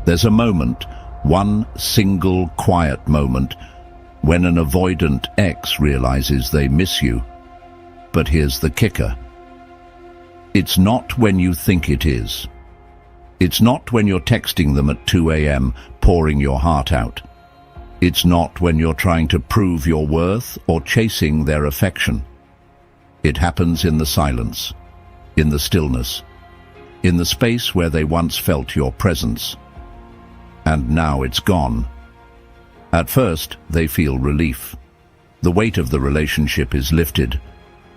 There's a moment, one single quiet moment, when an avoidant ex realizes they miss you. But here's the kicker. It's not when you think it is. It's not when you're texting them at 2 a.m. pouring your heart out. It's not when you're trying to prove your worth or chasing their affection. It happens in the silence, in the stillness, in the space where they once felt your presence. And now it's gone. At first, they feel relief. The weight of the relationship is lifted.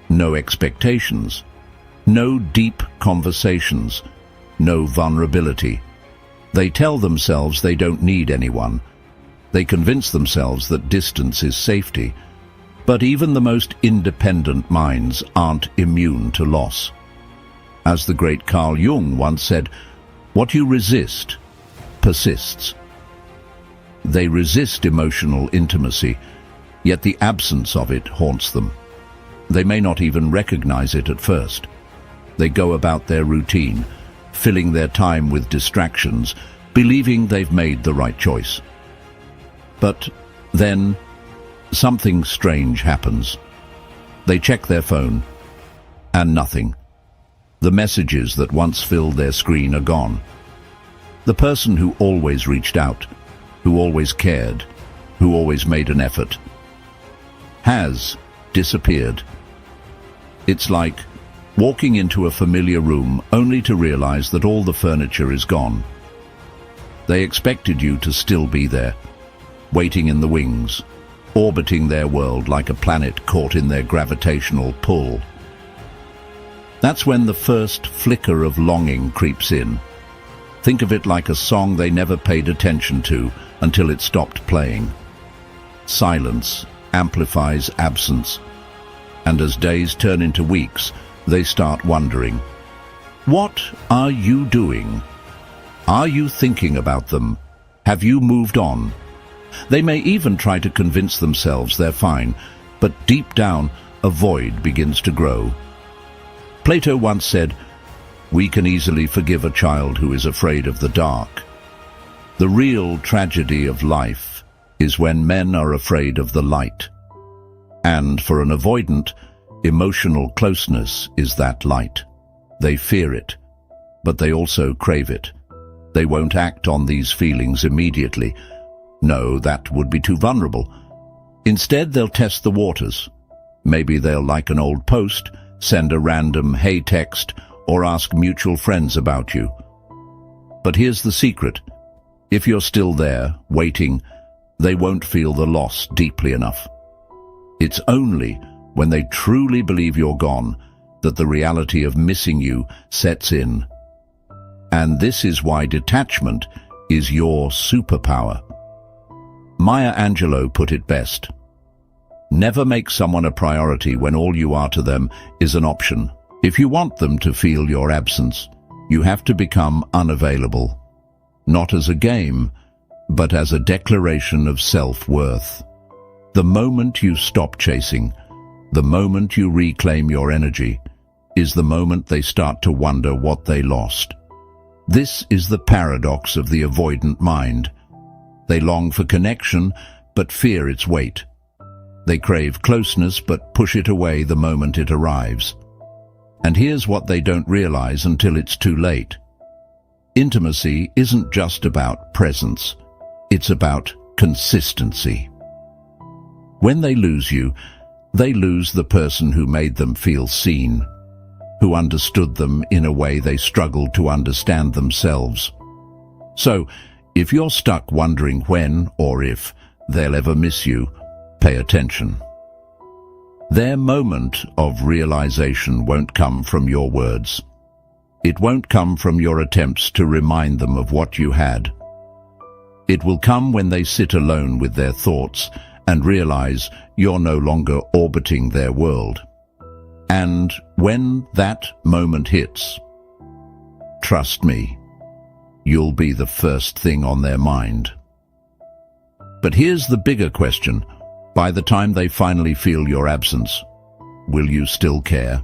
No expectations, no deep conversations, no vulnerability. They tell themselves they don't need anyone. They convince themselves that distance is safety. But even the most independent minds aren't immune to loss. As the great Carl Jung once said, what you resist persists. They resist emotional intimacy, yet the absence of it haunts them. They may not even recognize it at first. They go about their routine, filling their time with distractions, believing they've made the right choice. But then, something strange happens. They check their phone, and nothing. The messages that once filled their screen are gone. The person who always reached out, who always cared, who always made an effort, has disappeared. It's like walking into a familiar room only to realize that all the furniture is gone. They expected you to still be there, waiting in the wings, orbiting their world like a planet caught in their gravitational pull. That's when the first flicker of longing creeps in. Think of it like a song they never paid attention to until it stopped playing. Silence amplifies absence, and as days turn into weeks, they start wondering, what are you doing? Are you thinking about them? Have you moved on? They may even try to convince themselves they're fine, but deep down, a void begins to grow. Plato once said, "We can easily forgive a child who is afraid of the dark." The real tragedy of life is when men are afraid of the light. And for an avoidant, emotional closeness is that light. They fear it, but they also crave it. They won't act on these feelings immediately. No, that would be too vulnerable. Instead, they'll test the waters. Maybe they'll like an old post, send a random "hey" text, or ask mutual friends about you. But here's the secret. If you're still there, waiting, they won't feel the loss deeply enough. It's only when they truly believe you're gone that the reality of missing you sets in. And this is why detachment is your superpower. Maya Angelou put it best. Never make someone a priority when all you are to them is an option. If you want them to feel your absence, you have to become unavailable. Not as a game, but as a declaration of self-worth. The moment you stop chasing, the moment you reclaim your energy, is the moment they start to wonder what they lost. This is the paradox of the avoidant mind. They long for connection, but fear its weight. They crave closeness, but push it away the moment it arrives. And here's what they don't realize until it's too late. Intimacy isn't just about presence. It's about consistency. When they lose you, they lose the person who made them feel seen, who understood them in a way they struggled to understand themselves. So, if you're stuck wondering when or if they'll ever miss you, pay attention. Their moment of realization won't come from your words. It won't come from your attempts to remind them of what you had. It will come when they sit alone with their thoughts and realize you're no longer orbiting their world. And when that moment hits, trust me, you'll be the first thing on their mind. But here's the bigger question. By the time they finally feel your absence, will you still care?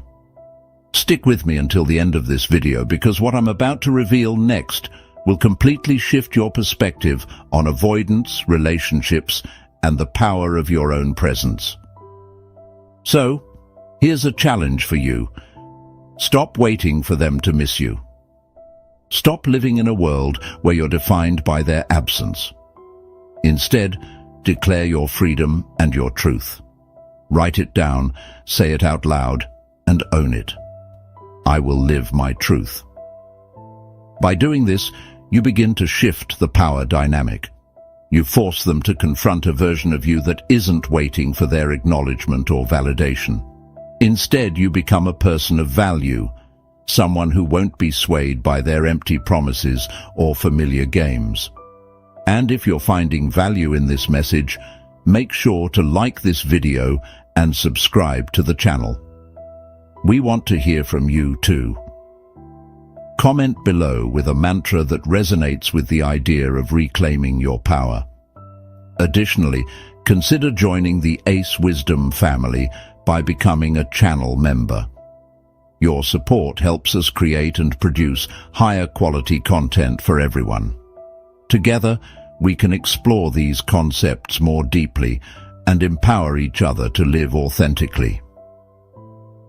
Stick with me until the end of this video, because what I'm about to reveal next will completely shift your perspective on avoidance, relationships, and the power of your own presence. So, here's a challenge for you. Stop waiting for them to miss you. Stop living in a world where you're defined by their absence. Instead, declare your freedom and your truth. Write it down, say it out loud, and own it. I will live my truth. By doing this, you begin to shift the power dynamic. You force them to confront a version of you that isn't waiting for their acknowledgement or validation. Instead, you become a person of value, someone who won't be swayed by their empty promises or familiar games. And if you're finding value in this message, make sure to like this video and subscribe to the channel. We want to hear from you too. Comment below with a mantra that resonates with the idea of reclaiming your power. Additionally, consider joining the Ace Wisdom family by becoming a channel member. Your support helps us create and produce higher quality content for everyone. Together, we can explore these concepts more deeply and empower each other to live authentically.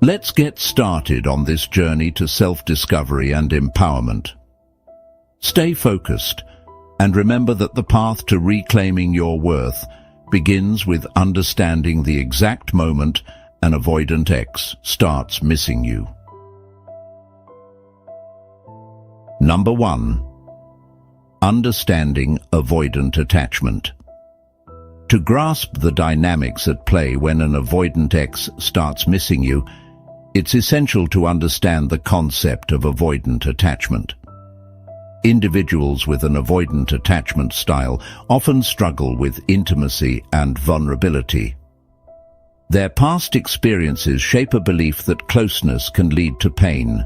Let's get started on this journey to self-discovery and empowerment. Stay focused and remember that the path to reclaiming your worth begins with understanding the exact moment an avoidant ex starts missing you. Number 1. Understanding avoidant attachment. To grasp the dynamics at play when an avoidant ex starts missing you, it's essential to understand the concept of avoidant attachment. Individuals with an avoidant attachment style often struggle with intimacy and vulnerability. Their past experiences shape a belief that closeness can lead to pain,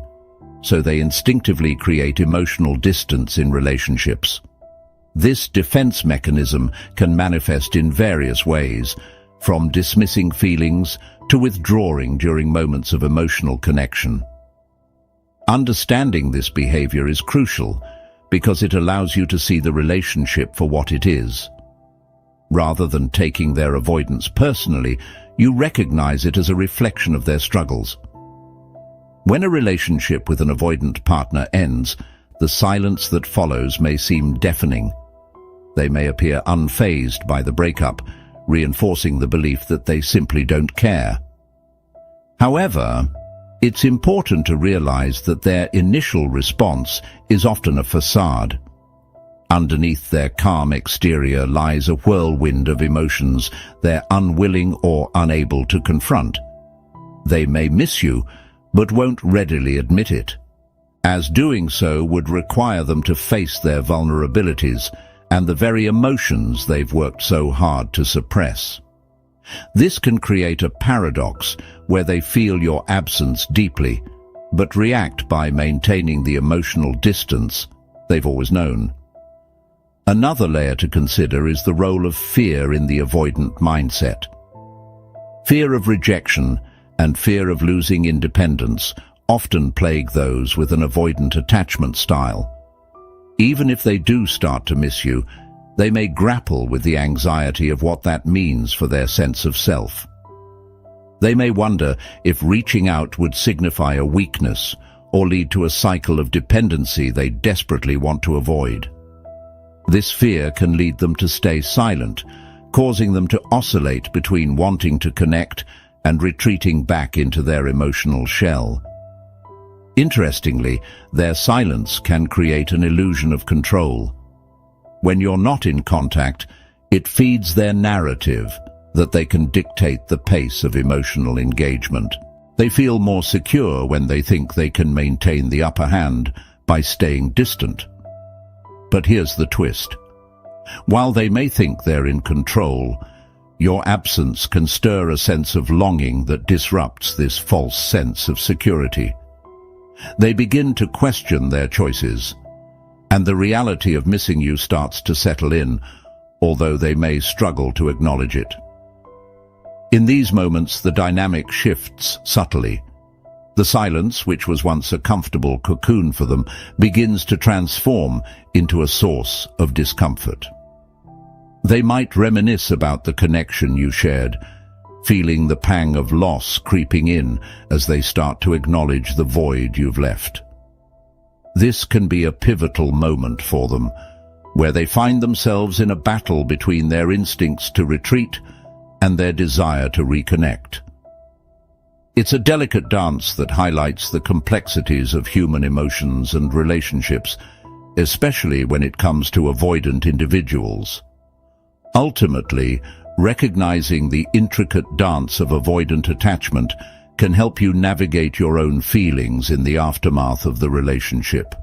so they instinctively create emotional distance in relationships. This defense mechanism can manifest in various ways, from dismissing feelings to withdrawing during moments of emotional connection. Understanding this behavior is crucial because it allows you to see the relationship for what it is. Rather than taking their avoidance personally, you recognize it as a reflection of their struggles. When a relationship with an avoidant partner ends, the silence that follows may seem deafening. They may appear unfazed by the breakup, reinforcing the belief that they simply don't care. However, it's important to realize that their initial response is often a facade. Underneath their calm exterior lies a whirlwind of emotions they're unwilling or unable to confront. They may miss you, but won't readily admit it, as doing so would require them to face their vulnerabilities and the very emotions they've worked so hard to suppress. This can create a paradox where they feel your absence deeply, but react by maintaining the emotional distance they've always known. Another layer to consider is the role of fear in the avoidant mindset. Fear of rejection and fear of losing independence often plague those with an avoidant attachment style. Even if they do start to miss you, they may grapple with the anxiety of what that means for their sense of self. They may wonder if reaching out would signify a weakness or lead to a cycle of dependency they desperately want to avoid. This fear can lead them to stay silent, causing them to oscillate between wanting to connect and retreating back into their emotional shell. Interestingly, their silence can create an illusion of control. When you're not in contact, it feeds their narrative that they can dictate the pace of emotional engagement. They feel more secure when they think they can maintain the upper hand by staying distant. But here's the twist. While they may think they're in control, your absence can stir a sense of longing that disrupts this false sense of security. They begin to question their choices, and the reality of missing you starts to settle in, although they may struggle to acknowledge it. In these moments, the dynamic shifts subtly. The silence, which was once a comfortable cocoon for them, begins to transform into a source of discomfort. They might reminisce about the connection you shared, feeling the pang of loss creeping in as they start to acknowledge the void you've left. This can be a pivotal moment for them, where they find themselves in a battle between their instincts to retreat and their desire to reconnect. It's a delicate dance that highlights the complexities of human emotions and relationships, especially when it comes to avoidant individuals. Ultimately, recognizing the intricate dance of avoidant attachment can help you navigate your own feelings in the aftermath of the relationship.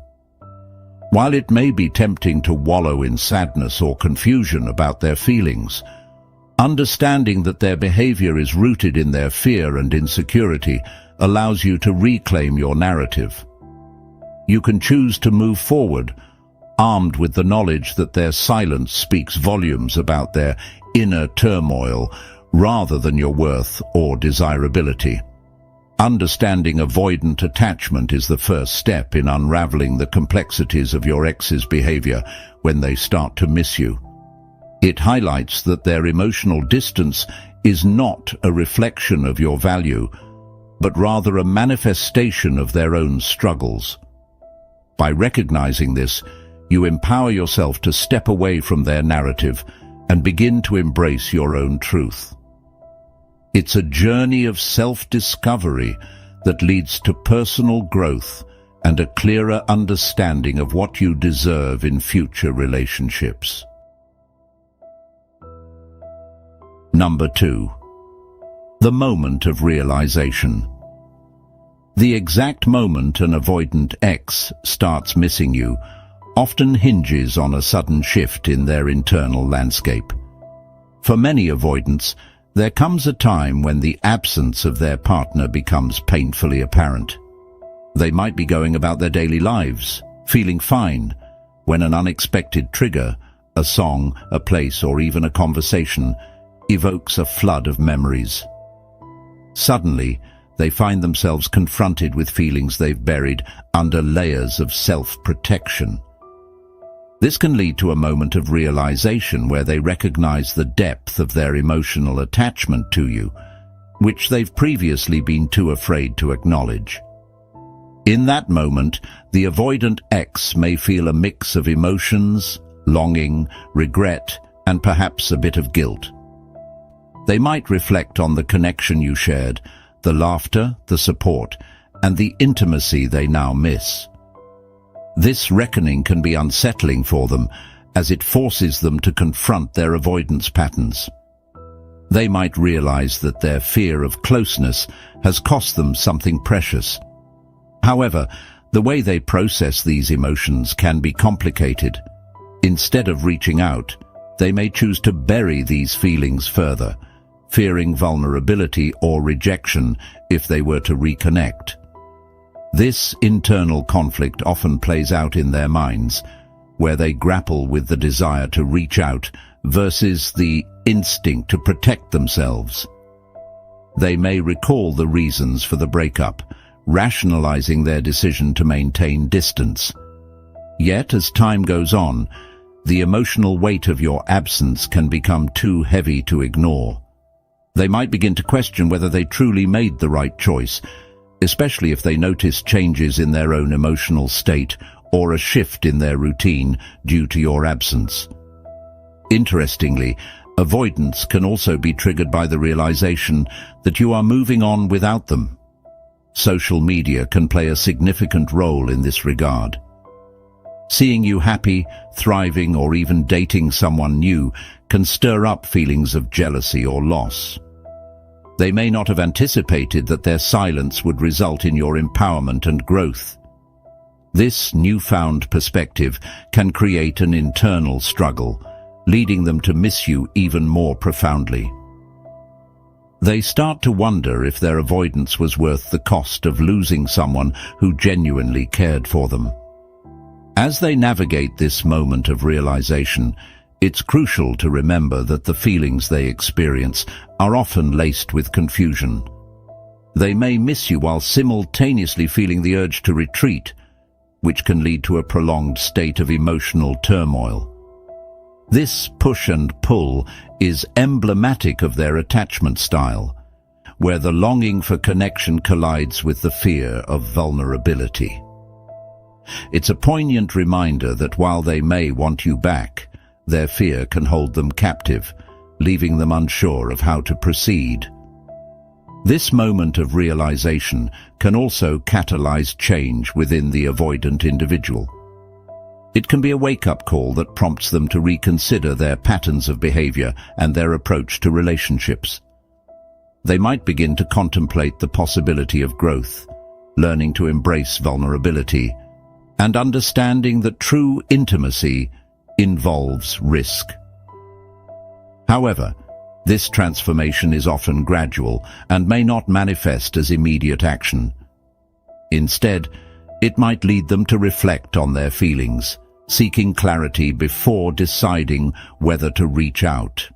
While it may be tempting to wallow in sadness or confusion about their feelings, understanding that their behavior is rooted in their fear and insecurity allows you to reclaim your narrative. You can choose to move forward, armed with the knowledge that their silence speaks volumes about their inner turmoil rather than your worth or desirability. Understanding avoidant attachment is the first step in unraveling the complexities of your ex's behavior when they start to miss you. It highlights that their emotional distance is not a reflection of your value, but rather a manifestation of their own struggles. By recognizing this, you empower yourself to step away from their narrative and begin to embrace your own truth. It's a journey of self-discovery that leads to personal growth and a clearer understanding of what you deserve in future relationships. Number 2. The moment of realization. The exact moment an avoidant ex starts missing you often hinges on a sudden shift in their internal landscape. For many avoidants, there comes a time when the absence of their partner becomes painfully apparent. They might be going about their daily lives, feeling fine, when an unexpected trigger, a song, a place, or even a conversation, evokes a flood of memories. Suddenly, they find themselves confronted with feelings they've buried under layers of self-protection. This can lead to a moment of realization where they recognize the depth of their emotional attachment to you, which they've previously been too afraid to acknowledge. In that moment, the avoidant ex may feel a mix of emotions, longing, regret, and perhaps a bit of guilt. They might reflect on the connection you shared, the laughter, the support, and the intimacy they now miss. This reckoning can be unsettling for them, as it forces them to confront their avoidance patterns. They might realize that their fear of closeness has cost them something precious. However, the way they process these emotions can be complicated. Instead of reaching out, they may choose to bury these feelings further, fearing vulnerability or rejection if they were to reconnect. This internal conflict often plays out in their minds, where they grapple with the desire to reach out versus the instinct to protect themselves. They may recall the reasons for the breakup, rationalizing their decision to maintain distance. Yet, as time goes on, the emotional weight of your absence can become too heavy to ignore. They might begin to question whether they truly made the right choice, especially if they notice changes in their own emotional state or a shift in their routine due to your absence. Interestingly, avoidance can also be triggered by the realization that you are moving on without them. Social media can play a significant role in this regard. Seeing you happy, thriving, or even dating someone new can stir up feelings of jealousy or loss. They may not have anticipated that their silence would result in your empowerment and growth. This newfound perspective can create an internal struggle, leading them to miss you even more profoundly. They start to wonder if their avoidance was worth the cost of losing someone who genuinely cared for them. As they navigate this moment of realization, it's crucial to remember that the feelings they experience are often laced with confusion. They may miss you while simultaneously feeling the urge to retreat, which can lead to a prolonged state of emotional turmoil. This push and pull is emblematic of their attachment style, where the longing for connection collides with the fear of vulnerability. It's a poignant reminder that while they may want you back, their fear can hold them captive, leaving them unsure of how to proceed. This moment of realization can also catalyze change within the avoidant individual. It can be a wake-up call that prompts them to reconsider their patterns of behavior and their approach to relationships. They might begin to contemplate the possibility of growth, learning to embrace vulnerability, and understanding that true intimacy involves risk. However, this transformation is often gradual and may not manifest as immediate action. Instead, it might lead them to reflect on their feelings, seeking clarity before deciding whether to reach out.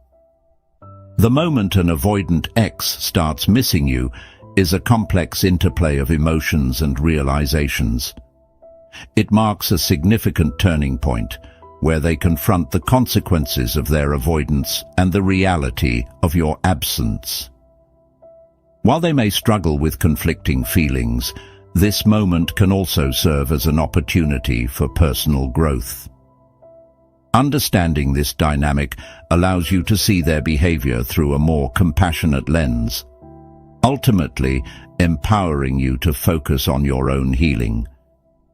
The moment an avoidant X starts missing you is a complex interplay of emotions and realizations. It marks a significant turning point where they confront the consequences of their avoidance and the reality of your absence. While they may struggle with conflicting feelings, this moment can also serve as an opportunity for personal growth. Understanding this dynamic allows you to see their behavior through a more compassionate lens, ultimately empowering you to focus on your own healing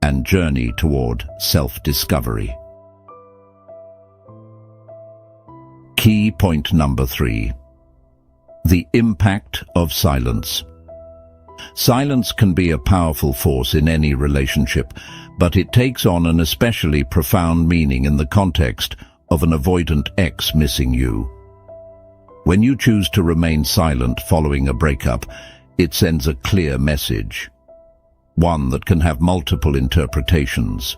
and journey toward self-discovery. Key point number 3. The impact of silence. Silence can be a powerful force in any relationship, but it takes on an especially profound meaning in the context of an avoidant X missing you. When you choose to remain silent following a breakup, it sends a clear message, one that can have multiple interpretations.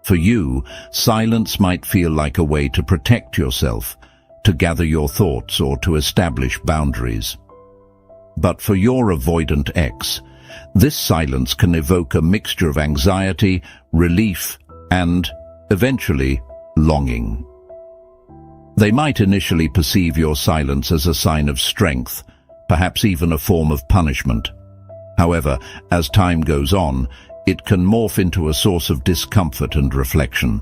For you, silence might feel like a way to protect yourself, to gather your thoughts, or to establish boundaries. But for your avoidant X, this silence can evoke a mixture of anxiety, relief, and, eventually, longing. They might initially perceive your silence as a sign of strength, perhaps even a form of punishment. However, as time goes on, it can morph into a source of discomfort and reflection.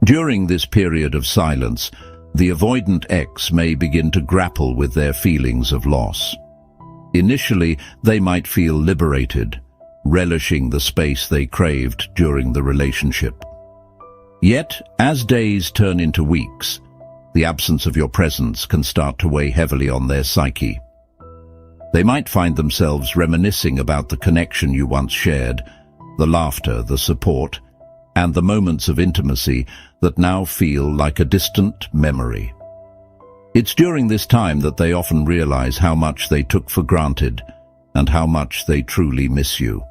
During this period of silence, the avoidant X may begin to grapple with their feelings of loss. Initially, they might feel liberated, relishing the space they craved during the relationship. Yet, as days turn into weeks, the absence of your presence can start to weigh heavily on their psyche. They might find themselves reminiscing about the connection you once shared, the laughter, the support, and the moments of intimacy that now feel like a distant memory. It's during this time that they often realize how much they took for granted and how much they truly miss you.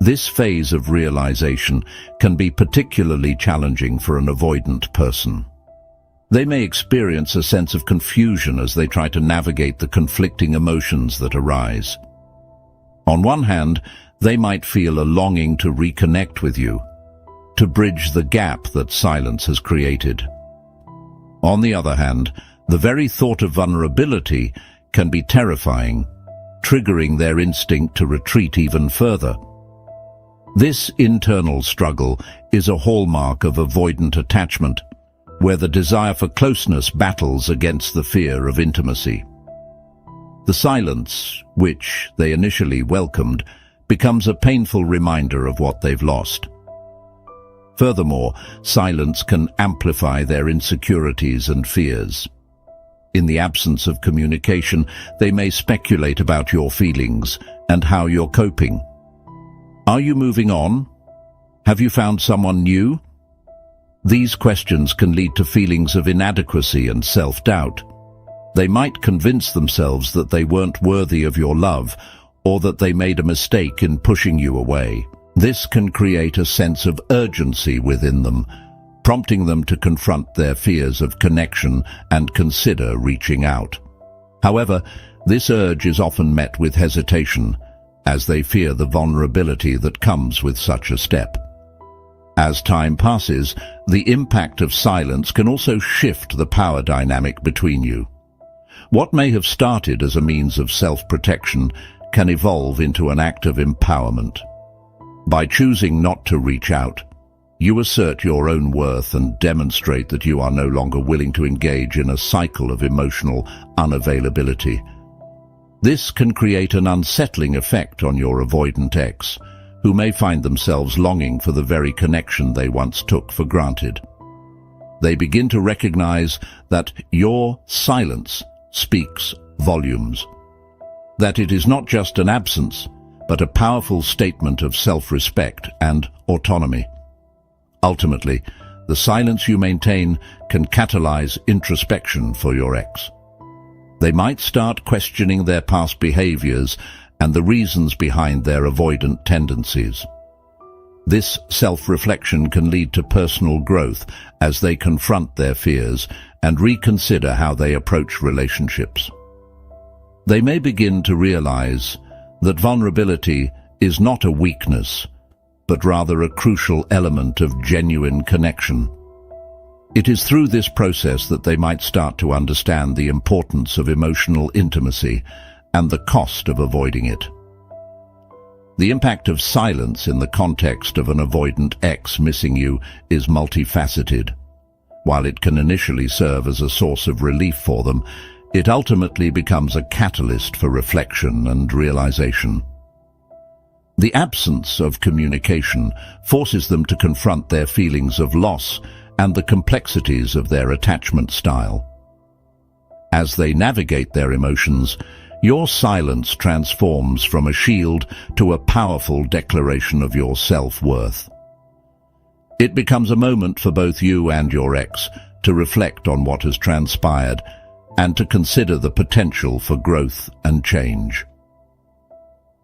This phase of realization can be particularly challenging for an avoidant person. They may experience a sense of confusion as they try to navigate the conflicting emotions that arise. On one hand, they might feel a longing to reconnect with you, to bridge the gap that silence has created. On the other hand, the very thought of vulnerability can be terrifying, triggering their instinct to retreat even further. This internal struggle is a hallmark of avoidant attachment, where the desire for closeness battles against the fear of intimacy. The silence, which they initially welcomed, becomes a painful reminder of what they've lost. Furthermore, silence can amplify their insecurities and fears. In the absence of communication, they may speculate about your feelings and how you're coping. Are you moving on? Have you found someone new? These questions can lead to feelings of inadequacy and self-doubt. They might convince themselves that they weren't worthy of your love, or that they made a mistake in pushing you away. This can create a sense of urgency within them, prompting them to confront their fears of connection and consider reaching out. However, this urge is often met with hesitation, as they fear the vulnerability that comes with such a step. As time passes, the impact of silence can also shift the power dynamic between you. What may have started as a means of self-protection can evolve into an act of empowerment. By choosing not to reach out, you assert your own worth and demonstrate that you are no longer willing to engage in a cycle of emotional unavailability. This can create an unsettling effect on your avoidant ex, who may find themselves longing for the very connection they once took for granted. They begin to recognize that your silence speaks volumes, that it is not just an absence, but a powerful statement of self-respect and autonomy. Ultimately, the silence you maintain can catalyze introspection for your ex. They might start questioning their past behaviors and the reasons behind their avoidant tendencies. This self-reflection can lead to personal growth as they confront their fears and reconsider how they approach relationships. They may begin to realize that vulnerability is not a weakness, but rather a crucial element of genuine connection. It is through this process that they might start to understand the importance of emotional intimacy and the cost of avoiding it. The impact of silence in the context of an avoidant ex missing you is multifaceted. While it can initially serve as a source of relief for them, it ultimately becomes a catalyst for reflection and realization. The absence of communication forces them to confront their feelings of loss and the complexities of their attachment style. As they navigate their emotions, your silence transforms from a shield to a powerful declaration of your self-worth. It becomes a moment for both you and your ex to reflect on what has transpired and to consider the potential for growth and change.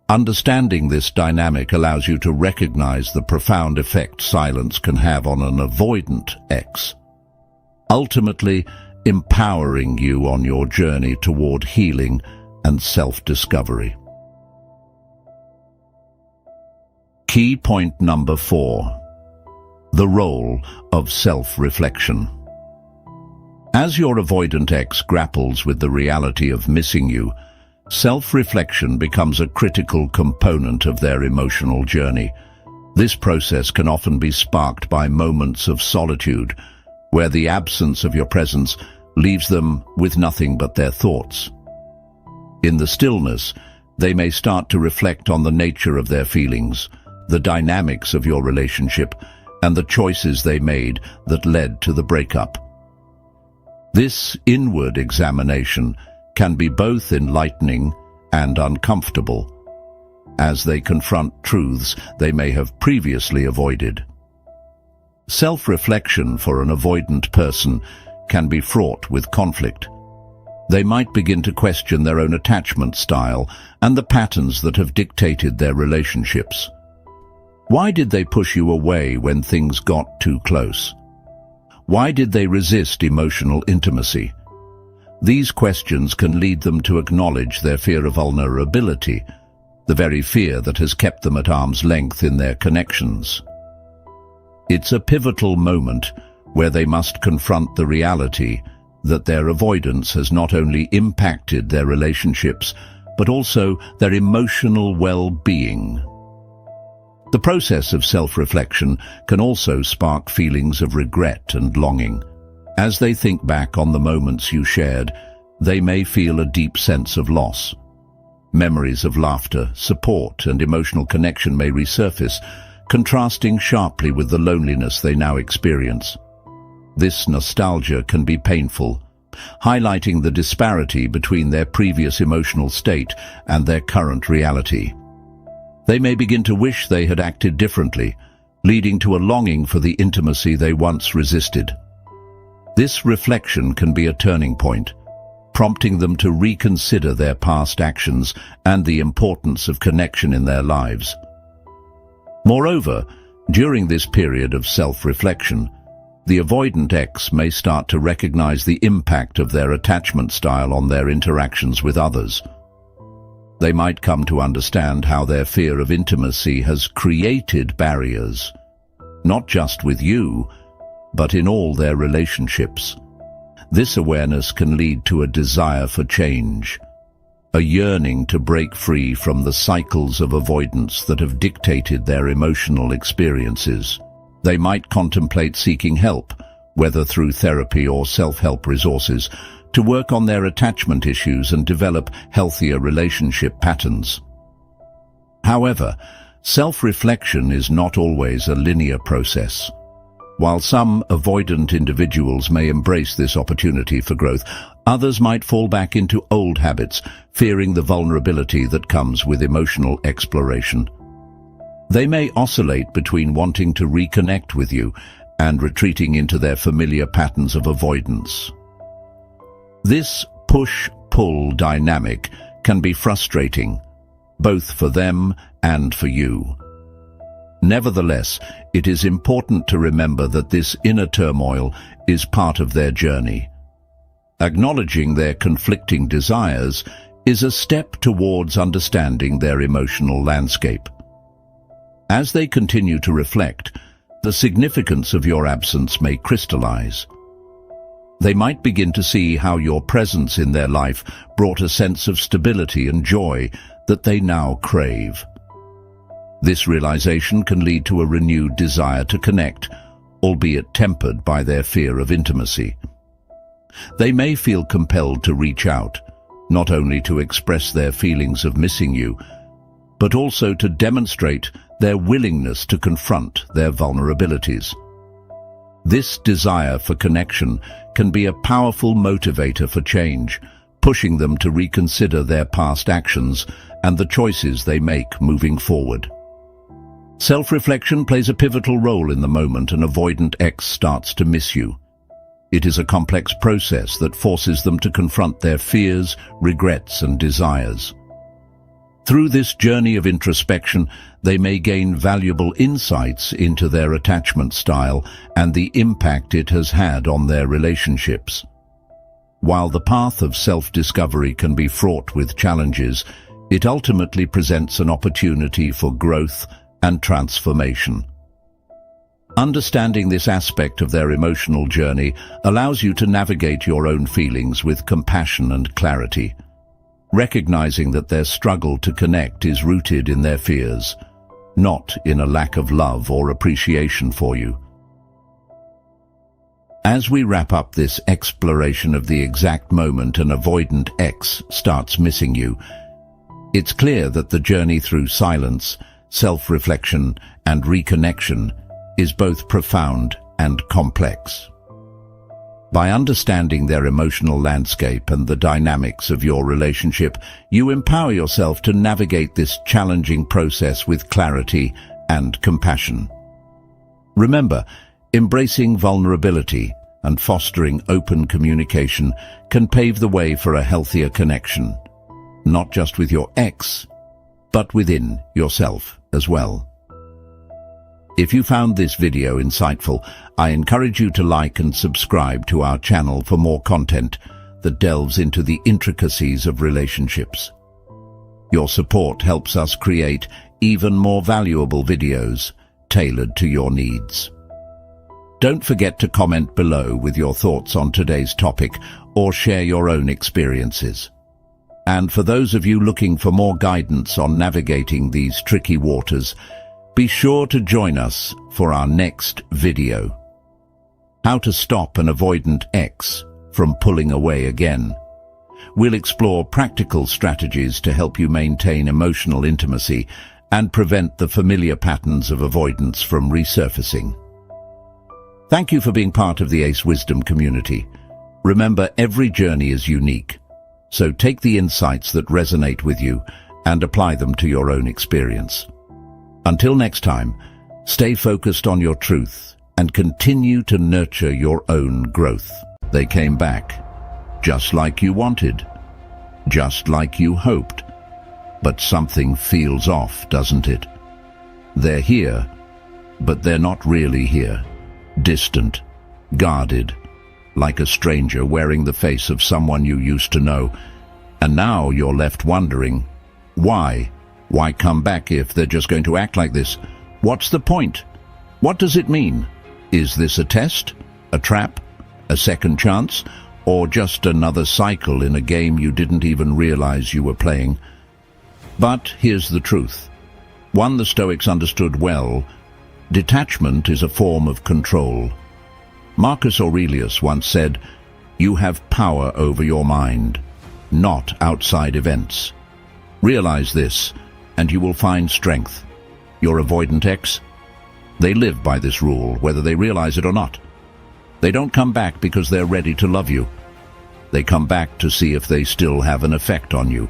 Understanding this dynamic allows you to recognize the profound effect silence can have on an avoidant ex, ultimately empowering you on your journey toward healing and self-discovery. Key point number 4. The role of self-reflection. As your avoidant ex grapples with the reality of missing you, self-reflection becomes a critical component of their emotional journey. This process can often be sparked by moments of solitude, where the absence of your presence leaves them with nothing but their thoughts. In the stillness, they may start to reflect on the nature of their feelings, the dynamics of your relationship, and the choices they made that led to the breakup. This inward examination can be both enlightening and uncomfortable, as they confront truths they may have previously avoided. Self-reflection for an avoidant person can be fraught with conflict. They might begin to question their own attachment style and the patterns that have dictated their relationships. Why did they push you away when things got too close? Why did they resist emotional intimacy? These questions can lead them to acknowledge their fear of vulnerability, the very fear that has kept them at arm's length in their connections. It's a pivotal moment where they must confront the reality that their avoidance has not only impacted their relationships, but also their emotional well-being. The process of self-reflection can also spark feelings of regret and longing. As they think back on the moments you shared, they may feel a deep sense of loss. Memories of laughter, support, and emotional connection may resurface, contrasting sharply with the loneliness they now experience. This nostalgia can be painful, highlighting the disparity between their previous emotional state and their current reality. They may begin to wish they had acted differently, leading to a longing for the intimacy they once resisted. This reflection can be a turning point, prompting them to reconsider their past actions and the importance of connection in their lives. Moreover, during this period of self-reflection, The avoidant X may start to recognize the impact of their attachment style on their interactions with others. They might come to understand how their fear of intimacy has created barriers, not just with you, but in all their relationships. This awareness can lead to a desire for change, a yearning to break free from the cycles of avoidance that have dictated their emotional experiences. They might contemplate seeking help, whether through therapy or self-help resources, to work on their attachment issues and develop healthier relationship patterns. However, self-reflection is not always a linear process. While some avoidant individuals may embrace this opportunity for growth, others might fall back into old habits, fearing the vulnerability that comes with emotional exploration. They may oscillate between wanting to reconnect with you and retreating into their familiar patterns of avoidance. This push-pull dynamic can be frustrating, both for them and for you. Nevertheless, it is important to remember that this inner turmoil is part of their journey. Acknowledging their conflicting desires is a step towards understanding their emotional landscape. As they continue to reflect, the significance of your absence may crystallize. They might begin to see how your presence in their life brought a sense of stability and joy that they now crave. This realization can lead to a renewed desire to connect, albeit tempered by their fear of intimacy. They may feel compelled to reach out, not only to express their feelings of missing you, but also to demonstrate their willingness to confront their vulnerabilities. This desire for connection can be a powerful motivator for change, pushing them to reconsider their past actions and the choices they make moving forward. Self-reflection plays a pivotal role in the moment an avoidant X starts to miss you. It is a complex process that forces them to confront their fears, regrets, and desires. Through this journey of introspection, they may gain valuable insights into their attachment style and the impact it has had on their relationships. While the path of self-discovery can be fraught with challenges, it ultimately presents an opportunity for growth and transformation. Understanding this aspect of their emotional journey allows you to navigate your own feelings with compassion and clarity, recognizing that their struggle to connect is rooted in their fears, not in a lack of love or appreciation for you. As we wrap up this exploration of the exact moment an avoidant X starts missing you, it's clear that the journey through silence, self-reflection, and reconnection is both profound and complex. By understanding their emotional landscape and the dynamics of your relationship, you empower yourself to navigate this challenging process with clarity and compassion. Remember, embracing vulnerability and fostering open communication can pave the way for a healthier connection, not just with your ex, but within yourself as well. If you found this video insightful, I encourage you to like and subscribe to our channel for more content that delves into the intricacies of relationships. Your support helps us create even more valuable videos tailored to your needs. Don't forget to comment below with your thoughts on today's topic or share your own experiences. And for those of you looking for more guidance on navigating these tricky waters, be sure to join us for our next video. How to stop an avoidant ex from pulling away again. We'll explore practical strategies to help you maintain emotional intimacy and prevent the familiar patterns of avoidance from resurfacing. Thank you for being part of the Ace Wisdom community. Remember, every journey is unique, so take the insights that resonate with you and apply them to your own experience. Until next time, stay focused on your truth and continue to nurture your own growth. They came back, just like you wanted, just like you hoped. But something feels off, doesn't it? They're here, but they're not really here. Distant, guarded, like a stranger wearing the face of someone you used to know. And now you're left wondering, why? Why come back if they're just going to act like this? What's the point? What does it mean? Is this a test? A trap? A second chance? Or just another cycle in a game you didn't even realize you were playing? But here's the truth. One the Stoics understood well: detachment is a form of control. Marcus Aurelius once said, "You have power over your mind, not outside events." Realize this, and you will find strength. Your avoidant ex? They live by this rule, whether they realize it or not. They don't come back because they're ready to love you. They come back to see if they still have an effect on you.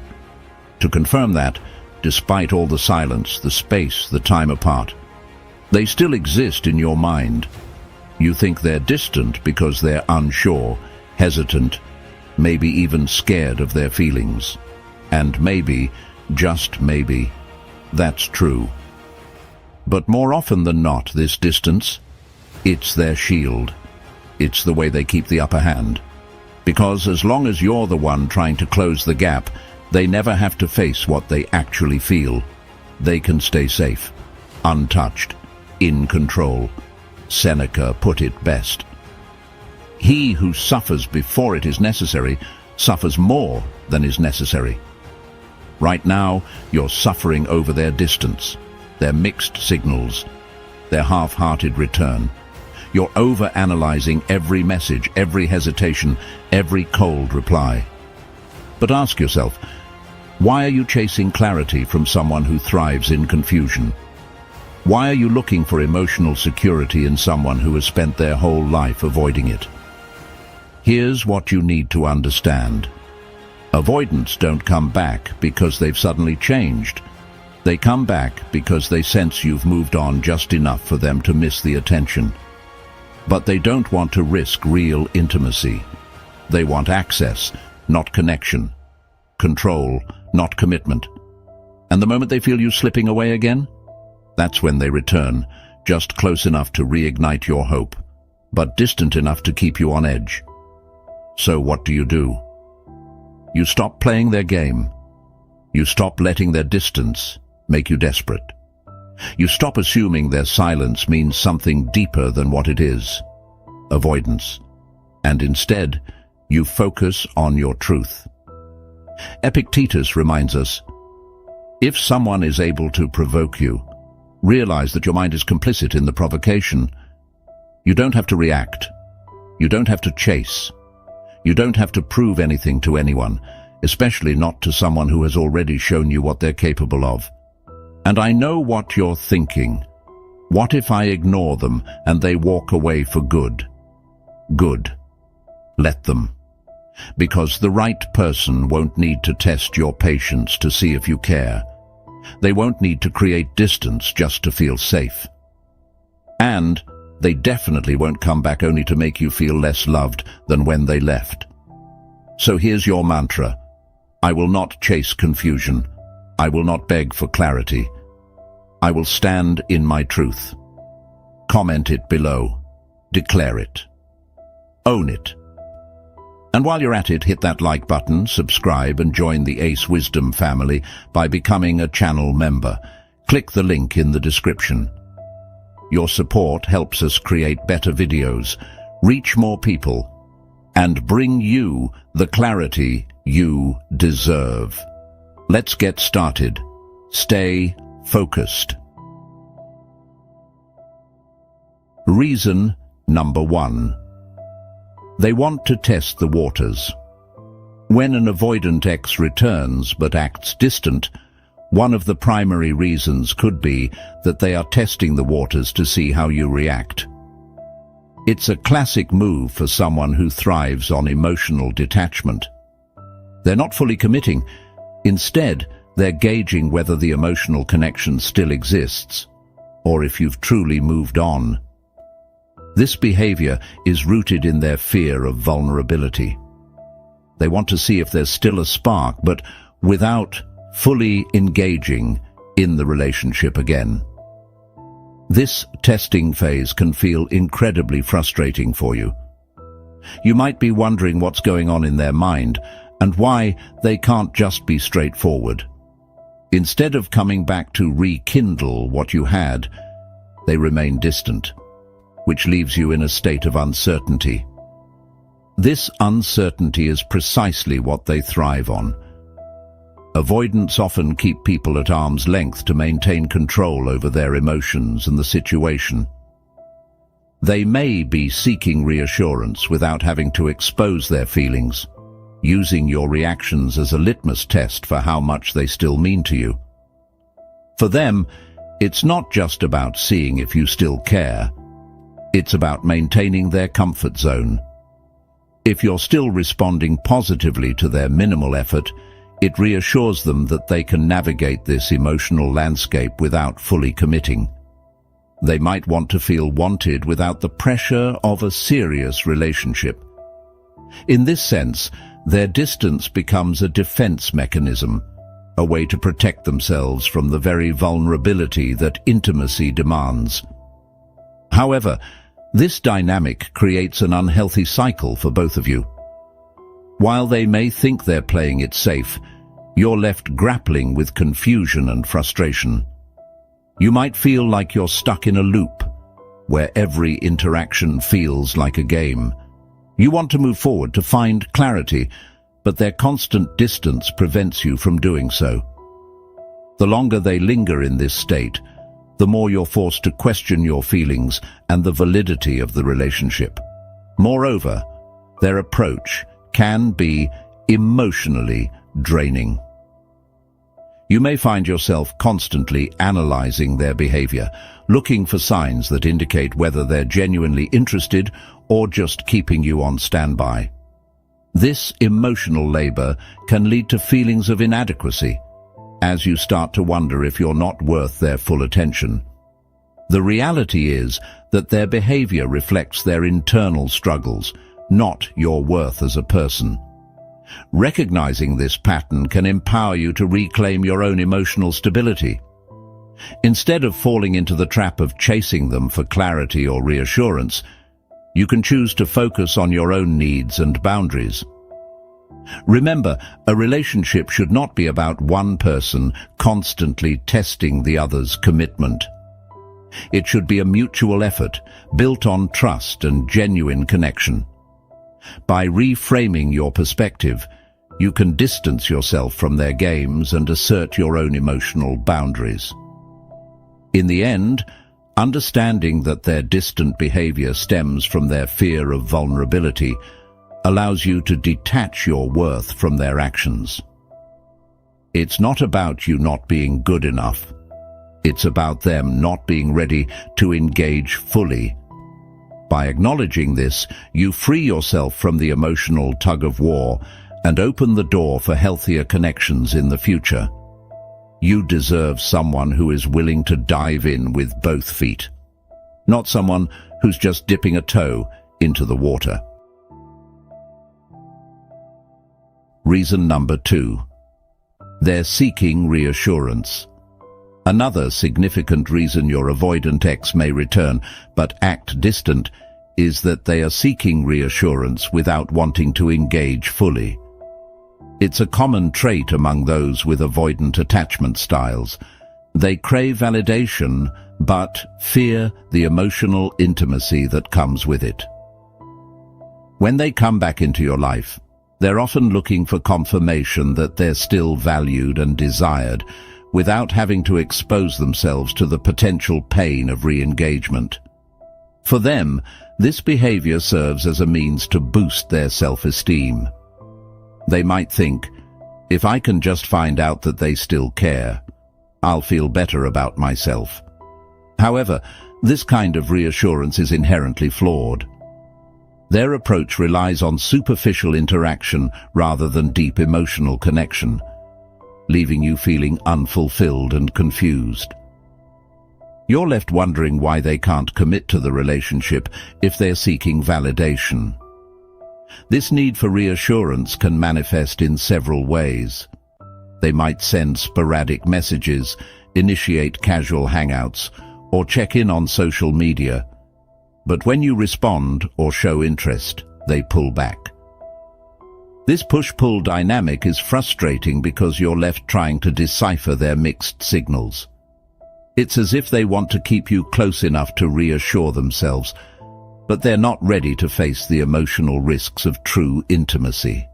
To confirm that, despite all the silence, the space, the time apart, they still exist in your mind. You think they're distant because they're unsure, hesitant, maybe even scared of their feelings. And maybe, just maybe, that's true. But more often than not, this distance, it's their shield. It's the way they keep the upper hand. Because as long as you're the one trying to close the gap, they never have to face what they actually feel. They can stay safe, untouched, in control. Seneca put it best. He who suffers before it is necessary suffers more than is necessary. Right now, you're suffering over their distance, their mixed signals, their half-hearted return. You're over-analyzing every message, every hesitation, every cold reply. But ask yourself, why are you chasing clarity from someone who thrives in confusion? Why are you looking for emotional security in someone who has spent their whole life avoiding it? Here's what you need to understand. Avoidants don't come back because they've suddenly changed. They come back because they sense you've moved on just enough for them to miss the attention. But they don't want to risk real intimacy. They want access, not connection. Control, not commitment. And the moment they feel you slipping away again, that's when they return, just close enough to reignite your hope, but distant enough to keep you on edge. So what do? You stop playing their game. You stop letting their distance make you desperate. You stop assuming their silence means something deeper than what it is, avoidance. And instead, you focus on your truth. Epictetus reminds us, if someone is able to provoke you, realize that your mind is complicit in the provocation. You don't have to react. You don't have to chase. You don't have to prove anything to anyone, especially not to someone who has already shown you what they're capable of. And I know what you're thinking. What if I ignore them and they walk away for good? Good. Let them. Because the right person won't need to test your patience to see if you care. They won't need to create distance just to feel safe. And they definitely won't come back only to make you feel less loved than when they left. So here's your mantra. I will not chase confusion. I will not beg for clarity. I will stand in my truth. Comment it below. Declare it. Own it. And while you're at it, hit that like button, subscribe, and join the Ace Wisdom family by becoming a channel member. Click the link in the description. Your support helps us create better videos, reach more people, and bring you the clarity you deserve. Let's get started. Stay focused. Reason number 1. They want to test the waters. When an avoidant ex returns but acts distant, one of the primary reasons could be that they are testing the waters to see how you react. It's a classic move for someone who thrives on emotional detachment. They're not fully committing. Instead, they're gauging whether the emotional connection still exists, or if you've truly moved on. This behavior is rooted in their fear of vulnerability. They want to see if there's still a spark, but without fully engaging in the relationship again. This testing phase can feel incredibly frustrating for you. You might be wondering what's going on in their mind and why they can't just be straightforward. Instead of coming back to rekindle what you had, they remain distant, which leaves you in a state of uncertainty. This uncertainty is precisely what they thrive on. Avoidants often keep people at arm's length to maintain control over their emotions and the situation. They may be seeking reassurance without having to expose their feelings, using your reactions as a litmus test for how much they still mean to you. For them, it's not just about seeing if you still care. It's about maintaining their comfort zone. If you're still responding positively to their minimal effort, it reassures them that they can navigate this emotional landscape without fully committing. They might want to feel wanted without the pressure of a serious relationship. In this sense, their distance becomes a defense mechanism, a way to protect themselves from the very vulnerability that intimacy demands. However, this dynamic creates an unhealthy cycle for both of you. While they may think they're playing it safe, you're left grappling with confusion and frustration. You might feel like you're stuck in a loop, where every interaction feels like a game. You want to move forward to find clarity, but their constant distance prevents you from doing so. The longer they linger in this state, the more you're forced to question your feelings and the validity of the relationship. Moreover, their approach can be emotionally draining. You may find yourself constantly analyzing their behavior, looking for signs that indicate whether they're genuinely interested or just keeping you on standby. This emotional labor can lead to feelings of inadequacy, as you start to wonder if you're not worth their full attention. The reality is that their behavior reflects their internal struggles, not your worth as a person. Recognizing this pattern can empower you to reclaim your own emotional stability. Instead of falling into the trap of chasing them for clarity or reassurance, you can choose to focus on your own needs and boundaries. Remember, a relationship should not be about one person constantly testing the other's commitment. It should be a mutual effort, built on trust and genuine connection. By reframing your perspective, you can distance yourself from their games and assert your own emotional boundaries. In the end, understanding that their distant behavior stems from their fear of vulnerability allows you to detach your worth from their actions. It's not about you not being good enough. It's about them not being ready to engage fully. By acknowledging this, you free yourself from the emotional tug-of-war and open the door for healthier connections in the future. You deserve someone who is willing to dive in with both feet, not someone who's just dipping a toe into the water. Reason number 2. They're seeking reassurance. Another significant reason your avoidant ex may return but act distant is that they are seeking reassurance without wanting to engage fully. It's a common trait among those with avoidant attachment styles. They crave validation but fear the emotional intimacy that comes with it. When they come back into your life, they're often looking for confirmation that they're still valued and desired, without having to expose themselves to the potential pain of re-engagement. For them, this behavior serves as a means to boost their self-esteem. They might think, if I can just find out that they still care, I'll feel better about myself. However, this kind of reassurance is inherently flawed. Their approach relies on superficial interaction rather than deep emotional connection, leaving you feeling unfulfilled and confused. You're left wondering why they can't commit to the relationship if they're seeking validation. This need for reassurance can manifest in several ways. They might send sporadic messages, initiate casual hangouts, or check in on social media. But when you respond or show interest, they pull back. This push-pull dynamic is frustrating because you're left trying to decipher their mixed signals. It's as if they want to keep you close enough to reassure themselves, but they're not ready to face the emotional risks of true intimacy.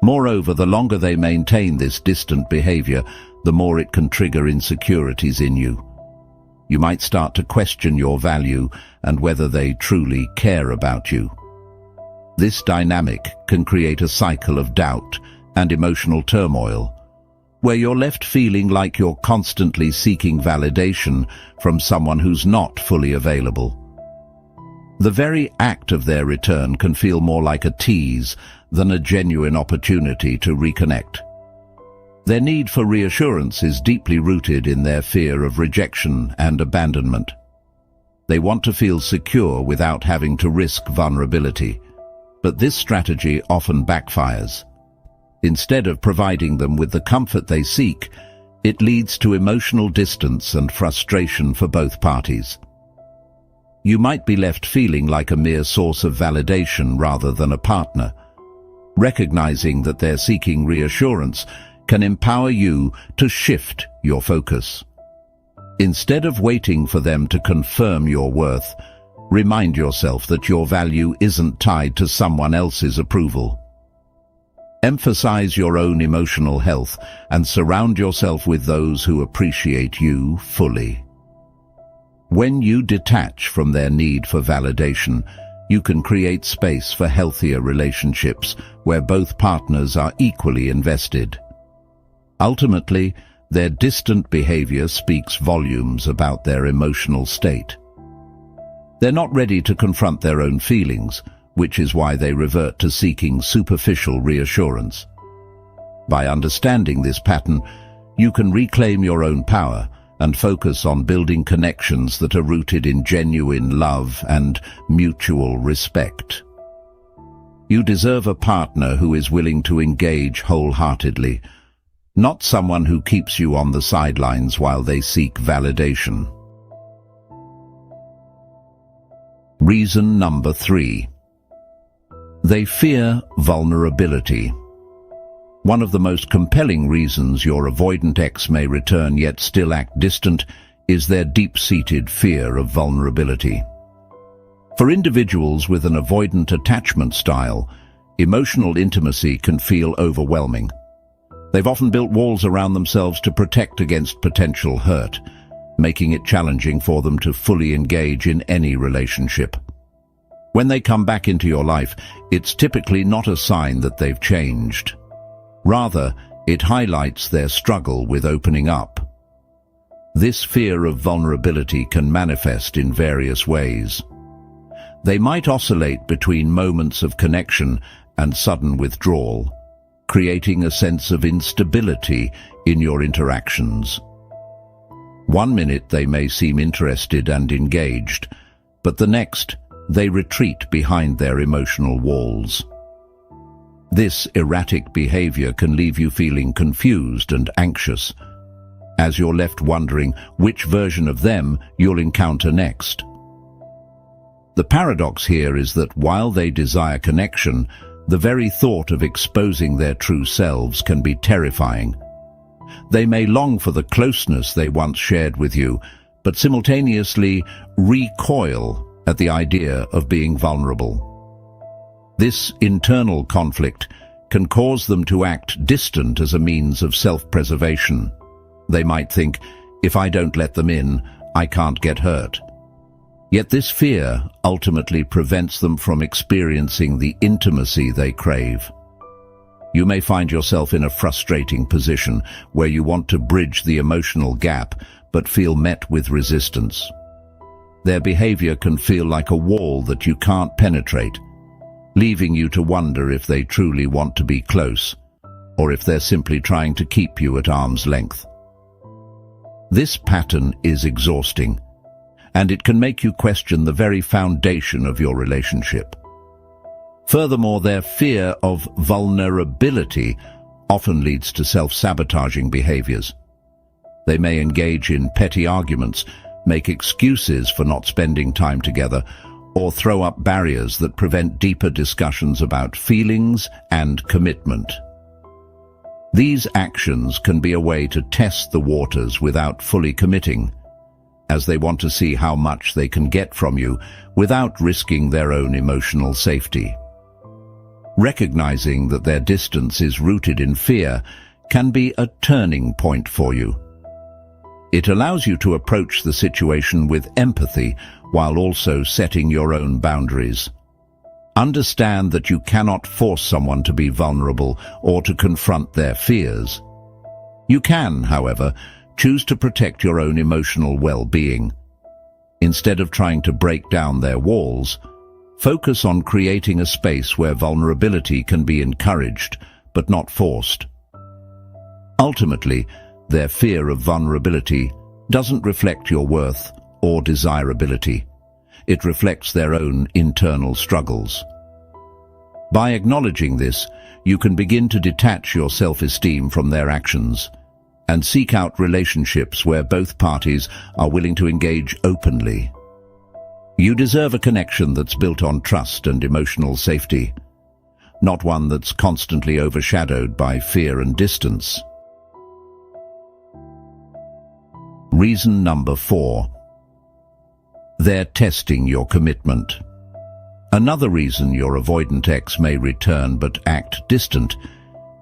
Moreover, the longer they maintain this distant behavior, the more it can trigger insecurities in you. You might start to question your value and whether they truly care about you. This dynamic can create a cycle of doubt and emotional turmoil, where you're left feeling like you're constantly seeking validation from someone who's not fully available. The very act of their return can feel more like a tease than a genuine opportunity to reconnect. Their need for reassurance is deeply rooted in their fear of rejection and abandonment. They want to feel secure without having to risk vulnerability, but this strategy often backfires. Instead of providing them with the comfort they seek, it leads to emotional distance and frustration for both parties. You might be left feeling like a mere source of validation rather than a partner. Recognizing that they're seeking reassurance can empower you to shift your focus. Instead of waiting for them to confirm your worth, remind yourself that your value isn't tied to someone else's approval. Emphasize your own emotional health and surround yourself with those who appreciate you fully. When you detach from their need for validation, you can create space for healthier relationships where both partners are equally invested. Ultimately, their distant behavior speaks volumes about their emotional state. They're not ready to confront their own feelings, which is why they revert to seeking superficial reassurance. By understanding this pattern, you can reclaim your own power and focus on building connections that are rooted in genuine love and mutual respect. You deserve a partner who is willing to engage wholeheartedly, not someone who keeps you on the sidelines while they seek validation. Reason number 3. They fear vulnerability. One of the most compelling reasons your avoidant ex may return yet still act distant is their deep-seated fear of vulnerability. For individuals with an avoidant attachment style, emotional intimacy can feel overwhelming. They've often built walls around themselves to protect against potential hurt, making it challenging for them to fully engage in any relationship. When they come back into your life, it's typically not a sign that they've changed. Rather, it highlights their struggle with opening up. This fear of vulnerability can manifest in various ways. They might oscillate between moments of connection and sudden withdrawal, creating a sense of instability in your interactions. One minute they may seem interested and engaged, but the next they retreat behind their emotional walls. This erratic behavior can leave you feeling confused and anxious, as you're left wondering which version of them you'll encounter next. The paradox here is that while they desire connection, the very thought of exposing their true selves can be terrifying. They may long for the closeness they once shared with you, but simultaneously recoil at the idea of being vulnerable. This internal conflict can cause them to act distant as a means of self-preservation. They might think, if I don't let them in, I can't get hurt. Yet this fear ultimately prevents them from experiencing the intimacy they crave. You may find yourself in a frustrating position where you want to bridge the emotional gap but feel met with resistance. Their behavior can feel like a wall that you can't penetrate, leaving you to wonder if they truly want to be close, or if they're simply trying to keep you at arm's length. This pattern is exhausting, and it can make you question the very foundation of your relationship. Furthermore, their fear of vulnerability often leads to self-sabotaging behaviors. They may engage in petty arguments, make excuses for not spending time together, or throw up barriers that prevent deeper discussions about feelings and commitment. These actions can be a way to test the waters without fully committing, as they want to see how much they can get from you without risking their own emotional safety. Recognizing that their distance is rooted in fear can be a turning point for you. It allows you to approach the situation with empathy while also setting your own boundaries. Understand that you cannot force someone to be vulnerable or to confront their fears. You can, however, choose to protect your own emotional well-being. Instead of trying to break down their walls, focus on creating a space where vulnerability can be encouraged but not forced. Ultimately, their fear of vulnerability doesn't reflect your worth or desirability. It reflects their own internal struggles. By acknowledging this, you can begin to detach your self-esteem from their actions and seek out relationships where both parties are willing to engage openly. You deserve a connection that's built on trust and emotional safety, not one that's constantly overshadowed by fear and distance. Reason number 4. They're testing your commitment. Another reason your avoidant ex may return but act distant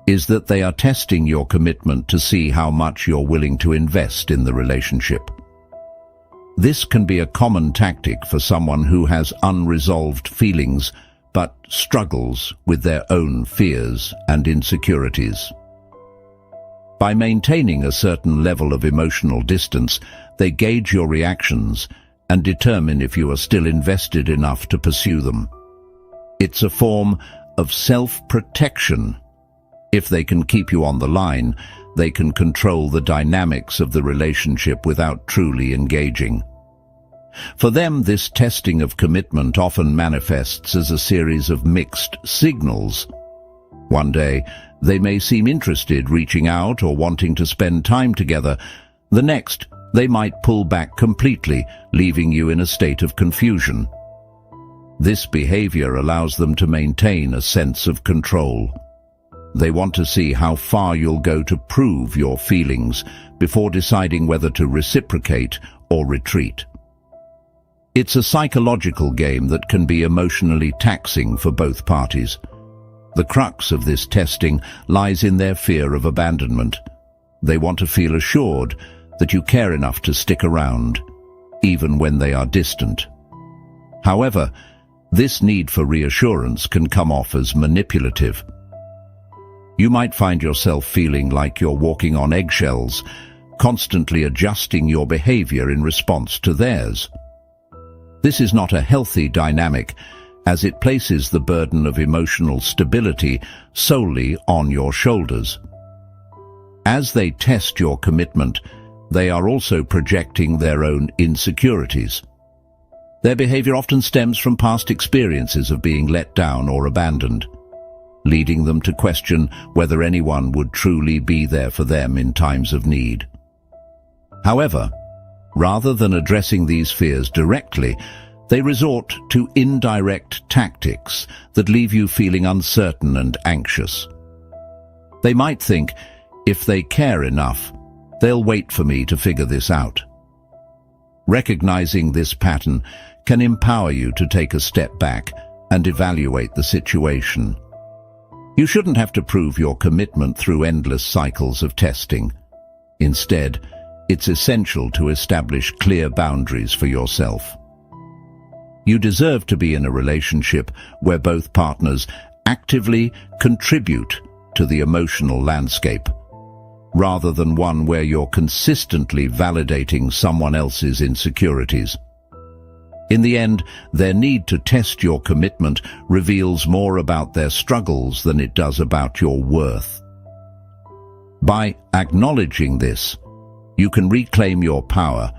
is that they are testing your commitment to see how much you're willing to invest in the relationship. This can be a common tactic for someone who has unresolved feelings but struggles with their own fears and insecurities. By maintaining a certain level of emotional distance, they gauge your reactions and determine if you are still invested enough to pursue them. It's a form of self-protection. If they can keep you on the line, they can control the dynamics of the relationship without truly engaging. For them, this testing of commitment often manifests as a series of mixed signals. One day, they may seem interested, reaching out or wanting to spend time together. The next, they might pull back completely, leaving you in a state of confusion. This behavior allows them to maintain a sense of control. They want to see how far you'll go to prove your feelings before deciding whether to reciprocate or retreat. It's a psychological game that can be emotionally taxing for both parties. The crux of this testing lies in their fear of abandonment. They want to feel assured that you care enough to stick around, even when they are distant. However, this need for reassurance can come off as manipulative. You might find yourself feeling like you're walking on eggshells, constantly adjusting your behavior in response to theirs. This is not a healthy dynamic, as it places the burden of emotional stability solely on your shoulders. As they test your commitment, they are also projecting their own insecurities. Their behavior often stems from past experiences of being let down or abandoned, leading them to question whether anyone would truly be there for them in times of need. However, rather than addressing these fears directly, they resort to indirect tactics that leave you feeling uncertain and anxious. They might think, if they care enough, they'll wait for me to figure this out. Recognizing this pattern can empower you to take a step back and evaluate the situation. You shouldn't have to prove your commitment through endless cycles of testing. Instead, it's essential to establish clear boundaries for yourself. You deserve to be in a relationship where both partners actively contribute to the emotional landscape, rather than one where you're consistently validating someone else's insecurities. In the end, their need to test your commitment reveals more about their struggles than it does about your worth. By acknowledging this, you can reclaim your power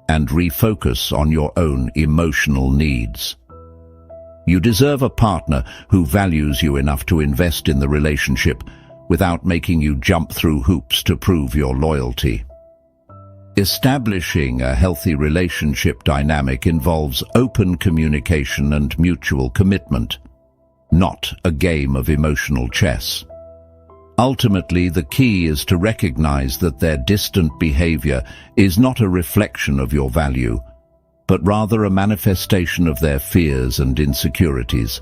and refocus on your own emotional needs. You deserve a partner who values you enough to invest in the relationship without making you jump through hoops to prove your loyalty. Establishing a healthy relationship dynamic involves open communication and mutual commitment, not a game of emotional chess. Ultimately, the key is to recognize that their distant behavior is not a reflection of your value, but rather a manifestation of their fears and insecurities.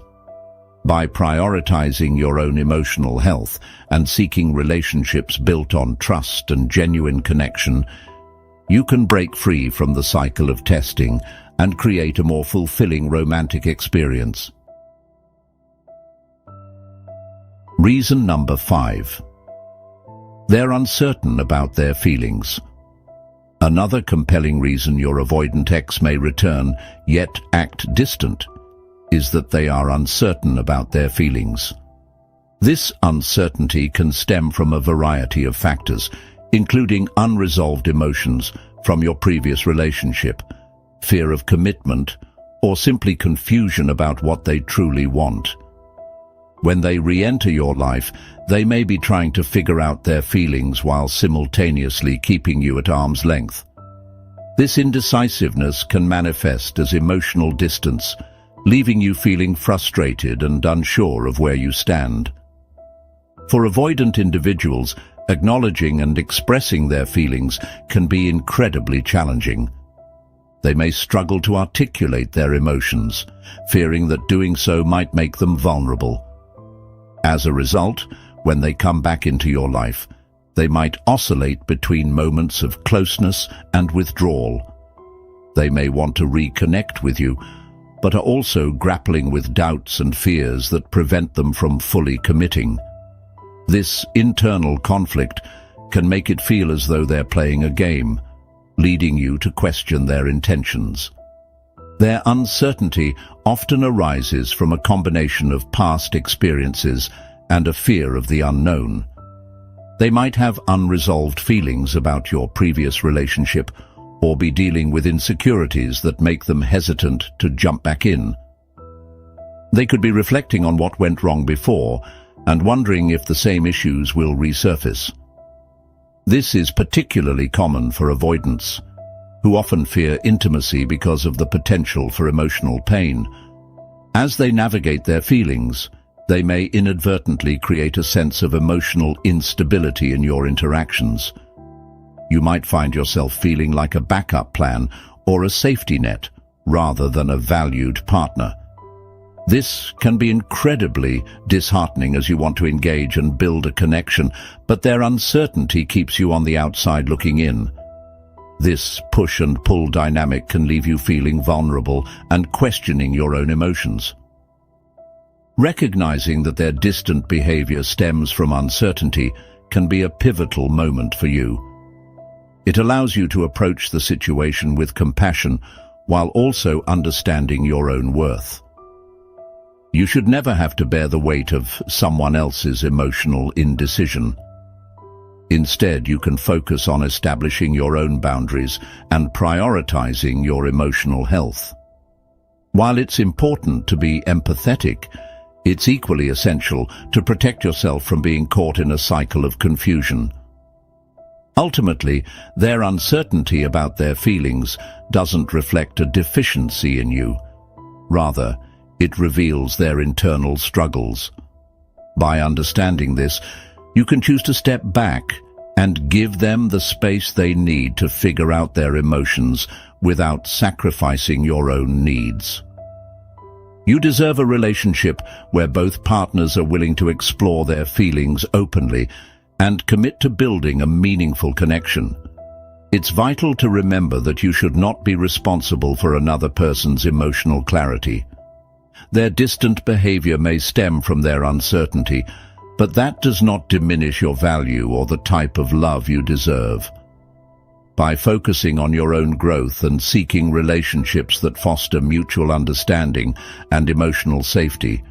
By prioritizing your own emotional health and seeking relationships built on trust and genuine connection, you can break free from the cycle of testing and create a more fulfilling romantic experience. Reason number 5. They're uncertain about their feelings. Another compelling reason your avoidant ex may return, yet act distant, is that they are uncertain about their feelings. This uncertainty can stem from a variety of factors, including unresolved emotions from your previous relationship, fear of commitment, or simply confusion about what they truly want. When they re-enter your life, they may be trying to figure out their feelings while simultaneously keeping you at arm's length. This indecisiveness can manifest as emotional distance, leaving you feeling frustrated and unsure of where you stand. For avoidant individuals, acknowledging and expressing their feelings can be incredibly challenging. They may struggle to articulate their emotions, fearing that doing so might make them vulnerable. As a result, when they come back into your life, they might oscillate between moments of closeness and withdrawal. They may want to reconnect with you, but are also grappling with doubts and fears that prevent them from fully committing. This internal conflict can make it feel as though they're playing a game, leading you to question their intentions. Their uncertainty often arises from a combination of past experiences and a fear of the unknown. They might have unresolved feelings about your previous relationship or be dealing with insecurities that make them hesitant to jump back in. They could be reflecting on what went wrong before and wondering if the same issues will resurface. This is particularly common for avoidants, who often fear intimacy because of the potential for emotional pain. As they navigate their feelings, they may inadvertently create a sense of emotional instability in your interactions. You might find yourself feeling like a backup plan or a safety net rather than a valued partner. This can be incredibly disheartening as you want to engage and build a connection, but their uncertainty keeps you on the outside looking in. This push and pull dynamic can leave you feeling vulnerable and questioning your own emotions. Recognizing that their distant behavior stems from uncertainty can be a pivotal moment for you. It allows you to approach the situation with compassion while also understanding your own worth. You should never have to bear the weight of someone else's emotional indecision. Instead, you can focus on establishing your own boundaries and prioritizing your emotional health. While it's important to be empathetic, it's equally essential to protect yourself from being caught in a cycle of confusion. Ultimately, their uncertainty about their feelings doesn't reflect a deficiency in you. Rather, it reveals their internal struggles. By understanding this, you can choose to step back and give them the space they need to figure out their emotions without sacrificing your own needs. You deserve a relationship where both partners are willing to explore their feelings openly and commit to building a meaningful connection. It's vital to remember that you should not be responsible for another person's emotional clarity. Their distant behavior may stem from their uncertainty, but that does not diminish your value or the type of love you deserve. By focusing on your own growth and seeking relationships that foster mutual understanding and emotional safety,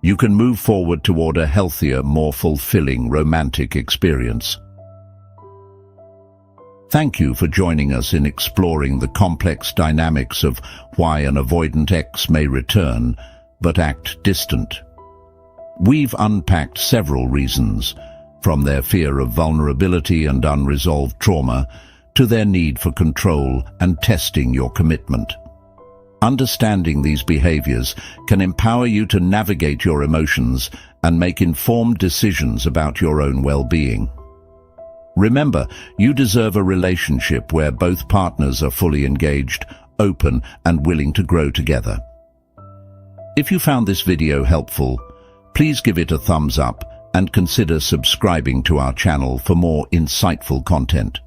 you can move forward toward a healthier, more fulfilling romantic experience. Thank you for joining us in exploring the complex dynamics of why an avoidant ex may return, but act distant. We've unpacked several reasons, from their fear of vulnerability and unresolved trauma, to their need for control and testing your commitment. Understanding these behaviors can empower you to navigate your emotions and make informed decisions about your own well-being. Remember, you deserve a relationship where both partners are fully engaged, open, and willing to grow together. If you found this video helpful, please give it a thumbs up and consider subscribing to our channel for more insightful content.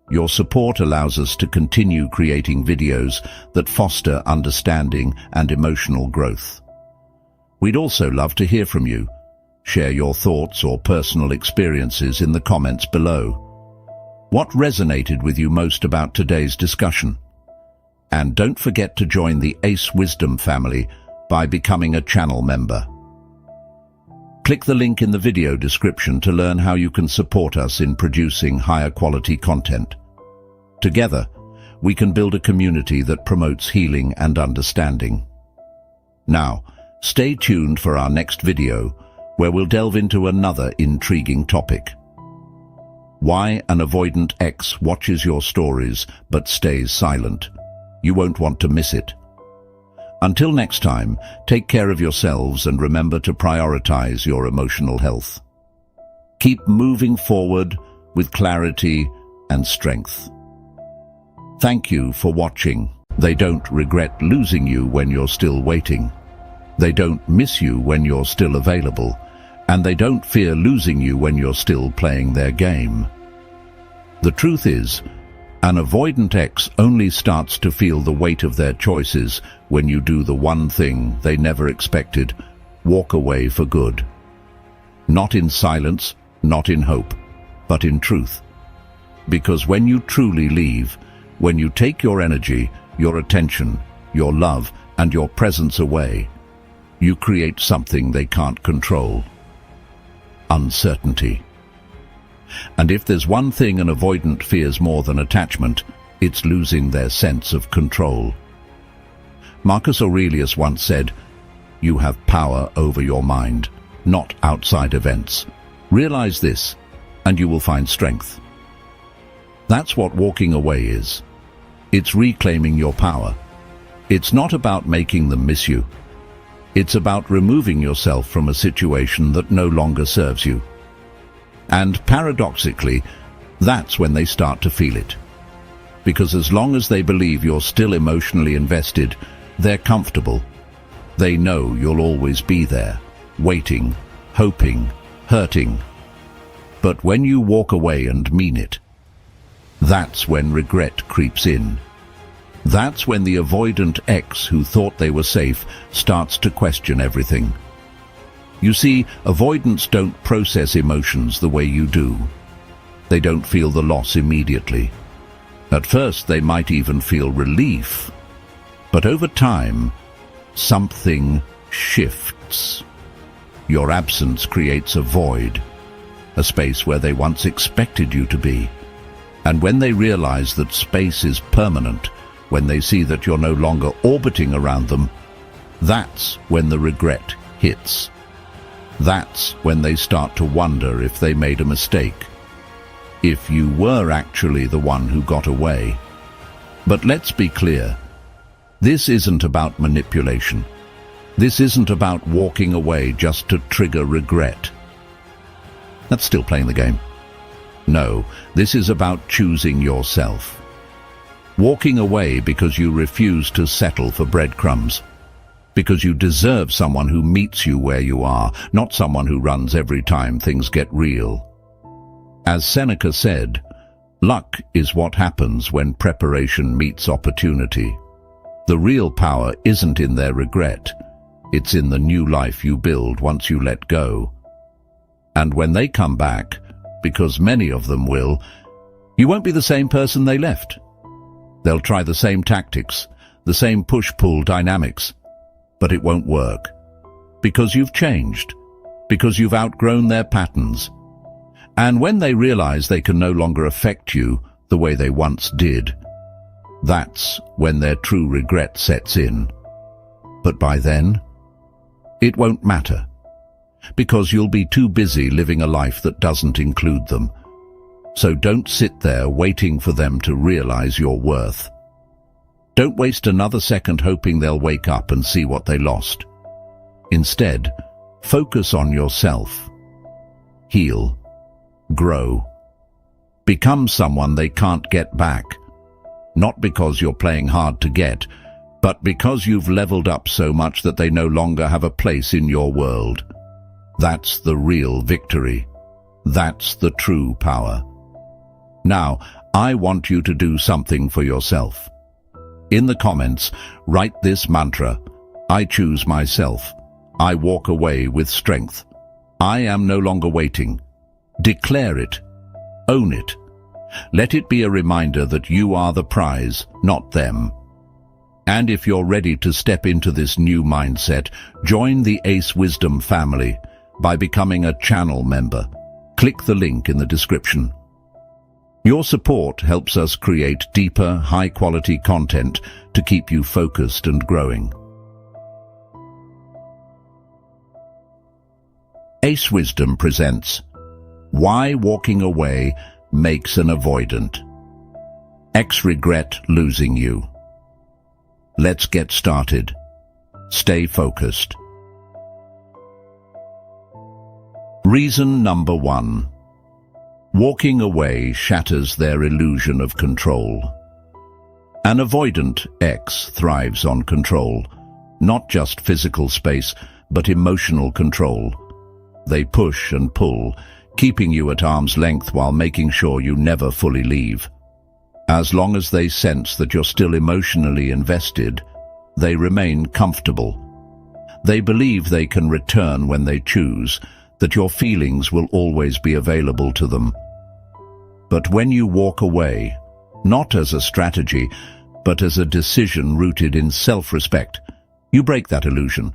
Your support allows us to continue creating videos that foster understanding and emotional growth. We'd also love to hear from you. Share your thoughts or personal experiences in the comments below. What resonated with you most about today's discussion? And don't forget to join the Ace Wisdom family by becoming a channel member. Click the link in the video description to learn how you can support us in producing higher quality content. Together, we can build a community that promotes healing and understanding. Now, stay tuned for our next video, where we'll delve into another intriguing topic. Why an avoidant ex watches your stories but stays silent. You won't want to miss it. Until next time, take care of yourselves and remember to prioritize your emotional health. Keep moving forward with clarity and strength. Thank you for watching. They don't regret losing you when you're still waiting. They don't miss you when you're still available. And they don't fear losing you when you're still playing their game. The truth is, an avoidant ex only starts to feel the weight of their choices when you do the one thing they never expected: walk away for good. Not in silence, not in hope, but in truth. Because when you truly leave, when you take your energy, your attention, your love, and your presence away, you create something they can't control. Uncertainty. And if there's one thing an avoidant fears more than attachment, it's losing their sense of control. Marcus Aurelius once said, "You have power over your mind, not outside events. Realize this, and you will find strength." That's what walking away is. It's reclaiming your power. It's not about making them miss you. It's about removing yourself from a situation that no longer serves you. And paradoxically, that's when they start to feel it. Because as long as they believe you're still emotionally invested, they're comfortable. They know you'll always be there, waiting, hoping, hurting. But when you walk away and mean it, that's when regret creeps in. That's when the avoidant ex who thought they were safe starts to question everything. You see, avoidants don't process emotions the way you do. They don't feel the loss immediately. At first, they might even feel relief. But over time, something shifts. Your absence creates a void, a space where they once expected you to be. And when they realize that space is permanent, when they see that you're no longer orbiting around them, that's when the regret hits. That's when they start to wonder if they made a mistake, if you were actually the one who got away. But let's be clear, this isn't about manipulation. This isn't about walking away just to trigger regret. That's still playing the game. No, this is about choosing yourself. Walking away because you refuse to settle for breadcrumbs. Because you deserve someone who meets you where you are, not someone who runs every time things get real. As Seneca said, luck is what happens when preparation meets opportunity. The real power isn't in their regret. It's in the new life you build once you let go. And when they come back, because many of them will, you won't be the same person they left. They'll try the same tactics, the same push-pull dynamics, but it won't work. Because you've changed, because you've outgrown their patterns. And when they realize they can no longer affect you the way they once did, that's when their true regret sets in. But by then, it won't matter, because you'll be too busy living a life that doesn't include them. So don't sit there waiting for them to realize your worth. Don't waste another second hoping they'll wake up and see what they lost. Instead, focus on yourself. Heal. Grow. Become someone they can't get back. Not because you're playing hard to get, but because you've leveled up so much that they no longer have a place in your world. That's the real victory. That's the true power. Now, I want you to do something for yourself. In the comments, write this mantra: I choose myself. I walk away with strength. I am no longer waiting. Declare it. Own it. Let it be a reminder that you are the prize, not them. And if you're ready to step into this new mindset, join the Ace Wisdom family by becoming a channel member. Click the link in the description. Your support helps us create deeper, high-quality content to keep you focused and growing. Ace Wisdom presents Why Walking Away Makes an Avoidant. X regret losing you. Let's get started. Stay focused. Reason number 1. Walking away shatters their illusion of control. An avoidant X thrives on control, not just physical space, but emotional control. They push and pull, keeping you at arm's length while making sure you never fully leave. As long as they sense that you're still emotionally invested, they remain comfortable. They believe they can return when they choose, that your feelings will always be available to them. But when you walk away, not as a strategy, but as a decision rooted in self-respect, you break that illusion.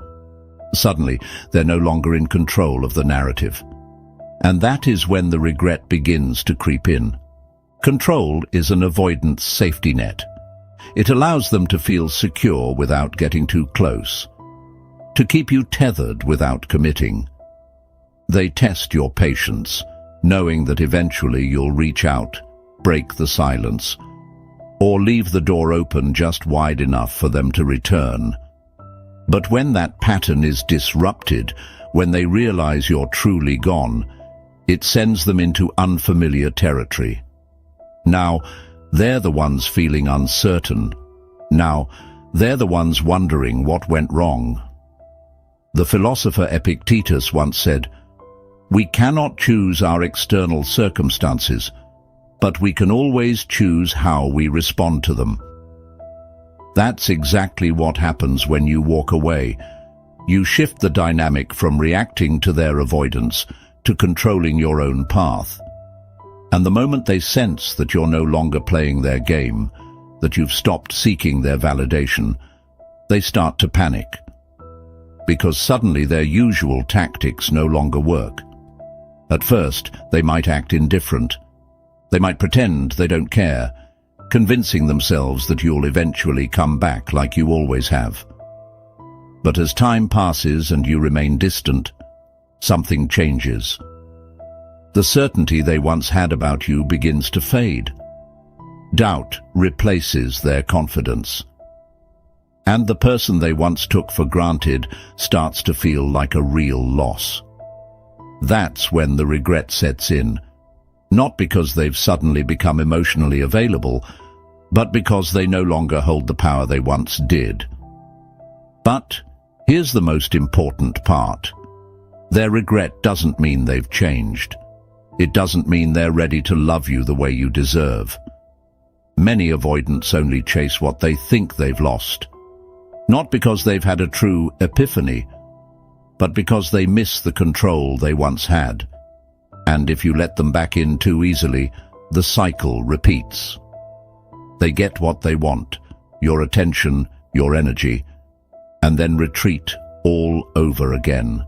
Suddenly, they're no longer in control of the narrative. And that is when the regret begins to creep in. Control is an avoidance safety net. It allows them to feel secure without getting too close, to keep you tethered without committing. They test your patience, knowing that eventually you'll reach out, break the silence, or leave the door open just wide enough for them to return. But when that pattern is disrupted, when they realize you're truly gone, it sends them into unfamiliar territory. Now, they're the ones feeling uncertain. Now, they're the ones wondering what went wrong. The philosopher Epictetus once said, "We cannot choose our external circumstances, but we can always choose how we respond to them." That's exactly what happens when you walk away. You shift the dynamic from reacting to their avoidance to controlling your own path. And the moment they sense that you're no longer playing their game, that you've stopped seeking their validation, they start to panic. Because suddenly their usual tactics no longer work. At first, they might act indifferent. They might pretend they don't care, convincing themselves that you'll eventually come back like you always have. But as time passes and you remain distant, something changes. The certainty they once had about you begins to fade. Doubt replaces their confidence. And the person they once took for granted starts to feel like a real loss. That's when the regret sets in, not because they've suddenly become emotionally available, but because they no longer hold the power they once did. But here's the most important part. Their regret doesn't mean they've changed. It doesn't mean they're ready to love you the way you deserve. Many avoidants only chase what they think they've lost, not because they've had a true epiphany, but because they miss the control they once had. And if you let them back in too easily, the cycle repeats. They get what they want, your attention, your energy, and then retreat all over again.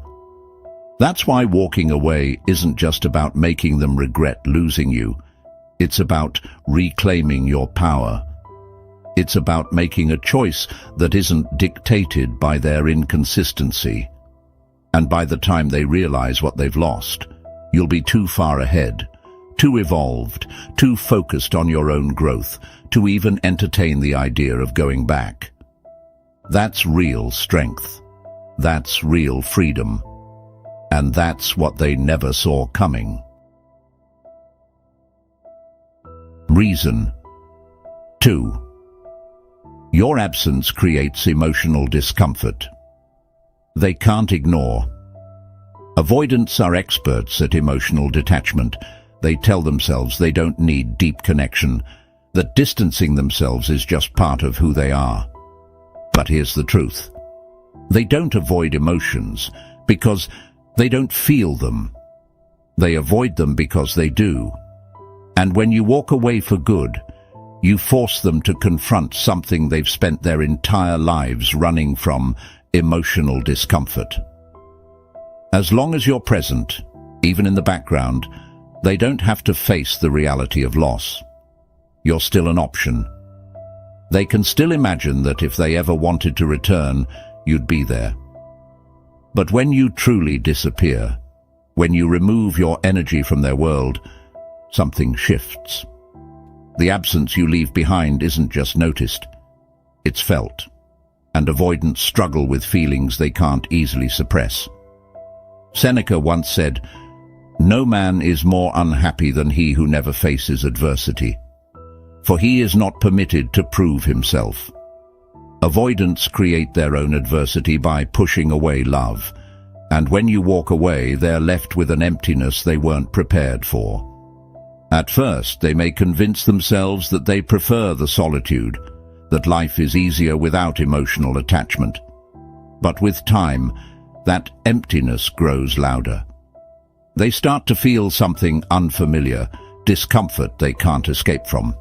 That's why walking away isn't just about making them regret losing you. It's about reclaiming your power. It's about making a choice that isn't dictated by their inconsistency. And by the time they realize what they've lost, you'll be too far ahead, too evolved, too focused on your own growth, to even entertain the idea of going back. That's real strength. That's real freedom. And that's what they never saw coming. Reason 2. Your absence creates emotional discomfort. They can't ignore. Avoidants are experts at emotional detachment. They tell themselves they don't need deep connection, that distancing themselves is just part of who they are. But here's the truth. They don't avoid emotions because they don't feel them. They avoid them because they do. And when you walk away for good, you force them to confront something they've spent their entire lives running from: emotional discomfort. As long as you're present, even in the background, they don't have to face the reality of loss. You're still an option. They can still imagine that if they ever wanted to return, you'd be there. But when you truly disappear, when you remove your energy from their world, something shifts. The absence you leave behind isn't just noticed, it's felt. And avoidants struggle with feelings they can't easily suppress. Seneca once said, "No man is more unhappy than he who never faces adversity, for he is not permitted to prove himself." Avoidants create their own adversity by pushing away love, and when you walk away, they're left with an emptiness they weren't prepared for. At first, they may convince themselves that they prefer the solitude, that life is easier without emotional attachment. But with time, that emptiness grows louder. They start to feel something unfamiliar, discomfort they can't escape from.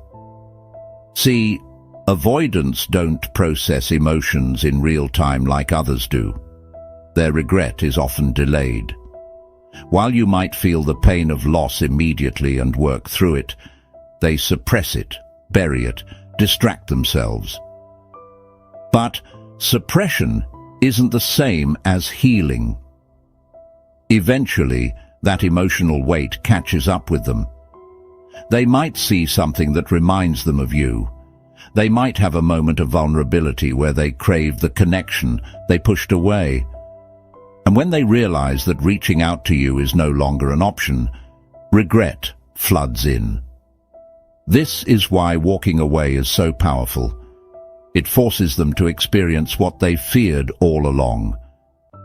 See, avoidants don't process emotions in real time like others do. Their regret is often delayed. While you might feel the pain of loss immediately and work through it, they suppress it, bury it, distract themselves. But suppression isn't the same as healing. Eventually, that emotional weight catches up with them. They might see something that reminds them of you. They might have a moment of vulnerability where they crave the connection they pushed away. And when they realize that reaching out to you is no longer an option, regret floods in. This is why walking away is so powerful. It forces them to experience what they feared all along,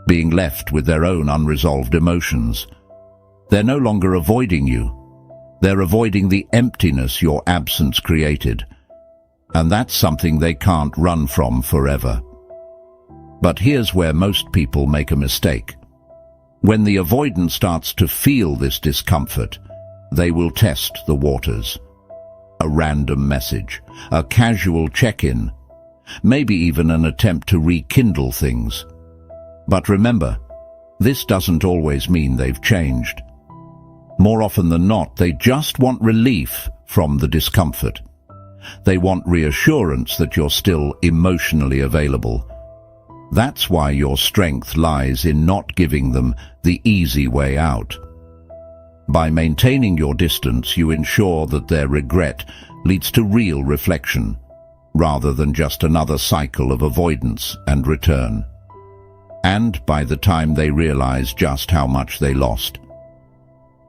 being left with their own unresolved emotions. They're no longer avoiding you. They're avoiding the emptiness your absence created. And that's something they can't run from forever. But here's where most people make a mistake. When the avoidant starts to feel this discomfort, they will test the waters. A random message, a casual check-in, maybe even an attempt to rekindle things. But remember, this doesn't always mean they've changed. More often than not, they just want relief from the discomfort. They want reassurance that you're still emotionally available. That's why your strength lies in not giving them the easy way out. By maintaining your distance, you ensure that their regret leads to real reflection, rather than just another cycle of avoidance and return. And by the time they realize just how much they lost,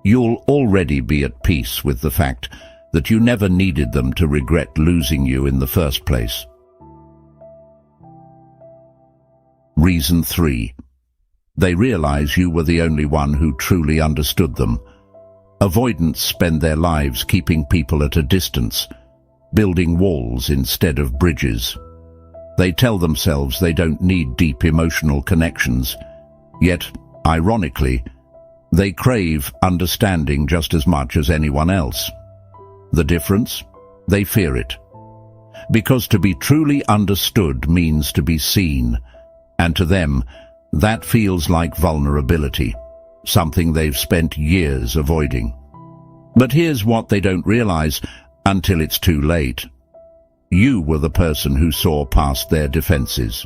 you'll already be at peace with the fact that you never needed them to regret losing you in the first place. Reason 3. They realize you were the only one who truly understood them. Avoidants spend their lives keeping people at a distance, building walls instead of bridges. They tell themselves they don't need deep emotional connections, yet, ironically, they crave understanding just as much as anyone else. The difference? They fear it. Because to be truly understood means to be seen, and to them, that feels like vulnerability, something they've spent years avoiding. But here's what they don't realize until it's too late. You were the person who saw past their defenses.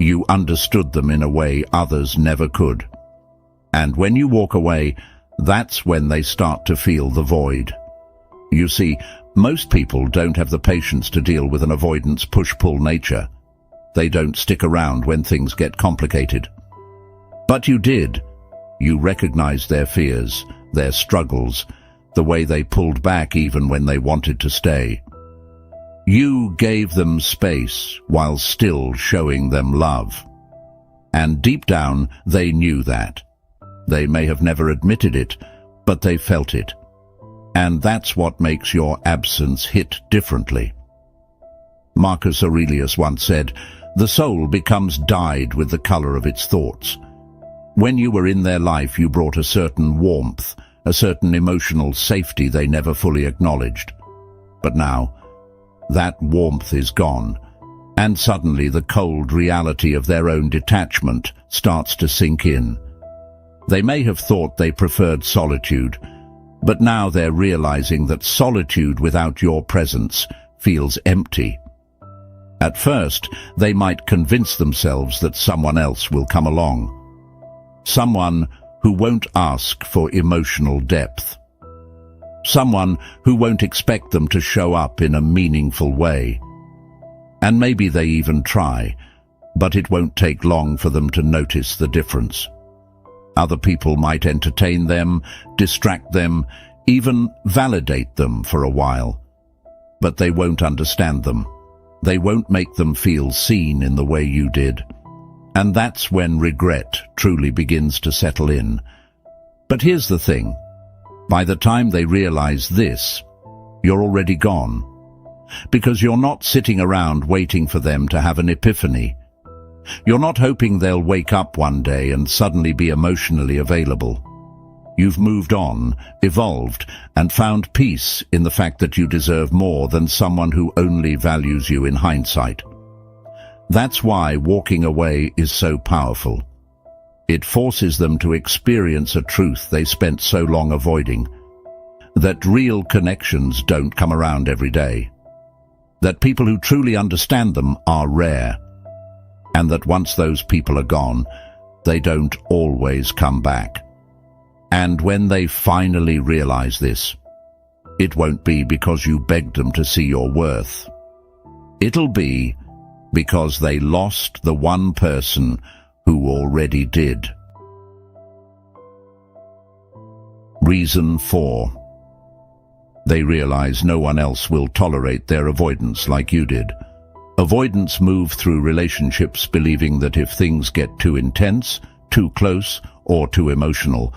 You understood them in a way others never could. And when you walk away, That's when they start to feel the void. You see, most people don't have the patience to deal with an avoidance push-pull nature. They don't stick around when things get complicated. But you did. You recognized their fears, their struggles, the way they pulled back even when they wanted to stay. You gave them space while still showing them love. And deep down, they knew that. They may have never admitted it, but they felt it. And that's what makes your absence hit differently. Marcus Aurelius once said, "The soul becomes dyed with the color of its thoughts." When you were in their life, you brought a certain warmth, a certain emotional safety they never fully acknowledged. But now, that warmth is gone, and suddenly the cold reality of their own detachment starts to sink in. They may have thought they preferred solitude, but now they're realizing that solitude without your presence feels empty. At first, they might convince themselves that someone else will come along. Someone who won't ask for emotional depth. Someone who won't expect them to show up in a meaningful way. And maybe they even try, but it won't take long for them to notice the difference. Other people might entertain them, distract them, even validate them for a while. But they won't understand them. They won't make them feel seen in the way you did. And that's when regret truly begins to settle in. But here's the thing. By the time they realize this, you're already gone. Because you're not sitting around waiting for them to have an epiphany. You're not hoping they'll wake up one day and suddenly be emotionally available. You've moved on, evolved, and found peace in the fact that you deserve more than someone who only values you in hindsight. That's why walking away is so powerful. It forces them to experience a truth they spent so long avoiding. That real connections don't come around every day. That people who truly understand them are rare. And that once those people are gone, they don't always come back. And when they finally realize this, it won't be because you begged them to see your worth. It'll be because they lost the one person who already did. Reason 4. They realize no one else will tolerate their avoidance like you did. Avoidants move through relationships believing that if things get too intense, too close, or too emotional,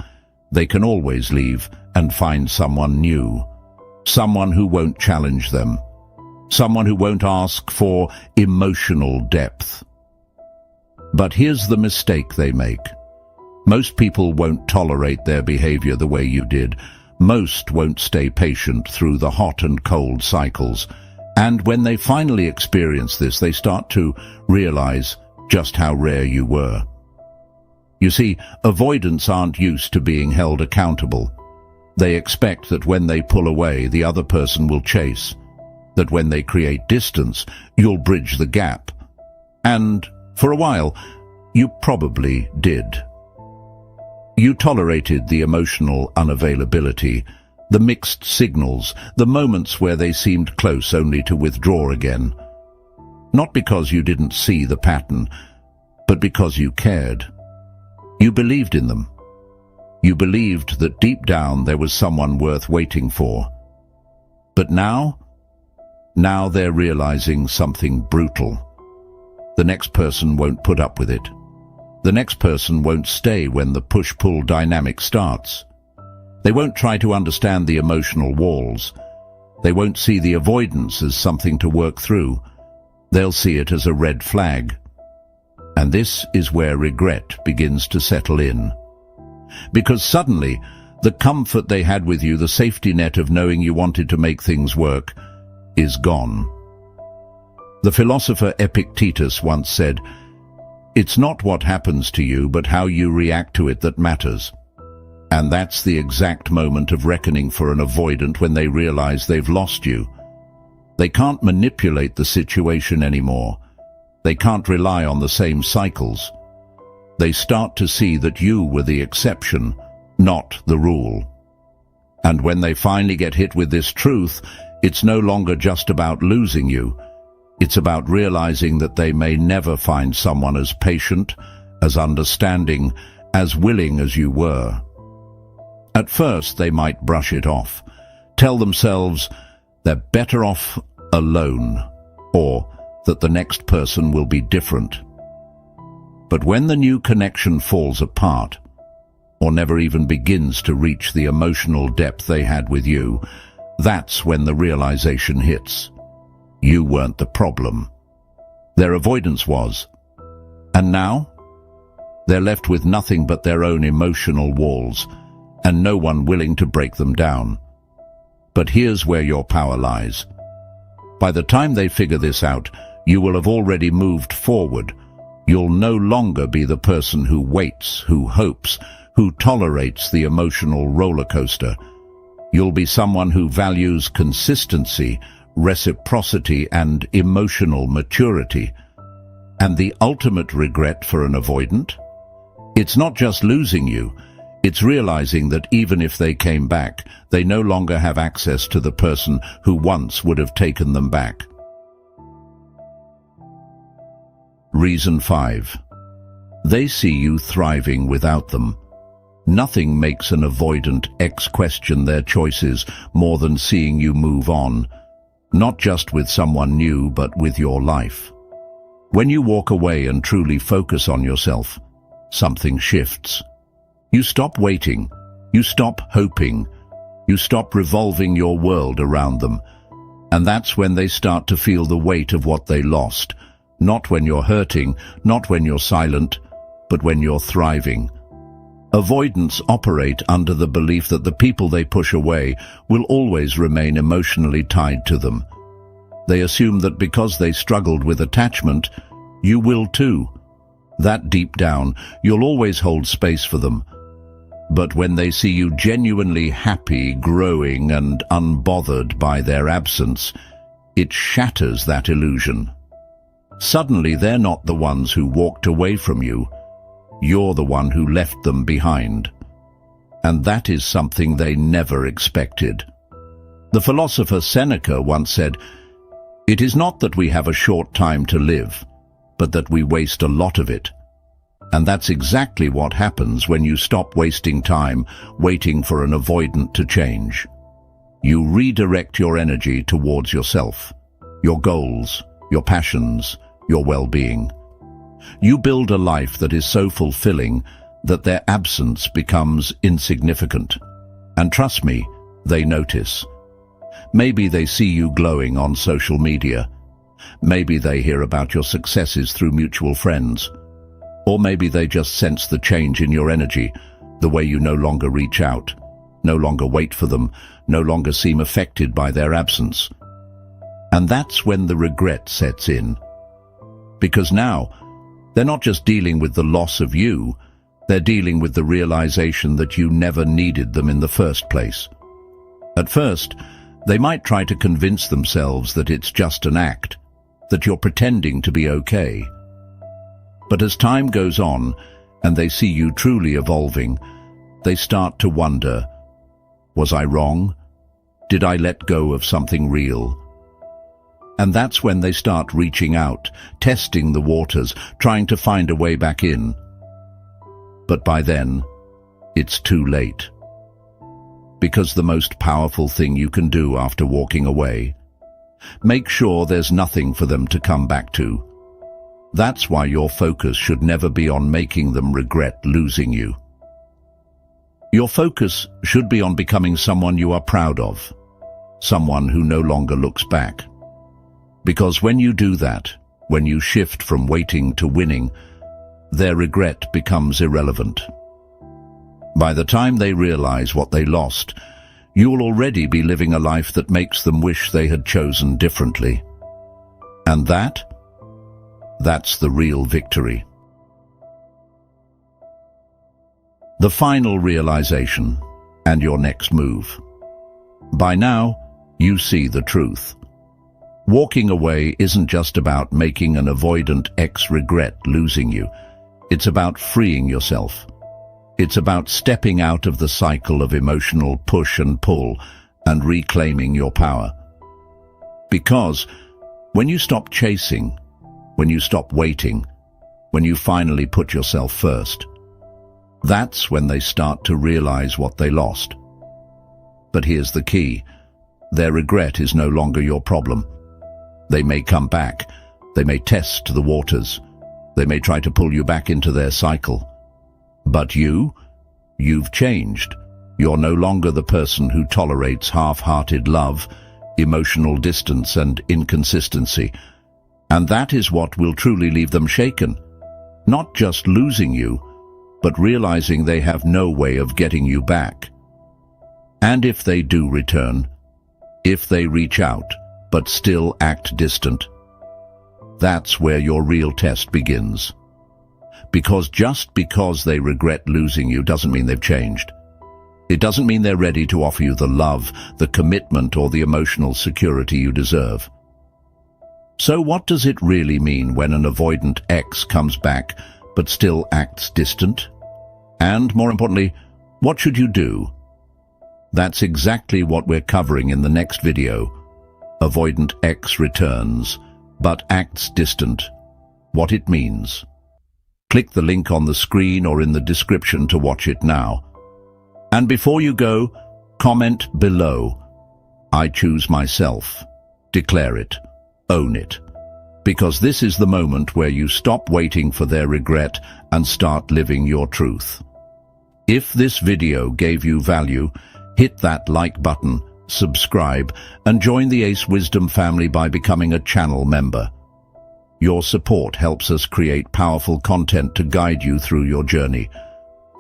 they can always leave and find someone new. Someone who won't challenge them. Someone who won't ask for emotional depth. But here's the mistake they make. Most people won't tolerate their behavior the way you did. Most won't stay patient through the hot and cold cycles. And when they finally experience this, they start to realize just how rare you were. You see, avoidants aren't used to being held accountable. They expect that when they pull away, the other person will chase. That when they create distance, you'll bridge the gap. And for a while, you probably did. You tolerated the emotional unavailability, the mixed signals, the moments where they seemed close only to withdraw again. Not because you didn't see the pattern, but because you cared. You believed in them. You believed that deep down there was someone worth waiting for. But now they're realizing something brutal. The next person won't put up with it. The next person won't stay when the push-pull dynamic starts. They won't try to understand the emotional walls. They won't see the avoidance as something to work through. They'll see it as a red flag. And this is where regret begins to settle in. Because suddenly, the comfort they had with you, the safety net of knowing you wanted to make things work, is gone. The philosopher Epictetus once said, "It's not what happens to you, but how you react to it that matters." And that's the exact moment of reckoning for an avoidant when they realize they've lost you. They can't manipulate the situation anymore. They can't rely on the same cycles. They start to see that you were the exception, not the rule. And when they finally get hit with this truth, it's no longer just about losing you. It's about realizing that they may never find someone as patient, as understanding, as willing as you were. At first, they might brush it off, tell themselves they're better off alone, or that the next person will be different. But when the new connection falls apart, or never even begins to reach the emotional depth they had with you, that's when the realization hits. You weren't the problem. Their avoidance was. And now? They're left with nothing but their own emotional walls, and no one willing to break them down. But here's where your power lies. By the time they figure this out, you will have already moved forward. You'll no longer be the person who waits, who hopes, who tolerates the emotional roller coaster. You'll be someone who values consistency, reciprocity, and emotional maturity. And the ultimate regret for an avoidant? It's not just losing you, it's realizing that even if they came back, they no longer have access to the person who once would have taken them back. Reason 5. They see you thriving without them. Nothing makes an avoidant ex question their choices more than seeing you move on, not just with someone new, but with your life. When you walk away and truly focus on yourself, something shifts. You stop waiting, you stop hoping, you stop revolving your world around them, and that's when they start to feel the weight of what they lost, not when you're hurting, not when you're silent, but when you're thriving. Avoidants operate under the belief that the people they push away will always remain emotionally tied to them. They assume that because they struggled with attachment, you will too. That deep down, you'll always hold space for them. But when they see you genuinely happy, growing, and unbothered by their absence, it shatters that illusion. Suddenly, they're not the ones who walked away from you. You're the one who left them behind. And that is something they never expected. The philosopher Seneca once said, "It is not that we have a short time to live, but that we waste a lot of it." And that's exactly what happens when you stop wasting time waiting for an avoidant to change. You redirect your energy towards yourself, your goals, your passions, your well-being. You build a life that is so fulfilling that their absence becomes insignificant. And trust me, they notice. Maybe they see you glowing on social media. Maybe they hear about your successes through mutual friends. Or maybe they just sense the change in your energy, the way you no longer reach out, no longer wait for them, no longer seem affected by their absence. And that's when the regret sets in. Because now, they're not just dealing with the loss of you, they're dealing with the realization that you never needed them in the first place. At first, they might try to convince themselves that it's just an act, that you're pretending to be okay. But as time goes on, and they see you truly evolving, they start to wonder, was I wrong? Did I let go of something real? And that's when they start reaching out, testing the waters, trying to find a way back in. But by then, it's too late. Because the most powerful thing you can do after walking away, make sure there's nothing for them to come back to. That's why your focus should never be on making them regret losing you. Your focus should be on becoming someone you are proud of, someone who no longer looks back. Because when you do that, when you shift from waiting to winning, their regret becomes irrelevant. By the time they realize what they lost, you'll already be living a life that makes them wish they had chosen differently. And that's the real victory. The final realization, and your next move. By now, you see the truth. Walking away isn't just about making an avoidant ex regret losing you. It's about freeing yourself. It's about stepping out of the cycle of emotional push and pull and reclaiming your power. Because when you stop chasing, when you stop waiting, when you finally put yourself first, that's when they start to realize what they lost. But here's the key. Their regret is no longer your problem. They may come back. They may test the waters. They may try to pull you back into their cycle. But you've changed. You're no longer the person who tolerates half-hearted love, emotional distance, and inconsistency. And that is what will truly leave them shaken. Not just losing you, but realizing they have no way of getting you back. And if they do return, if they reach out, but still act distant, that's where your real test begins. Because just because they regret losing you doesn't mean they've changed. It doesn't mean they're ready to offer you the love, the commitment, or the emotional security you deserve. So what does it really mean when an avoidant ex comes back, but still acts distant? And more importantly, what should you do? That's exactly what we're covering in the next video. Avoidant ex returns, but acts distant. What it means. Click the link on the screen or in the description to watch it now. And before you go, comment below. I choose myself. Declare it. Own it. Because this is the moment where you stop waiting for their regret and start living your truth. If this video gave you value, hit that like button, subscribe, and join the Ace Wisdom family by becoming a channel member. Your support helps us create powerful content to guide you through your journey.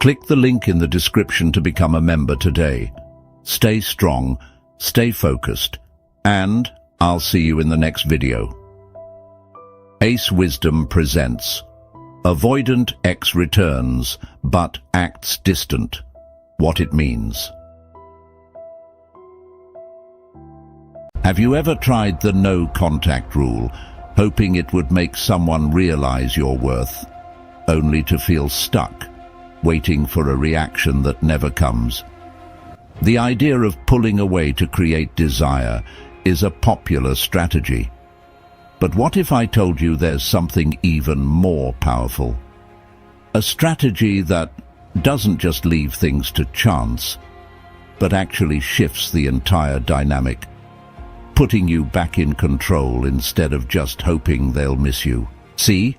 Click the link in the description to become a member today. Stay strong, stay focused, and I'll see you in the next video. Ace Wisdom presents Avoidant Ex Returns, but Acts Distant. What it means. Have you ever tried the no contact rule, hoping it would make someone realize your worth, only to feel stuck, waiting for a reaction that never comes? The idea of pulling away to create desire is a popular strategy. But what if I told you there's something even more powerful? A strategy that doesn't just leave things to chance, but actually shifts the entire dynamic, putting you back in control instead of just hoping they'll miss you. See?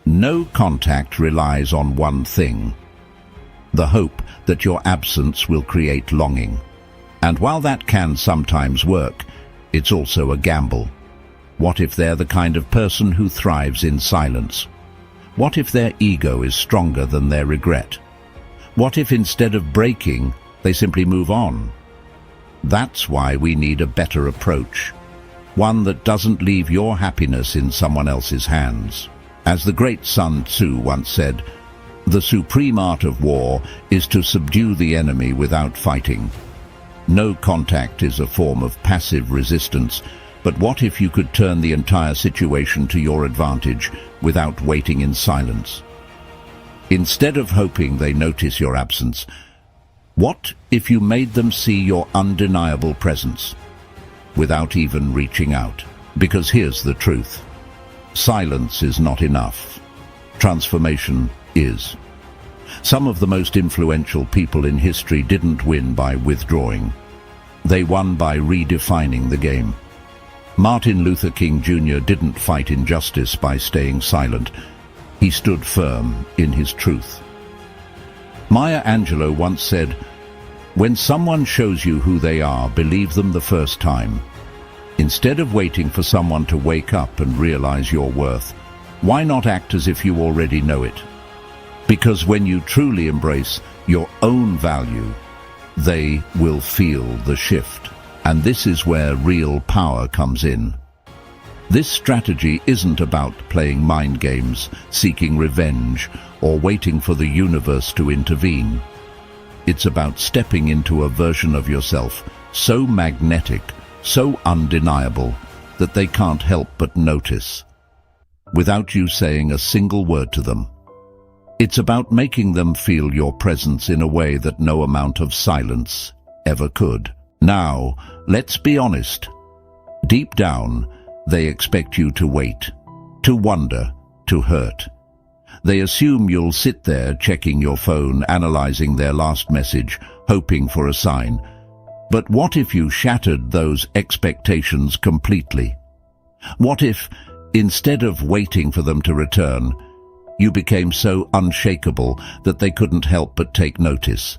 No contact relies on one thing: the hope that your absence will create longing. And while that can sometimes work, it's also a gamble. What if they're the kind of person who thrives in silence? What if their ego is stronger than their regret? What if instead of breaking, they simply move on? That's why we need a better approach. One that doesn't leave your happiness in someone else's hands. As the great Sun Tzu once said, "The supreme art of war is to subdue the enemy without fighting." No contact is a form of passive resistance, but what if you could turn the entire situation to your advantage without waiting in silence? Instead of hoping they notice your absence, what if you made them see your undeniable presence without even reaching out? Because here's the truth. Silence is not enough. Transformation is. Some of the most influential people in history didn't win by withdrawing. They won by redefining the game. Martin Luther King Jr. didn't fight injustice by staying silent. He stood firm in his truth. Maya Angelou once said, "When someone shows you who they are, believe them the first time. Instead of waiting for someone to wake up and realize your worth, why not act as if you already know it? Because when you truly embrace your own value, they will feel the shift. And this is where real power comes in. This strategy isn't about playing mind games, seeking revenge, or waiting for the universe to intervene. It's about stepping into a version of yourself so magnetic, so undeniable, that they can't help but notice, without you saying a single word to them. It's about making them feel your presence in a way that no amount of silence ever could. Now, let's be honest. Deep down, they expect you to wait, to wonder, to hurt. They assume you'll sit there checking your phone, analyzing their last message, hoping for a sign. But what if you shattered those expectations completely? What if, instead of waiting for them to return, you became so unshakable that they couldn't help but take notice?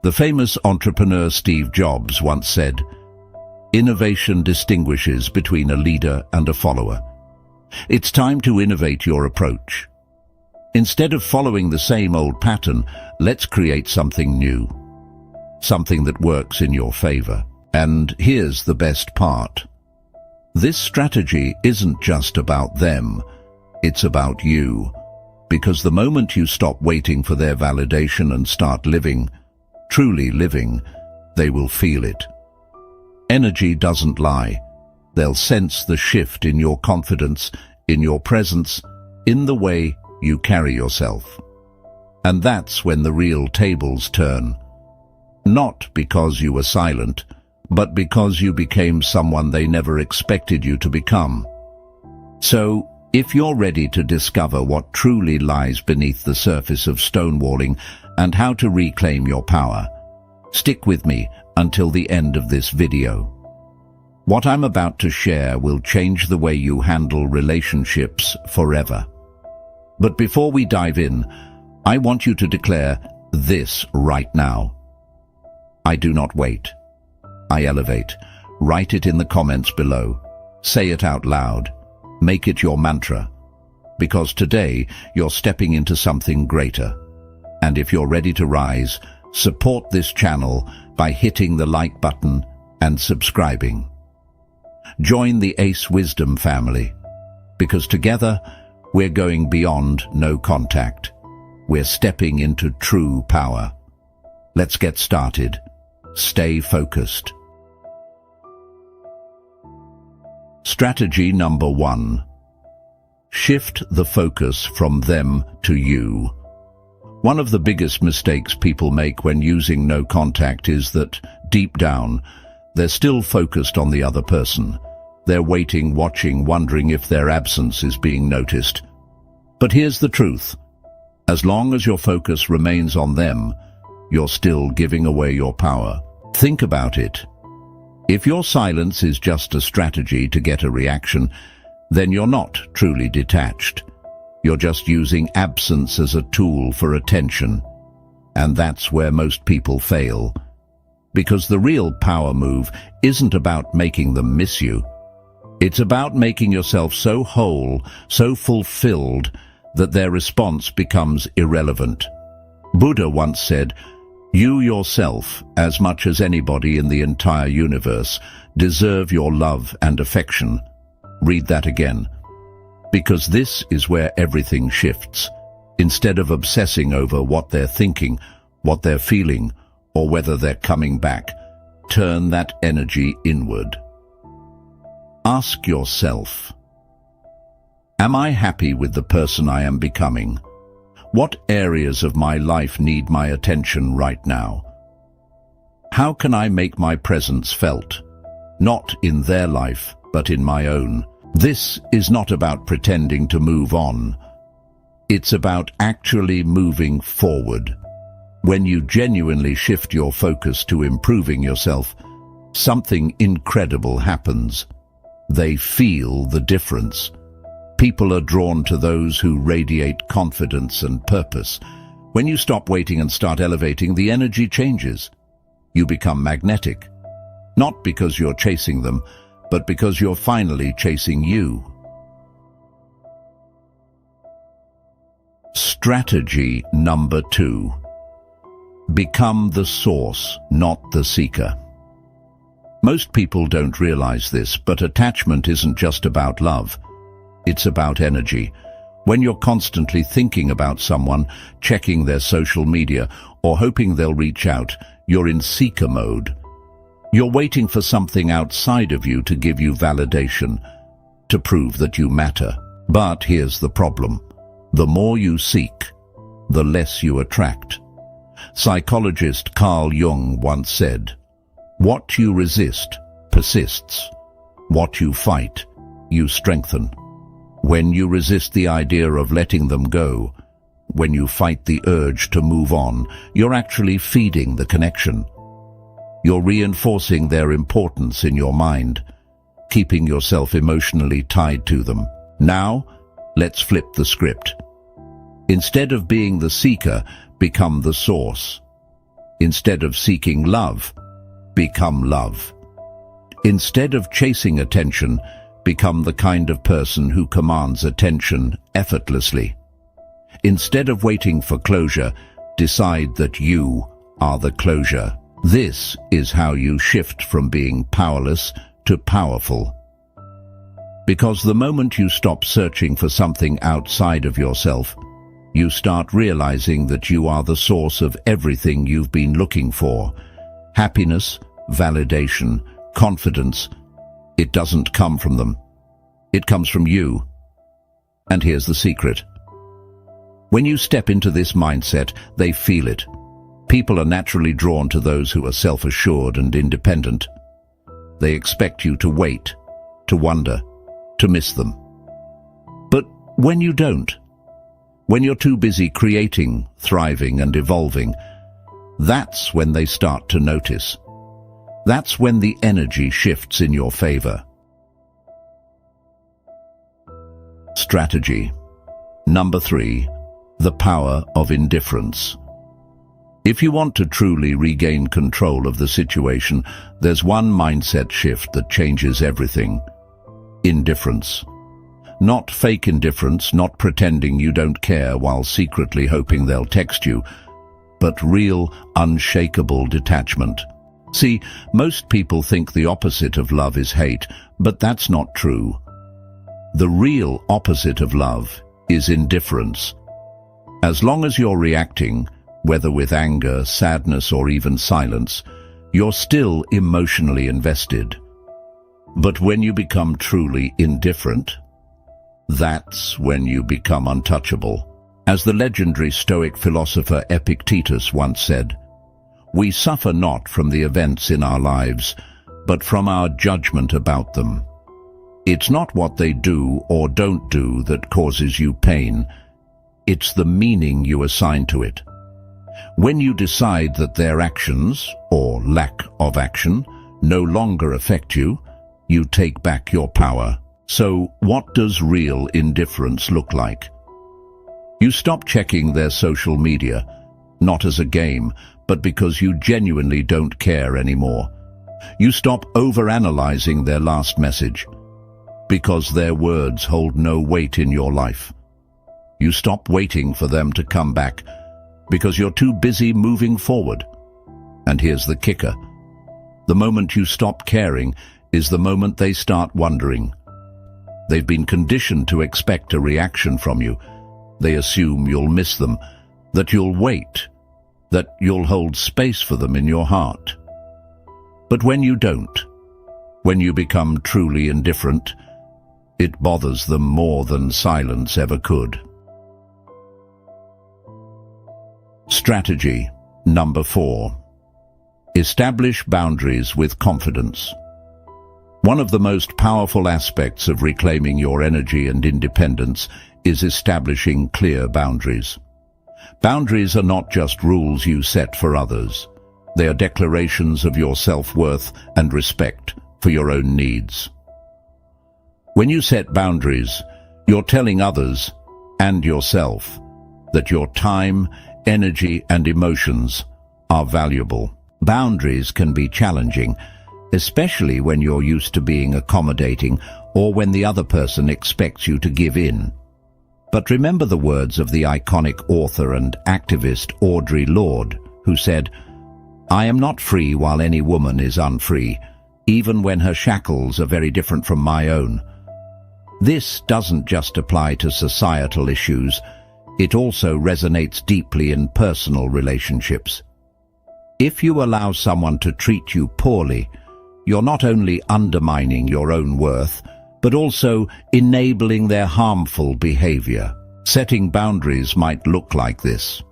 The famous entrepreneur Steve Jobs once said, "Innovation distinguishes between a leader and a follower." It's time to innovate your approach. Instead of following the same old pattern, let's create something new. Something that works in your favor. And here's the best part. This strategy isn't just about them, it's about you. Because the moment you stop waiting for their validation and start living, truly living, they will feel it. Energy doesn't lie. They'll sense the shift in your confidence, in your presence, in the way you carry yourself. And that's when the real tables turn. Not because you were silent, but because you became someone they never expected you to become. So, if you're ready to discover what truly lies beneath the surface of stonewalling and how to reclaim your power, stick with me until the end of this video. What I'm about to share will change the way you handle relationships forever. But before we dive in, I want you to declare this right now. I do not wait. I elevate. Write it in the comments below. Say it out loud. Make it your mantra. Because today, you're stepping into something greater. And if you're ready to rise, support this channel by hitting the like button and subscribing. Join the Ace Wisdom family. Because together, we're going beyond no contact. We're stepping into true power. Let's get started. Stay focused. Strategy number 1. Shift the focus from them to you. One of the biggest mistakes people make when using no contact is that, deep down, they're still focused on the other person. They're waiting, watching, wondering if their absence is being noticed. But here's the truth. As long as your focus remains on them, you're still giving away your power. Think about it. If your silence is just a strategy to get a reaction, then you're not truly detached. You're just using absence as a tool for attention. And that's where most people fail. Because the real power move isn't about making them miss you. It's about making yourself so whole, so fulfilled, that their response becomes irrelevant. Buddha once said, "You yourself, as much as anybody in the entire universe, deserve your love and affection." Read that again. Because this is where everything shifts. Instead of obsessing over what they're thinking, what they're feeling, or whether they're coming back, turn that energy inward. Ask yourself, am I happy with the person I am becoming? What areas of my life need my attention right now? How can I make my presence felt? Not in their life, but in my own. This is not about pretending to move on. It's about actually moving forward. When you genuinely shift your focus to improving yourself, something incredible happens. They feel the difference. People are drawn to those who radiate confidence and purpose. When you stop waiting and start elevating, the energy changes. You become magnetic. Not because you're chasing them, but because you're finally chasing you. Strategy number 2. Become the source, not the seeker. Most people don't realize this, but attachment isn't just about love. It's about energy. When you're constantly thinking about someone, checking their social media, or hoping they'll reach out, you're in seeker mode. You're waiting for something outside of you to give you validation, to prove that you matter. But here's the problem. The more you seek, the less you attract. Psychologist Carl Jung once said, "What you resist persists. What you fight, you strengthen." When you resist the idea of letting them go, when you fight the urge to move on, you're actually feeding the connection. You're reinforcing their importance in your mind, keeping yourself emotionally tied to them. Now, let's flip the script. Instead of being the seeker, become the source. Instead of seeking love, become love. Instead of chasing attention, become the kind of person who commands attention effortlessly. Instead of waiting for closure, decide that you are the closure. This is how you shift from being powerless to powerful. Because the moment you stop searching for something outside of yourself, you start realizing that you are the source of everything you've been looking for. Happiness, validation, confidence. It doesn't come from them. It comes from you. And here's the secret. When you step into this mindset, they feel it. People are naturally drawn to those who are self-assured and independent. They expect you to wait, to wonder, to miss them. But when you don't, when you're too busy creating, thriving and evolving, that's when they start to notice. That's when the energy shifts in your favor. Strategy. Number 3. The power of indifference. If you want to truly regain control of the situation, there's one mindset shift that changes everything. Indifference. Not fake indifference, not pretending you don't care while secretly hoping they'll text you, but real, unshakable detachment. See, most people think the opposite of love is hate, but that's not true. The real opposite of love is indifference. As long as you're reacting, whether with anger, sadness, or even silence, you're still emotionally invested. But when you become truly indifferent, that's when you become untouchable. As the legendary Stoic philosopher Epictetus once said, "We suffer not from the events in our lives, but from our judgment about them." It's not what they do or don't do that causes you pain. It's the meaning you assign to it. When you decide that their actions, or lack of action, no longer affect you, you take back your power. So, what does real indifference look like? You stop checking their social media, not as a game, but because you genuinely don't care anymore. You stop overanalyzing their last message, because their words hold no weight in your life. You stop waiting for them to come back, because you're too busy moving forward. And here's the kicker. The moment you stop caring is the moment they start wondering. They've been conditioned to expect a reaction from you. They assume you'll miss them, that you'll wait, that you'll hold space for them in your heart. But when you don't, when you become truly indifferent, it bothers them more than silence ever could. Strategy. Number 4. Establish boundaries with confidence. One of the most powerful aspects of reclaiming your energy and independence is establishing clear boundaries. Boundaries are not just rules you set for others. They are declarations of your self-worth and respect for your own needs. When you set boundaries, you're telling others and yourself that your time, energy, and emotions are valuable. Boundaries can be challenging, especially when you're used to being accommodating or when the other person expects you to give in. But remember the words of the iconic author and activist Audre Lorde, who said, "I am not free while any woman is unfree, even when her shackles are very different from my own." This doesn't just apply to societal issues, it also resonates deeply in personal relationships. If you allow someone to treat you poorly, you're not only undermining your own worth, but also enabling their harmful behavior. Setting boundaries might look like this: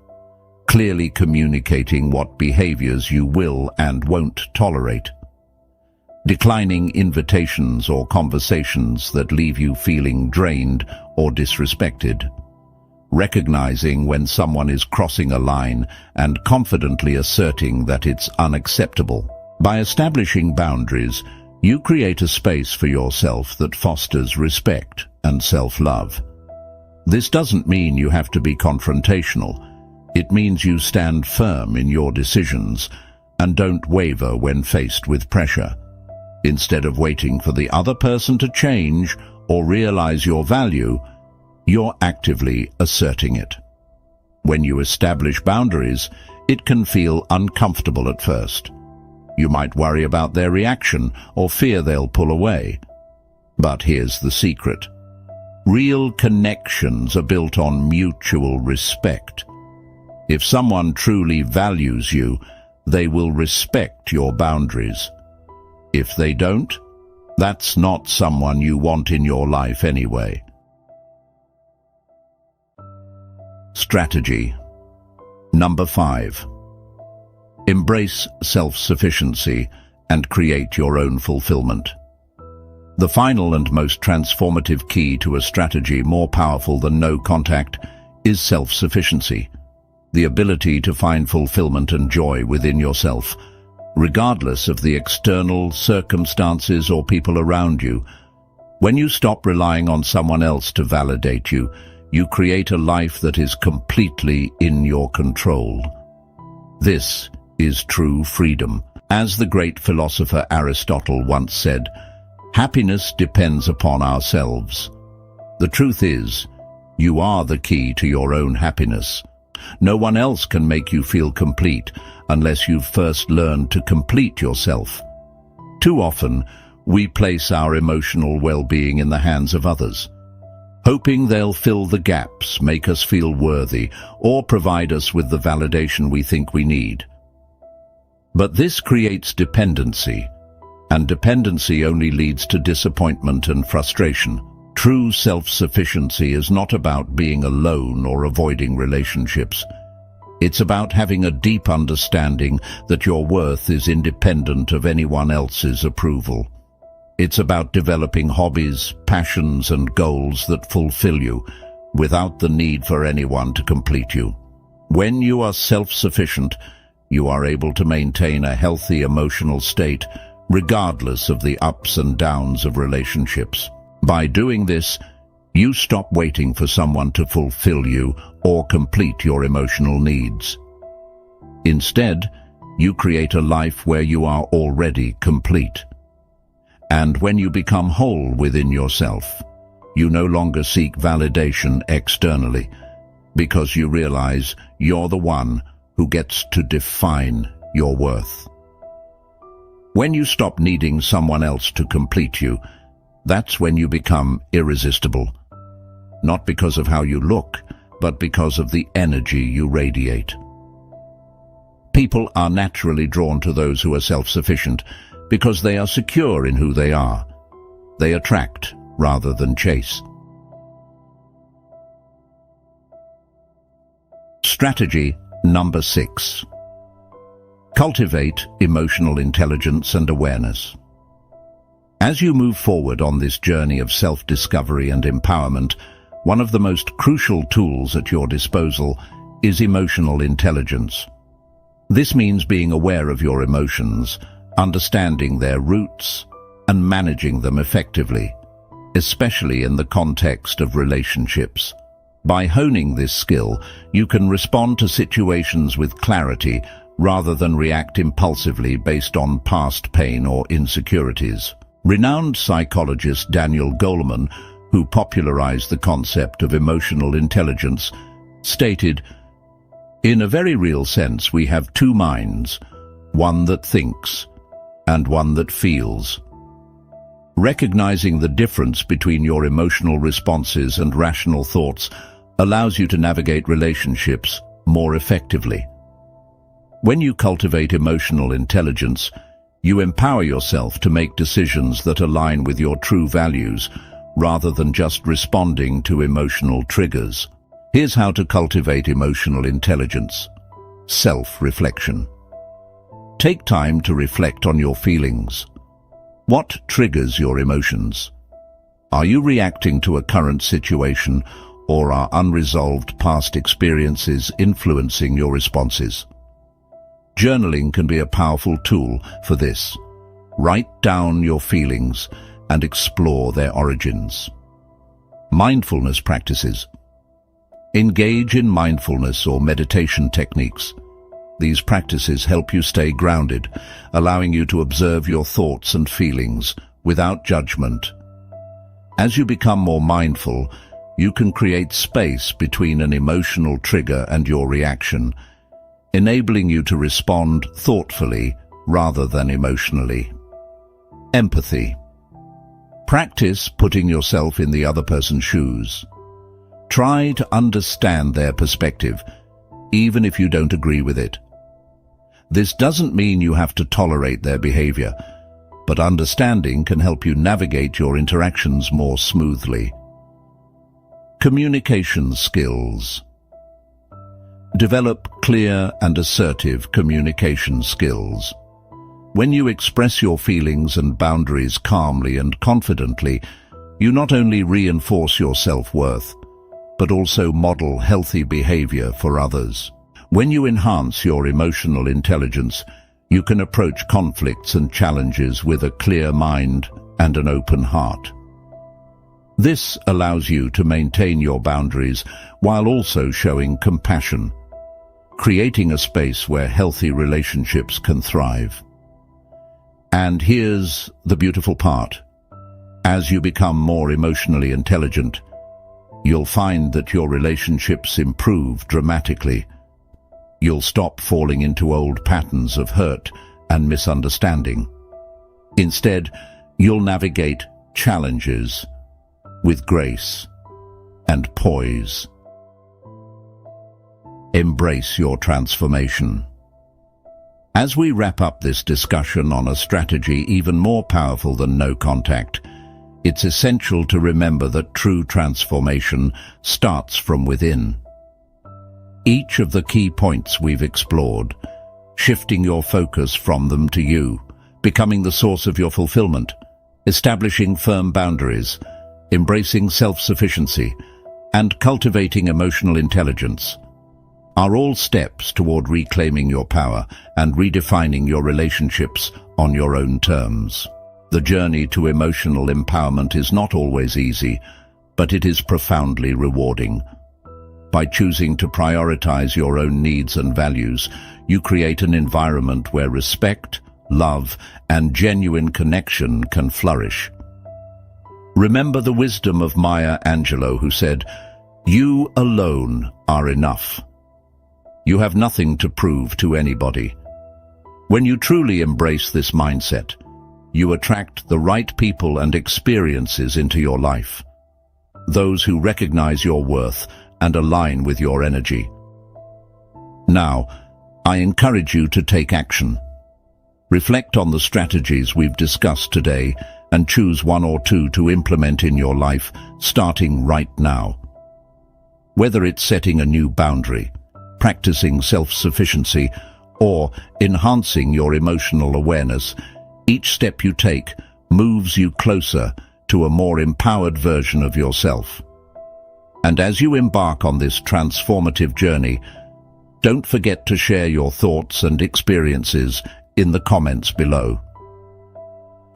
clearly communicating what behaviors you will and won't tolerate, declining invitations or conversations that leave you feeling drained or disrespected, recognizing when someone is crossing a line and confidently asserting that it's unacceptable. By establishing boundaries, you create a space for yourself that fosters respect and self-love. This doesn't mean you have to be confrontational. It means you stand firm in your decisions and don't waver when faced with pressure. Instead of waiting for the other person to change or realize your value, you're actively asserting it. When you establish boundaries, it can feel uncomfortable at first. You might worry about their reaction or fear they'll pull away. But here's the secret. Real connections are built on mutual respect. If someone truly values you, they will respect your boundaries. If they don't, that's not someone you want in your life anyway. Strategy number 5. Embrace self-sufficiency and create your own fulfillment. The final and most transformative key to a strategy more powerful than no contact is self-sufficiency, the ability to find fulfillment and joy within yourself, regardless of the external circumstances or people around you. When you stop relying on someone else to validate you, you create a life that is completely in your control. This is true freedom. As the great philosopher Aristotle once said, "Happiness depends upon ourselves." The truth is, you are the key to your own happiness. No one else can make you feel complete unless you've first learned to complete yourself. Too often, we place our emotional well-being in the hands of others, hoping they'll fill the gaps, make us feel worthy, or provide us with the validation we think we need. But this creates dependency, and dependency only leads to disappointment and frustration. True self-sufficiency is not about being alone or avoiding relationships. It's about having a deep understanding that your worth is independent of anyone else's approval. It's about developing hobbies, passions, and goals that fulfill you, without the need for anyone to complete you. When you are self-sufficient, you are able to maintain a healthy emotional state, regardless of the ups and downs of relationships. By doing this, you stop waiting for someone to fulfill you or complete your emotional needs. Instead, you create a life where you are already complete. And when you become whole within yourself, you no longer seek validation externally, because you realize you're the one who gets to define your worth. When you stop needing someone else to complete you, that's when you become irresistible. Not because of how you look, but because of the energy you radiate. People are naturally drawn to those who are self-sufficient because they are secure in who they are. They attract rather than chase. Strategy number 6. Cultivate emotional intelligence and awareness. As you move forward on this journey of self-discovery and empowerment, one of the most crucial tools at your disposal is emotional intelligence. This means being aware of your emotions, understanding their roots, and managing them effectively, especially in the context of relationships. By honing this skill, you can respond to situations with clarity rather than react impulsively based on past pain or insecurities. Renowned psychologist Daniel Goleman, who popularized the concept of emotional intelligence, stated, "In a very real sense, we have two minds, one that thinks and one that feels. Recognizing the difference between your emotional responses and rational thoughts allows you to navigate relationships more effectively." When you cultivate emotional intelligence, you empower yourself to make decisions that align with your true values, rather than just responding to emotional triggers. Here's how to cultivate emotional intelligence. Self-reflection. Take time to reflect on your feelings. What triggers your emotions? Are you reacting to a current situation, or are unresolved past experiences influencing your responses? Journaling can be a powerful tool for this. Write down your feelings and explore their origins. Mindfulness practices. Engage in mindfulness or meditation techniques. These practices help you stay grounded, allowing you to observe your thoughts and feelings without judgment. As you become more mindful, you can create space between an emotional trigger and your reaction, enabling you to respond thoughtfully rather than emotionally. Empathy. Practice putting yourself in the other person's shoes. Try to understand their perspective, even if you don't agree with it. This doesn't mean you have to tolerate their behavior, but understanding can help you navigate your interactions more smoothly. Communication skills. Develop clear and assertive communication skills. When you express your feelings and boundaries calmly and confidently, you not only reinforce your self-worth, but also model healthy behavior for others. When you enhance your emotional intelligence, you can approach conflicts and challenges with a clear mind and an open heart. This allows you to maintain your boundaries while also showing compassion, creating a space where healthy relationships can thrive. And here's the beautiful part. As you become more emotionally intelligent, you'll find that your relationships improve dramatically. You'll stop falling into old patterns of hurt and misunderstanding. Instead, you'll navigate challenges with grace and poise. Embrace your transformation. As we wrap up this discussion on a strategy even more powerful than no contact, it's essential to remember that true transformation starts from within. Each of the key points we've explored, shifting your focus from them to you, becoming the source of your fulfillment, establishing firm boundaries, embracing self-sufficiency, and cultivating emotional intelligence, are all steps toward reclaiming your power and redefining your relationships on your own terms. The journey to emotional empowerment is not always easy, but it is profoundly rewarding. By choosing to prioritize your own needs and values, you create an environment where respect, love, and genuine connection can flourish. Remember the wisdom of Maya Angelou, who said, "You alone are enough. You have nothing to prove to anybody." When you truly embrace this mindset, you attract the right people and experiences into your life. Those who recognize your worth and align with your energy. Now, I encourage you to take action. Reflect on the strategies we've discussed today and choose one or two to implement in your life, starting right now. Whether it's setting a new boundary, practicing self-sufficiency, or enhancing your emotional awareness, each step you take moves you closer to a more empowered version of yourself. And as you embark on this transformative journey, don't forget to share your thoughts and experiences in the comments below.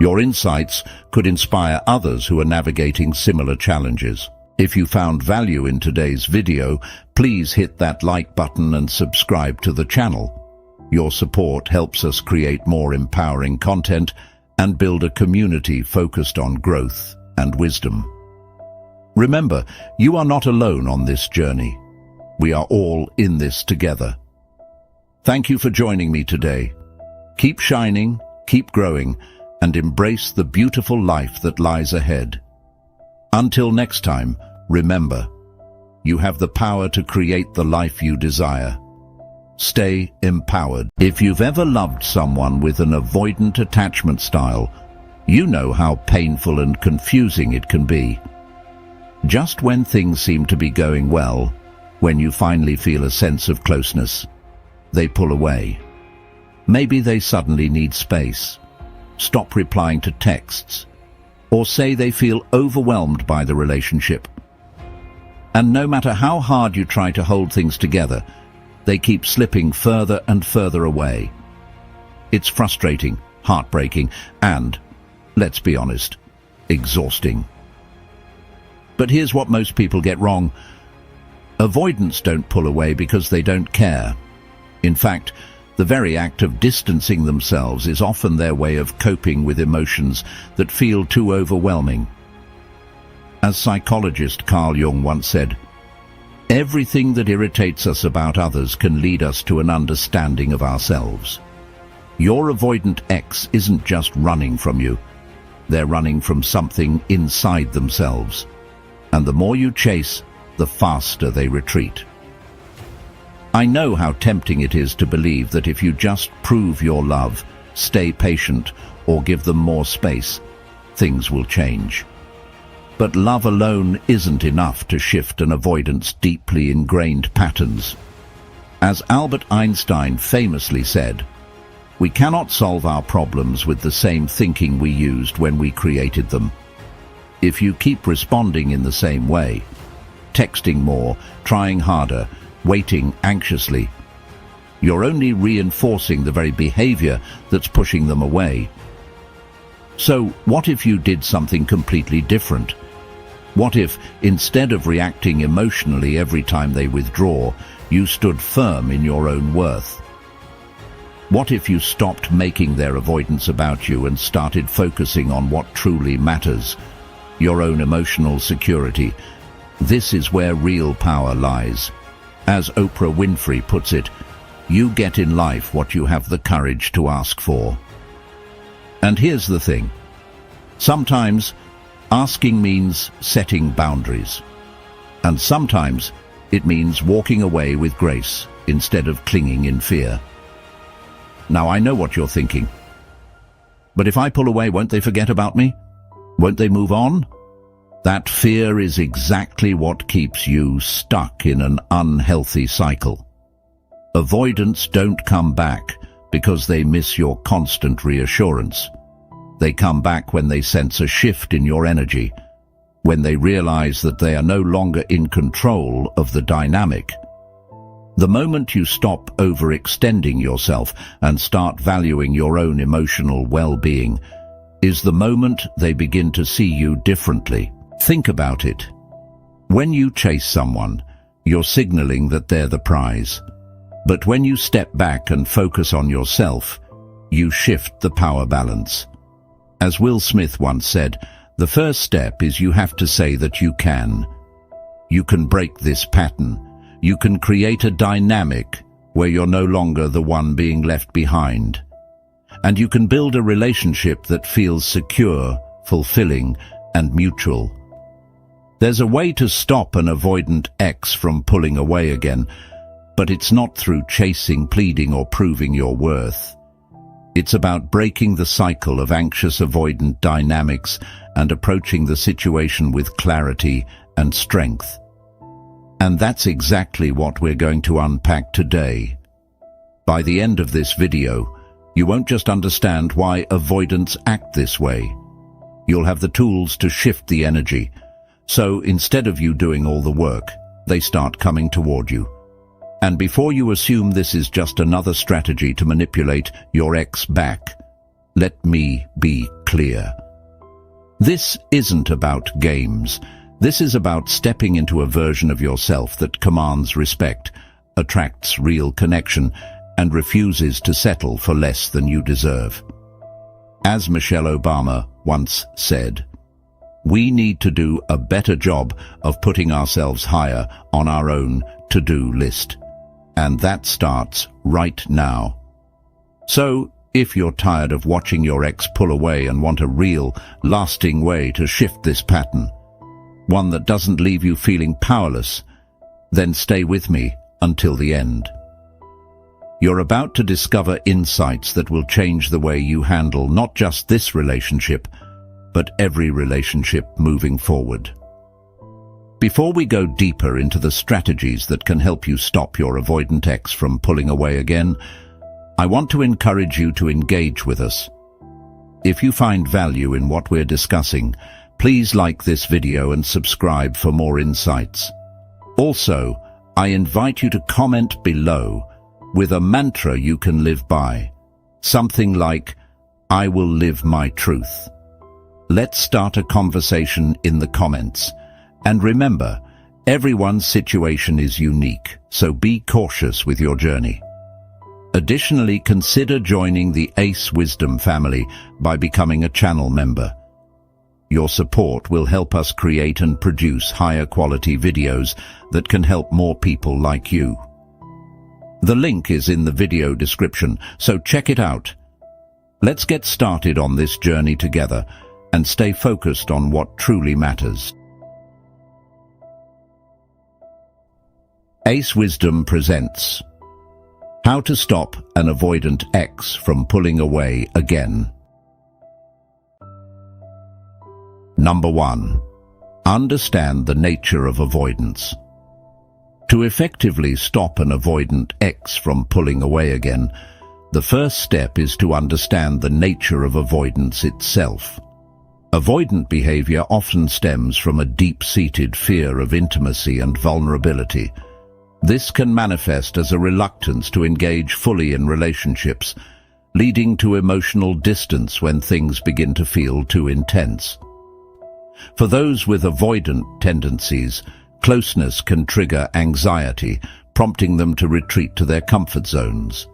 Your insights could inspire others who are navigating similar challenges. If you found value in today's video, please hit that like button and subscribe to the channel. Your support helps us create more empowering content and build a community focused on growth and wisdom. Remember, you are not alone on this journey. We are all in this together. Thank you for joining me today. Keep shining, keep growing, and embrace the beautiful life that lies ahead. Until next time, remember, you have the power to create the life you desire. Stay empowered. If you've ever loved someone with an avoidant attachment style, you know how painful and confusing it can be. Just when things seem to be going well, When you finally feel a sense of closeness, they pull away. Maybe they suddenly need space, stop replying to texts, or say they feel overwhelmed by the relationship. And no matter how hard you try to hold things together, they keep slipping further and further away. It's frustrating, heartbreaking, and, let's be honest, exhausting. But here's what most people get wrong. Avoidants don't pull away because they don't care. In fact, the very act of distancing themselves is often their way of coping with emotions that feel too overwhelming. As psychologist Carl Jung once said, "Everything that irritates us about others can lead us to an understanding of ourselves." Your avoidant ex isn't just running from you. They're running from something inside themselves. And the more you chase, the faster they retreat. I know how tempting it is to believe that if you just prove your love, stay patient, or give them more space, things will change. But love alone isn't enough to shift an avoidant's deeply ingrained patterns. As Albert Einstein famously said, "We cannot solve our problems with the same thinking we used when we created them." If you keep responding in the same way, texting more, trying harder, waiting anxiously, you're only reinforcing the very behavior that's pushing them away. So what if you did something completely different? What if, instead of reacting emotionally every time they withdraw, you stood firm in your own worth? What if you stopped making their avoidance about you and started focusing on what truly matters, your own emotional security? This is where real power lies. As Oprah Winfrey puts it, you get in life what you have the courage to ask for. And here's the thing. Sometimes asking means setting boundaries. And sometimes it means walking away with grace instead of clinging in fear. Now I know what you're thinking. But if I pull away, won't they forget about me? Won't they move on? That fear is exactly what keeps you stuck in an unhealthy cycle. Avoidants don't come back because they miss your constant reassurance. They come back when they sense a shift in your energy, when they realize that they are no longer in control of the dynamic. The moment you stop overextending yourself and start valuing your own emotional well-being is the moment they begin to see you differently. Think about it. When you chase someone, you're signaling that they're the prize. But when you step back and focus on yourself, you shift the power balance. As Will Smith once said, the first step is you have to say that you can. You can break this pattern. You can create a dynamic where you're no longer the one being left behind. And you can build a relationship that feels secure, fulfilling, and mutual. There's a way to stop an avoidant ex from pulling away again, but it's not through chasing, pleading, or proving your worth. It's about breaking the cycle of anxious avoidant dynamics and approaching the situation with clarity and strength. And that's exactly what we're going to unpack today. By the end of this video, you won't just understand why avoidants act this way. You'll have the tools to shift the energy. So instead of you doing all the work, they start coming toward you. And before you assume this is just another strategy to manipulate your ex back, let me be clear. This isn't about games. This is about stepping into a version of yourself that commands respect, attracts real connection, and refuses to settle for less than you deserve. As Michelle Obama once said, we need to do a better job of putting ourselves higher on our own to-do list. And that starts right now. So, if you're tired of watching your ex pull away and want a real, lasting way to shift this pattern, one that doesn't leave you feeling powerless, then stay with me until the end. You're about to discover insights that will change the way you handle not just this relationship, but every relationship moving forward. Before we go deeper into the strategies that can help you stop your avoidant ex from pulling away again, I want to encourage you to engage with us. If you find value in what we're discussing, please like this video and subscribe for more insights. Also, I invite you to comment below with a mantra you can live by. Something like, "I will live my truth." Let's start a conversation in the comments. And remember, everyone's situation is unique, so be cautious with your journey. Additionally, consider joining the Ace Wisdom family by becoming a channel member. Your support will help us create and produce higher quality videos that can help more people like you. The link is in the video description, so check it out. Let's get started on this journey together and stay focused on what truly matters. Ace Wisdom presents How to Stop an Avoidant Ex from Pulling Away Again. Number 1. Understand the nature of avoidance. To effectively stop an avoidant ex from pulling away again, the first step is to understand the nature of avoidance itself. Avoidant behavior often stems from a deep-seated fear of intimacy and vulnerability. This can manifest as a reluctance to engage fully in relationships, leading to emotional distance when things begin to feel too intense. For those with avoidant tendencies, closeness can trigger anxiety, prompting them to retreat to their comfort zones.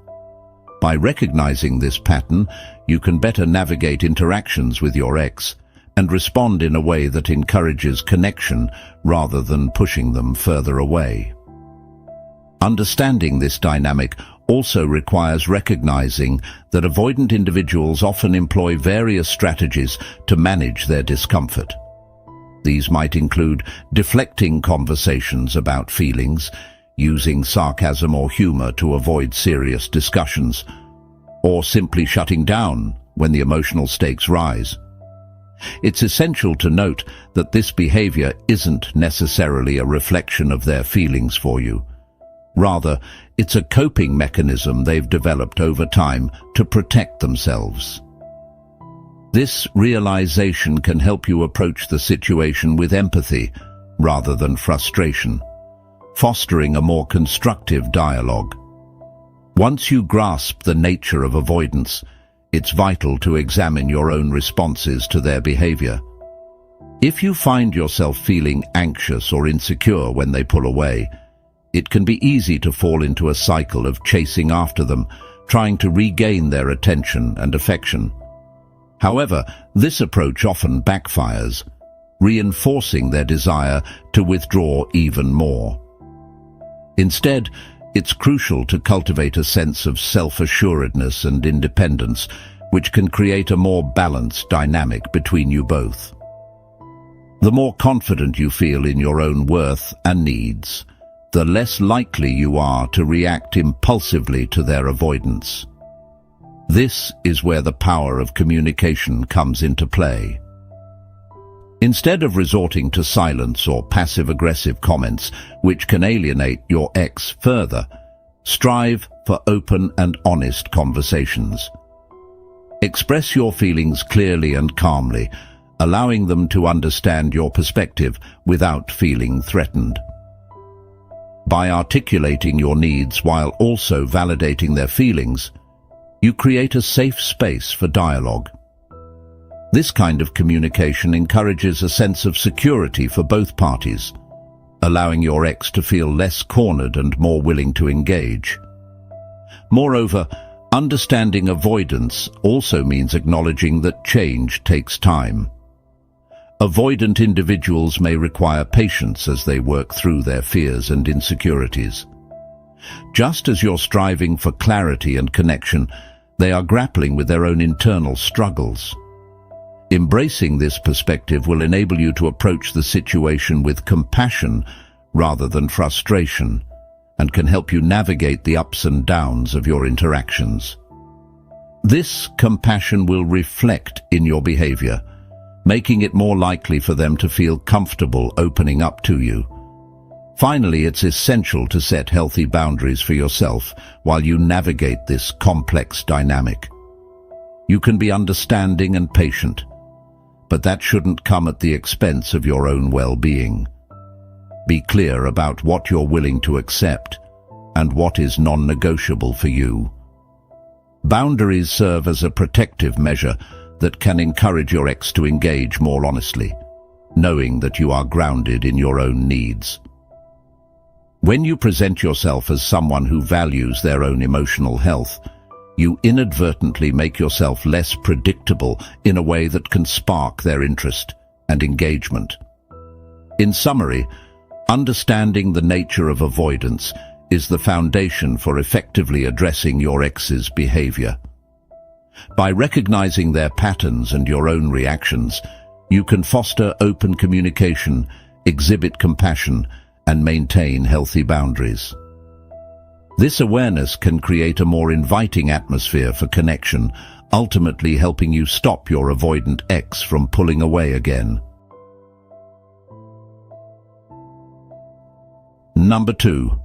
By recognizing this pattern, you can better navigate interactions with your ex and respond in a way that encourages connection rather than pushing them further away. Understanding this dynamic also requires recognizing that avoidant individuals often employ various strategies to manage their discomfort. These might include deflecting conversations about feelings, using sarcasm or humor to avoid serious discussions, or simply shutting down when the emotional stakes rise. It's essential to note that this behavior isn't necessarily a reflection of their feelings for you. Rather, it's a coping mechanism they've developed over time to protect themselves. This realization can help you approach the situation with empathy rather than frustration, fostering a more constructive dialogue. Once you grasp the nature of avoidance, it's vital to examine your own responses to their behavior. If you find yourself feeling anxious or insecure when they pull away, it can be easy to fall into a cycle of chasing after them, trying to regain their attention and affection. However, this approach often backfires, reinforcing their desire to withdraw even more. Instead, it's crucial to cultivate a sense of self-assuredness and independence, which can create a more balanced dynamic between you both. The more confident you feel in your own worth and needs, the less likely you are to react impulsively to their avoidance. This is where the power of communication comes into play. Instead of resorting to silence or passive-aggressive comments, which can alienate your ex further, strive for open and honest conversations. Express your feelings clearly and calmly, allowing them to understand your perspective without feeling threatened. By articulating your needs while also validating their feelings, you create a safe space for dialogue. This kind of communication encourages a sense of security for both parties, allowing your ex to feel less cornered and more willing to engage. Moreover, understanding avoidance also means acknowledging that change takes time. Avoidant individuals may require patience as they work through their fears and insecurities. Just as you're striving for clarity and connection, they are grappling with their own internal struggles. Embracing this perspective will enable you to approach the situation with compassion rather than frustration, and can help you navigate the ups and downs of your interactions. This compassion will reflect in your behavior, making it more likely for them to feel comfortable opening up to you. Finally, it's essential to set healthy boundaries for yourself while you navigate this complex dynamic. You can be understanding and patient, but that shouldn't come at the expense of your own well-being. Be clear about what you're willing to accept and what is non-negotiable for you. Boundaries serve as a protective measure that can encourage your ex to engage more honestly, knowing that you are grounded in your own needs. When you present yourself as someone who values their own emotional health, you inadvertently make yourself less predictable in a way that can spark their interest and engagement. In summary, understanding the nature of avoidance is the foundation for effectively addressing your ex's behavior. By recognizing their patterns and your own reactions, you can foster open communication, exhibit compassion, and maintain healthy boundaries. This awareness can create a more inviting atmosphere for connection, ultimately helping you stop your avoidant ex from pulling away again. Number 2.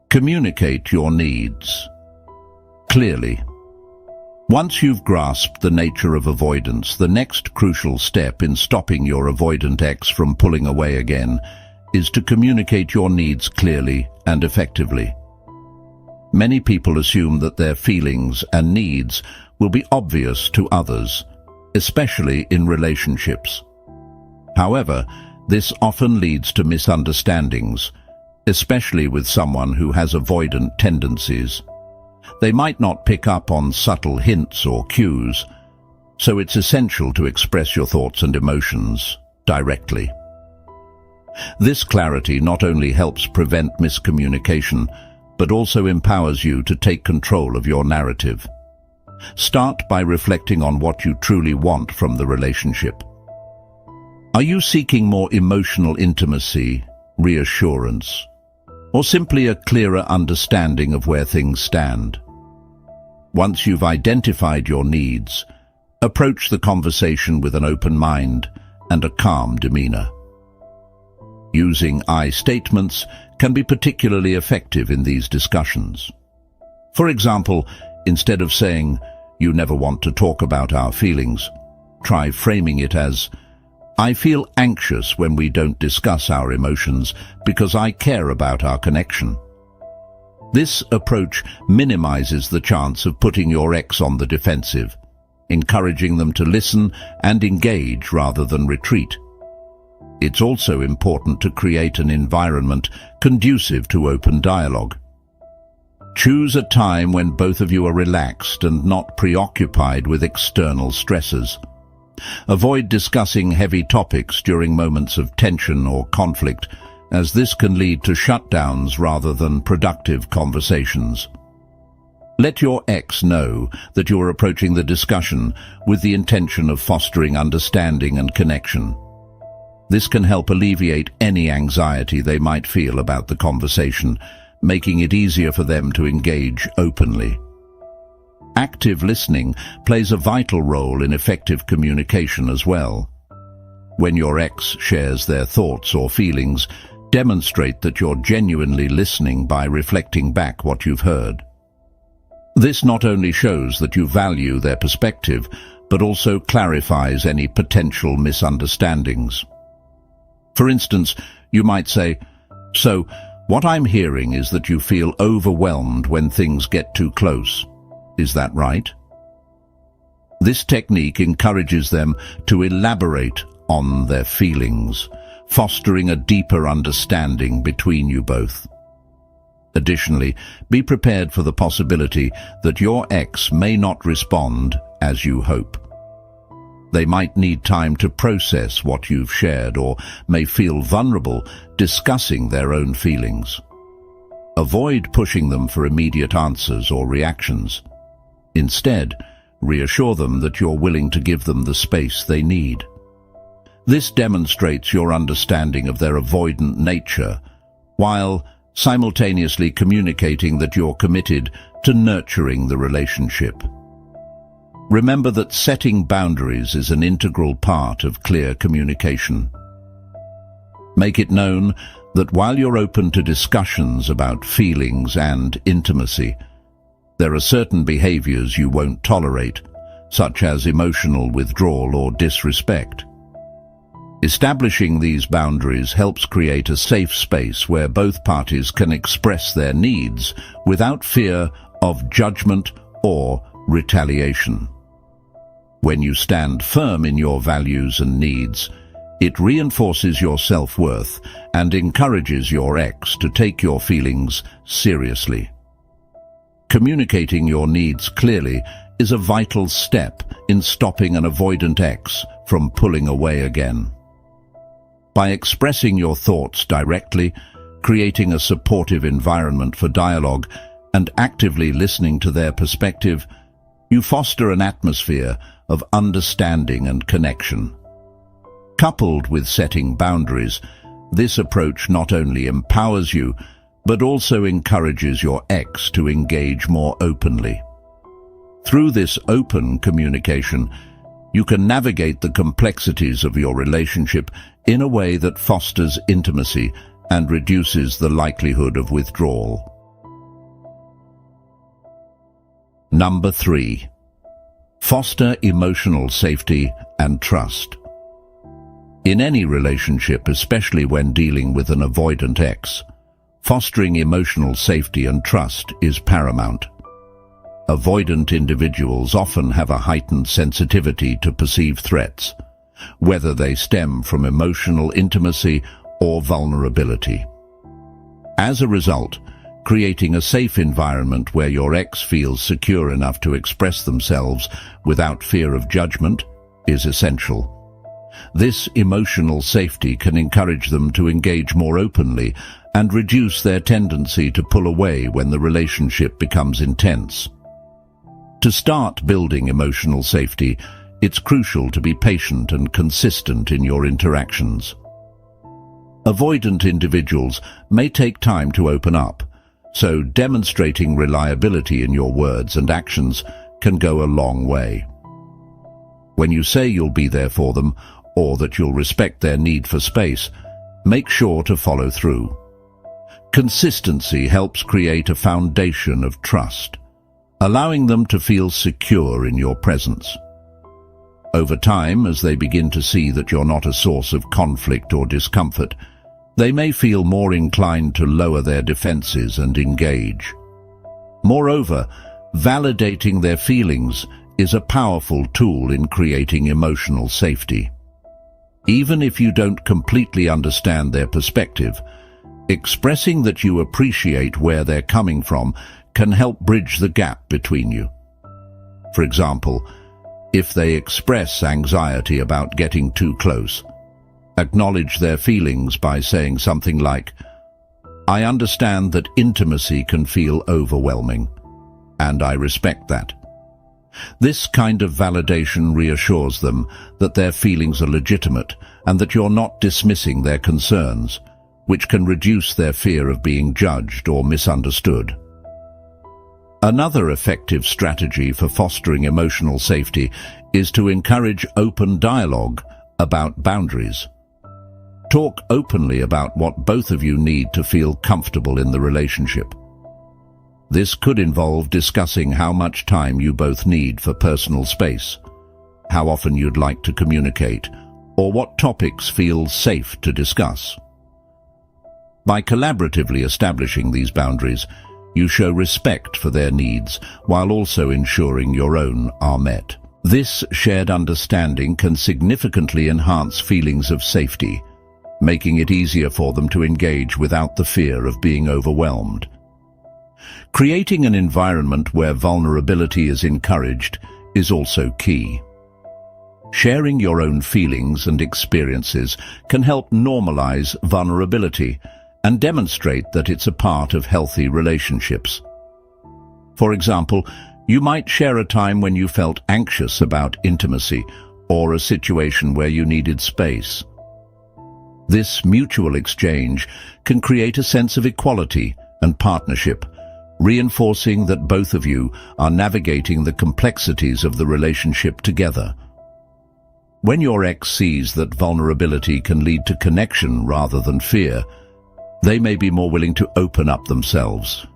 Communicate your needs clearly. Once you've grasped the nature of avoidance, the next crucial step in stopping your avoidant ex from pulling away again is to communicate your needs clearly and effectively. Many people assume that their feelings and needs will be obvious to others, especially in relationships. However, this often leads to misunderstandings, especially with someone who has avoidant tendencies. They might not pick up on subtle hints or cues, so it's essential to express your thoughts and emotions directly. This clarity not only helps prevent miscommunication, but also empowers you to take control of your narrative. Start by reflecting on what you truly want from the relationship. Are you seeking more emotional intimacy, reassurance, or simply a clearer understanding of where things stand? Once you've identified your needs, approach the conversation with an open mind and a calm demeanor. Using I statements can be particularly effective in these discussions. For example, instead of saying, "You never want to talk about our feelings," try framing it as, "I feel anxious when we don't discuss our emotions because I care about our connection." This approach minimizes the chance of putting your ex on the defensive, encouraging them to listen and engage rather than retreat. It's also important to create an environment conducive to open dialogue. Choose a time when both of you are relaxed and not preoccupied with external stresses. Avoid discussing heavy topics during moments of tension or conflict, as this can lead to shutdowns rather than productive conversations. Let your ex know that you are approaching the discussion with the intention of fostering understanding and connection. This can help alleviate any anxiety they might feel about the conversation, making it easier for them to engage openly. Active listening plays a vital role in effective communication as well. When your ex shares their thoughts or feelings, demonstrate that you're genuinely listening by reflecting back what you've heard. This not only shows that you value their perspective, but also clarifies any potential misunderstandings. For instance, you might say, "So, what I'm hearing is that you feel overwhelmed when things get too close. Is that right?" This technique encourages them to elaborate on their feelings, fostering a deeper understanding between you both. Additionally, be prepared for the possibility that your ex may not respond as you hope. They might need time to process what you've shared or may feel vulnerable discussing their own feelings. Avoid pushing them for immediate answers or reactions. Instead, reassure them that you're willing to give them the space they need. This demonstrates your understanding of their avoidant nature, while simultaneously communicating that you're committed to nurturing the relationship. Remember that setting boundaries is an integral part of clear communication. Make it known that while you're open to discussions about feelings and intimacy, there are certain behaviors you won't tolerate, such as emotional withdrawal or disrespect. Establishing these boundaries helps create a safe space where both parties can express their needs without fear of judgment or retaliation. When you stand firm in your values and needs, it reinforces your self-worth and encourages your ex to take your feelings seriously. Communicating your needs clearly is a vital step in stopping an avoidant ex from pulling away again. By expressing your thoughts directly, creating a supportive environment for dialogue, and actively listening to their perspective, you foster an atmosphere of understanding and connection. Coupled with setting boundaries, this approach not only empowers you, but also encourages your ex to engage more openly. Through this open communication, you can navigate the complexities of your relationship in a way that fosters intimacy and reduces the likelihood of withdrawal. Number 3. Foster emotional safety and trust. In any relationship, especially when dealing with an avoidant ex, fostering emotional safety and trust is paramount. Avoidant individuals often have a heightened sensitivity to perceived threats, whether they stem from emotional intimacy or vulnerability. As a result, creating a safe environment where your ex feels secure enough to express themselves without fear of judgment is essential. This emotional safety can encourage them to engage more openly and reduce their tendency to pull away when the relationship becomes intense. To start building emotional safety, it's crucial to be patient and consistent in your interactions. Avoidant individuals may take time to open up, so demonstrating reliability in your words and actions can go a long way. When you say you'll be there for them, or that you'll respect their need for space, make sure to follow through. Consistency helps create a foundation of trust, allowing them to feel secure in your presence. Over time, as they begin to see that you're not a source of conflict or discomfort, they may feel more inclined to lower their defenses and engage. Moreover, validating their feelings is a powerful tool in creating emotional safety. Even if you don't completely understand their perspective, expressing that you appreciate where they're coming from can help bridge the gap between you. For example, if they express anxiety about getting too close, acknowledge their feelings by saying something like, "I understand that intimacy can feel overwhelming, and I respect that." This kind of validation reassures them that their feelings are legitimate and that you're not dismissing their concerns, which can reduce their fear of being judged or misunderstood. Another effective strategy for fostering emotional safety is to encourage open dialogue about boundaries. Talk openly about what both of you need to feel comfortable in the relationship. This could involve discussing how much time you both need for personal space, how often you'd like to communicate, or what topics feel safe to discuss. By collaboratively establishing these boundaries, you show respect for their needs while also ensuring your own are met. This shared understanding can significantly enhance feelings of safety, making it easier for them to engage without the fear of being overwhelmed. Creating an environment where vulnerability is encouraged is also key. Sharing your own feelings and experiences can help normalize vulnerability and demonstrate that it's a part of healthy relationships. For example, you might share a time when you felt anxious about intimacy or a situation where you needed space. This mutual exchange can create a sense of equality and partnership, reinforcing that both of you are navigating the complexities of the relationship together. When your ex sees that vulnerability can lead to connection rather than fear, they may be more willing to open up themselves.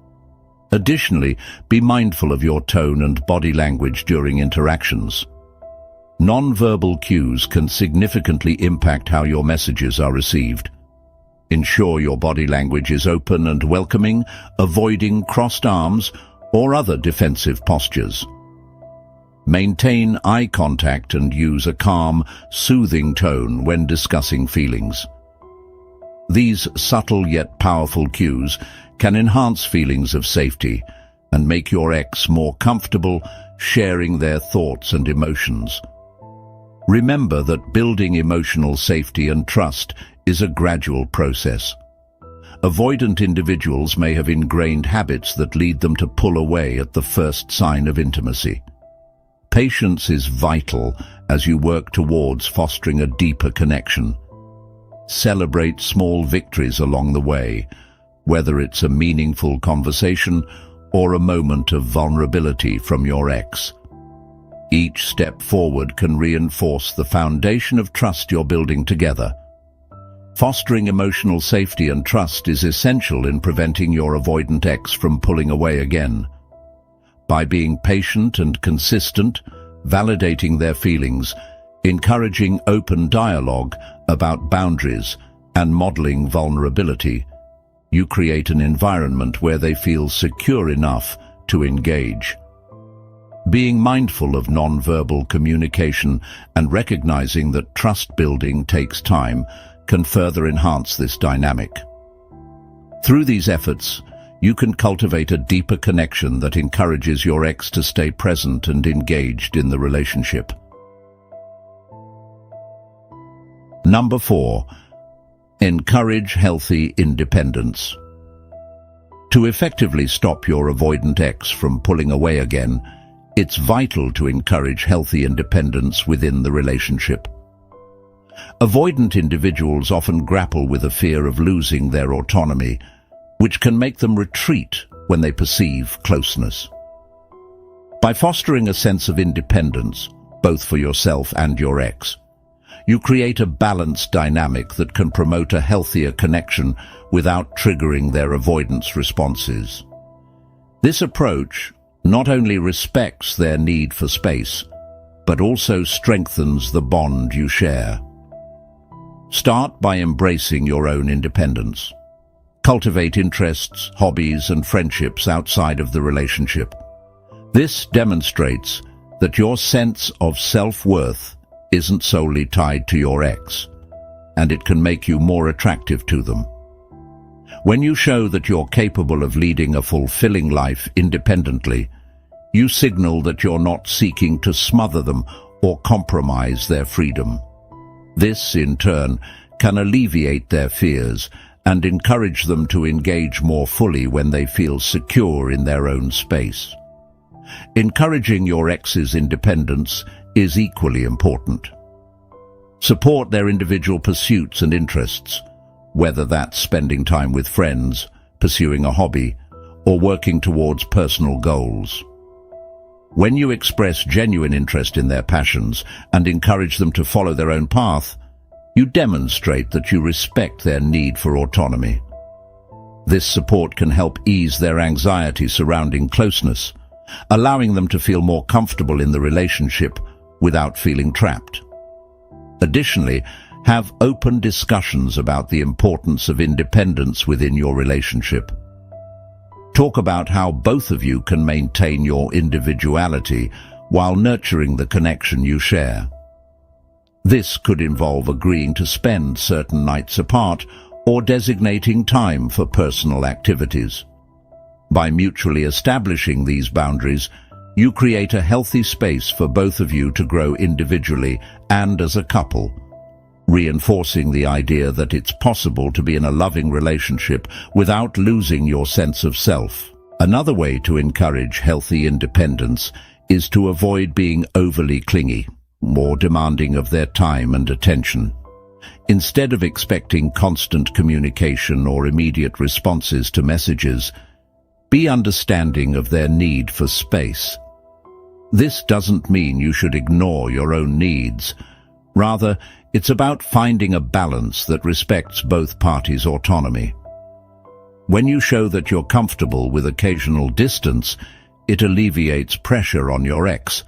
Additionally, be mindful of your tone and body language during interactions. Non-verbal cues can significantly impact how your messages are received. Ensure your body language is open and welcoming, avoiding crossed arms or other defensive postures. Maintain eye contact and use a calm, soothing tone when discussing feelings. These subtle yet powerful cues can enhance feelings of safety and make your ex more comfortable sharing their thoughts and emotions. Remember that building emotional safety and trust is a gradual process. Avoidant individuals may have ingrained habits that lead them to pull away at the first sign of intimacy. Patience is vital as you work towards fostering a deeper connection. Celebrate small victories along the way, whether it's a meaningful conversation or a moment of vulnerability from your ex. Each step forward can reinforce the foundation of trust you're building together. Fostering emotional safety and trust is essential in preventing your avoidant ex from pulling away again. By being patient and consistent, validating their feelings, encouraging open dialogue about boundaries, and modeling vulnerability, you create an environment where they feel secure enough to engage. Being mindful of non-verbal communication and recognizing that trust building takes time can further enhance this dynamic. Through these efforts, you can cultivate a deeper connection that encourages your ex to stay present and engaged in the relationship. Number 4. Encourage healthy independence. To effectively stop your avoidant ex from pulling away again, it's vital to encourage healthy independence within the relationship. Avoidant individuals often grapple with a fear of losing their autonomy, which can make them retreat when they perceive closeness. By fostering a sense of independence, both for yourself and your ex, you create a balanced dynamic that can promote a healthier connection without triggering their avoidance responses. This approach not only respects their need for space, but also strengthens the bond you share. Start by embracing your own independence. Cultivate interests, hobbies, and friendships outside of the relationship. This demonstrates that your sense of self-worth isn't solely tied to your ex, and it can make you more attractive to them. When you show that you're capable of leading a fulfilling life independently, you signal that you're not seeking to smother them or compromise their freedom. This, in turn, can alleviate their fears and encourage them to engage more fully when they feel secure in their own space. Encouraging your ex's independence is equally important. Support their individual pursuits and interests, whether that's spending time with friends, pursuing a hobby, or working towards personal goals. When you express genuine interest in their passions and encourage them to follow their own path, you demonstrate that you respect their need for autonomy. This support can help ease their anxiety surrounding closeness, allowing them to feel more comfortable in the relationship without feeling trapped. Additionally, have open discussions about the importance of independence within your relationship. Talk about how both of you can maintain your individuality while nurturing the connection you share. This could involve agreeing to spend certain nights apart or designating time for personal activities. By mutually establishing these boundaries, you create a healthy space for both of you to grow individually and as a couple, reinforcing the idea that it's possible to be in a loving relationship without losing your sense of self. Another way to encourage healthy independence is to avoid being overly clingy or demanding of their time and attention. Instead of expecting constant communication or immediate responses to messages, Be understanding of their need for space. This doesn't mean you should ignore your own needs. Rather, it's about finding a balance that respects both parties' autonomy. When you show that you're comfortable with occasional distance, it alleviates pressure on your ex,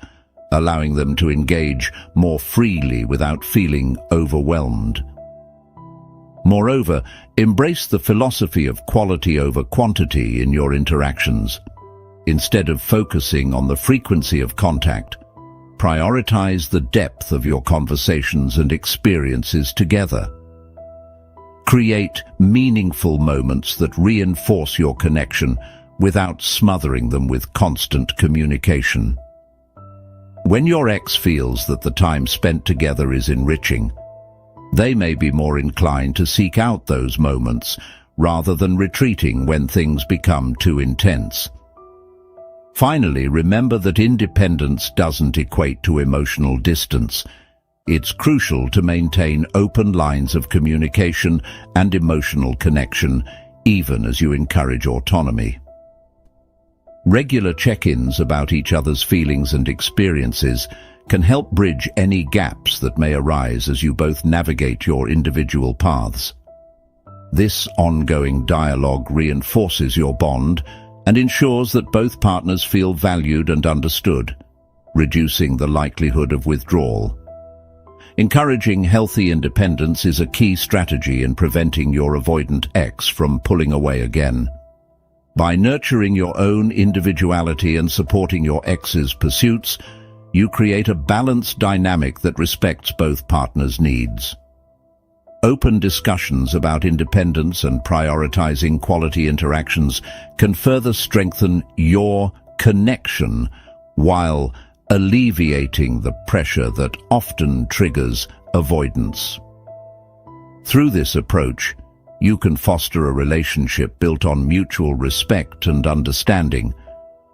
allowing them to engage more freely without feeling overwhelmed. Moreover, embrace the philosophy of quality over quantity in your interactions. Instead of focusing on the frequency of contact, prioritize the depth of your conversations and experiences together. Create meaningful moments that reinforce your connection without smothering them with constant communication. When your ex feels that the time spent together is enriching, they may be more inclined to seek out those moments rather than retreating when things become too intense. Finally, remember that independence doesn't equate to emotional distance. It's crucial to maintain open lines of communication and emotional connection, even as you encourage autonomy. Regular check-ins about each other's feelings and experiences can help bridge any gaps that may arise as you both navigate your individual paths. This ongoing dialogue reinforces your bond and ensures that both partners feel valued and understood, reducing the likelihood of withdrawal. Encouraging healthy independence is a key strategy in preventing your avoidant ex from pulling away again. By nurturing your own individuality and supporting your ex's pursuits, you create a balanced dynamic that respects both partners' needs. Open discussions about independence and prioritizing quality interactions can further strengthen your connection while alleviating the pressure that often triggers avoidance. Through this approach, you can foster a relationship built on mutual respect and understanding,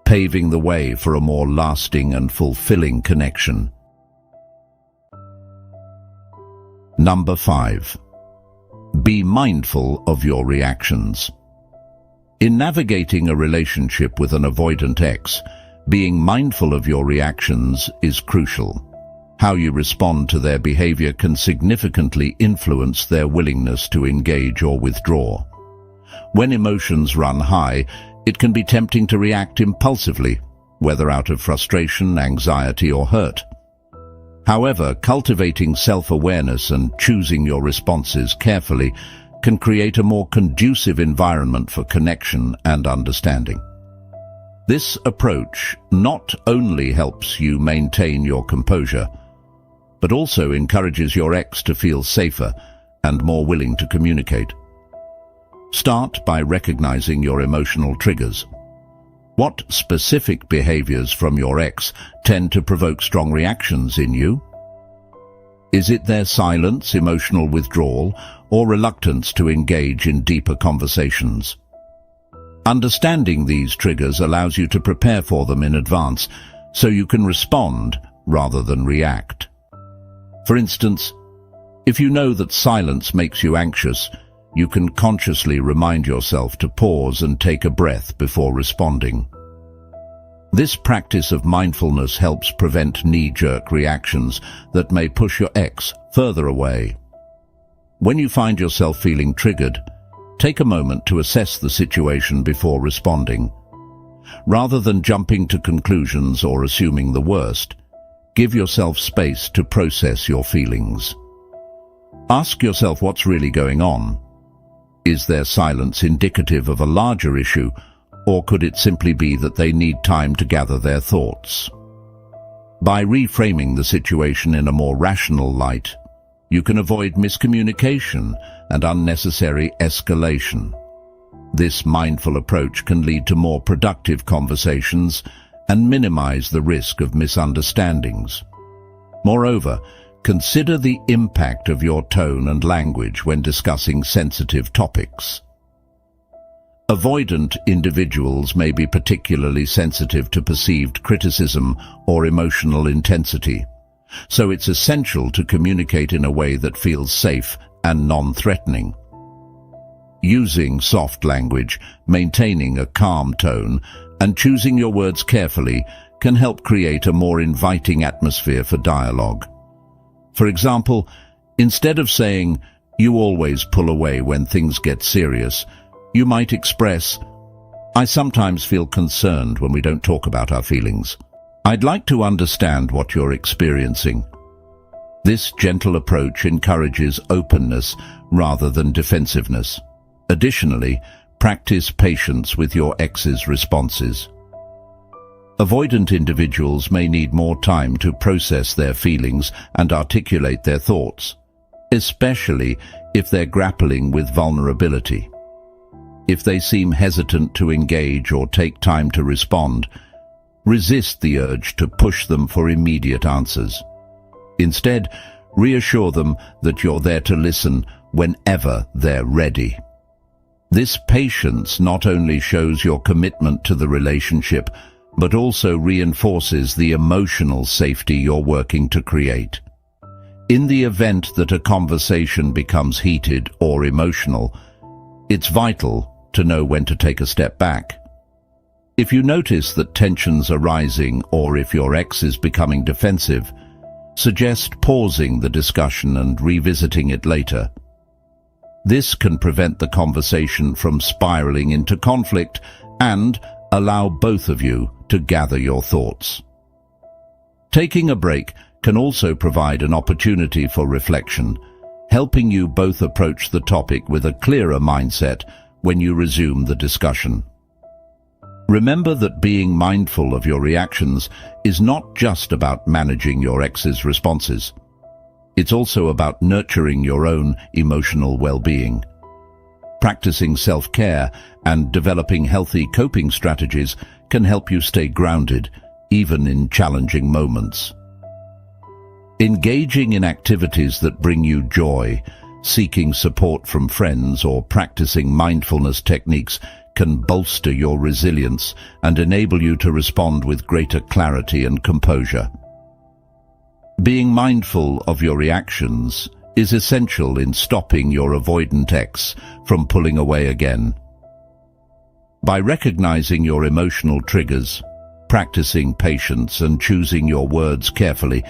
paving the way for a more lasting and fulfilling connection. Number 5. Be mindful of your reactions. In navigating a relationship with an avoidant ex, being mindful of your reactions is crucial. How you respond to their behavior can significantly influence their willingness to engage or withdraw. When emotions run high, it can be tempting to react impulsively, whether out of frustration, anxiety, or hurt. However, cultivating self-awareness and choosing your responses carefully can create a more conducive environment for connection and understanding. This approach not only helps you maintain your composure, but also encourages your ex to feel safer and more willing to communicate. Start by recognizing your emotional triggers. What specific behaviors from your ex tend to provoke strong reactions in you? Is it their silence, emotional withdrawal, or reluctance to engage in deeper conversations? Understanding these triggers allows you to prepare for them in advance, so you can respond rather than react. For instance, if you know that silence makes you anxious, you can consciously remind yourself to pause and take a breath before responding. This practice of mindfulness helps prevent knee-jerk reactions that may push your ex further away. When you find yourself feeling triggered, take a moment to assess the situation before responding. Rather than jumping to conclusions or assuming the worst, give yourself space to process your feelings. Ask yourself what's really going on. Is their silence indicative of a larger issue, or could it simply be that they need time to gather their thoughts? By reframing the situation in a more rational light, you can avoid miscommunication and unnecessary escalation. This mindful approach can lead to more productive conversations and minimize the risk of misunderstandings. Moreover, consider the impact of your tone and language when discussing sensitive topics. Avoidant individuals may be particularly sensitive to perceived criticism or emotional intensity, so it's essential to communicate in a way that feels safe and non-threatening. Using soft language, maintaining a calm tone, and choosing your words carefully can help create a more inviting atmosphere for dialogue. For example, instead of saying, "You always pull away when things get serious," you might express, "I sometimes feel concerned when we don't talk about our feelings. I'd like to understand what you're experiencing." This gentle approach encourages openness rather than defensiveness. Additionally, practice patience with your ex's responses. Avoidant individuals may need more time to process their feelings and articulate their thoughts, especially if they're grappling with vulnerability. If they seem hesitant to engage or take time to respond, resist the urge to push them for immediate answers. Instead, reassure them that you're there to listen whenever they're ready. This patience not only shows your commitment to the relationship, but also reinforces the emotional safety you're working to create. In the event that a conversation becomes heated or emotional, it's vital to know when to take a step back. If you notice that tensions are rising or if your ex is becoming defensive, suggest pausing the discussion and revisiting it later. This can prevent the conversation from spiraling into conflict and allow both of you to gather your thoughts. Taking a break can also provide an opportunity for reflection, helping you both approach the topic with a clearer mindset when you resume the discussion. Remember that being mindful of your reactions is not just about managing your ex's responses. It's also about nurturing your own emotional well-being. Practicing self-care and developing healthy coping strategies can help you stay grounded, even in challenging moments. Engaging in activities that bring you joy, seeking support from friends, or practicing mindfulness techniques can bolster your resilience and enable you to respond with greater clarity and composure. Being mindful of your reactions is essential in stopping your avoidant ex from pulling away again. By recognizing your emotional triggers, practicing patience, and choosing your words carefully,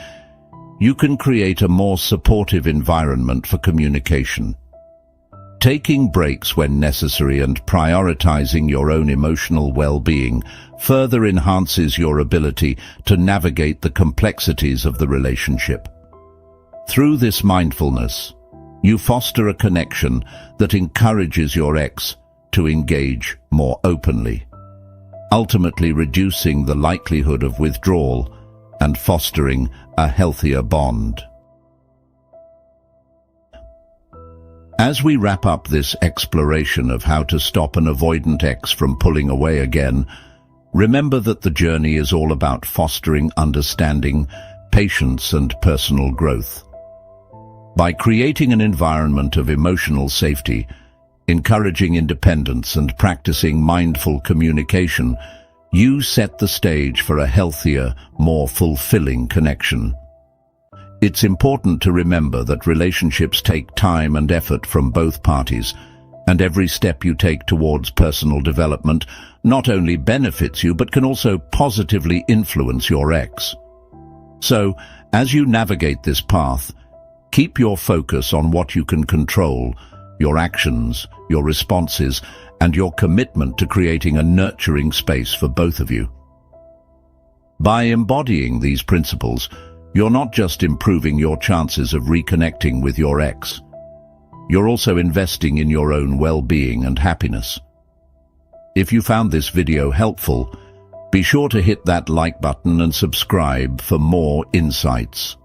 you can create a more supportive environment for communication. Taking breaks when necessary and prioritizing your own emotional well-being further enhances your ability to navigate the complexities of the relationship. Through this mindfulness, you foster a connection that encourages your ex to engage more openly, ultimately reducing the likelihood of withdrawal and fostering a healthier bond. As we wrap up this exploration of how to stop an avoidant ex from pulling away again, remember that the journey is all about fostering understanding, patience, and personal growth. By creating an environment of emotional safety, encouraging independence, and practicing mindful communication, you set the stage for a healthier, more fulfilling connection. It's important to remember that relationships take time and effort from both parties, and every step you take towards personal development not only benefits you but can also positively influence your ex. So, as you navigate this path, keep your focus on what you can control, your actions, your responses, and your commitment to creating a nurturing space for both of you. By embodying these principles, you're not just improving your chances of reconnecting with your ex. You're also investing in your own well-being and happiness. If you found this video helpful, be sure to hit that like button and subscribe for more insights.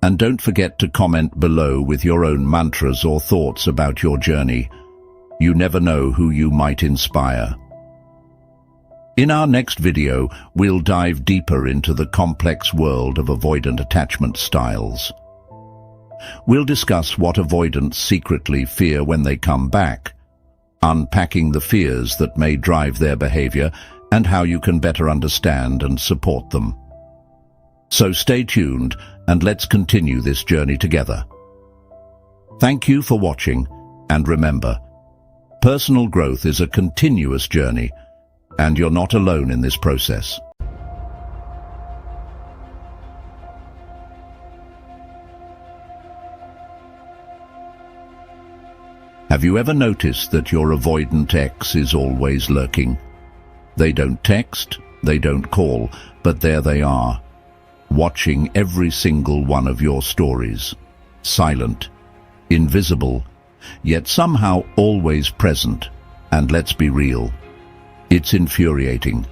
And don't forget to comment below with your own mantras or thoughts about your journey. You never know who you might inspire. In our next video, we'll dive deeper into the complex world of avoidant attachment styles. We'll discuss what avoidants secretly fear when they come back, unpacking the fears that may drive their behavior and how you can better understand and support them. So stay tuned and let's continue this journey together. Thank you for watching, and remember, Personal growth is a continuous journey, and you're not alone in this process. Have you ever noticed that your avoidant ex is always lurking? They don't text, they don't call, but there they are, watching every single one of your stories. Silent, invisible, yet somehow always present. And let's be real, it's infuriating.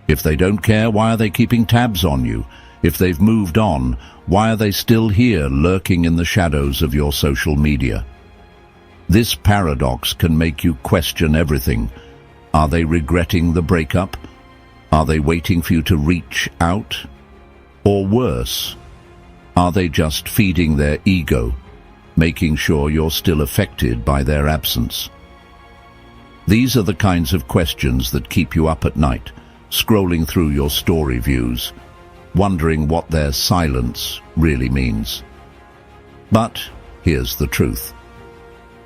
If they don't care, why are they keeping tabs on you? If they've moved on, why are they still here, lurking in the shadows of your social media? This paradox can make you question everything. Are they regretting the breakup? Are they waiting for you to reach out? Or worse, are they just feeding their ego, making sure you're still affected by their absence? These are the kinds of questions that keep you up at night, scrolling through your story views, wondering what their silence really means. But here's the truth.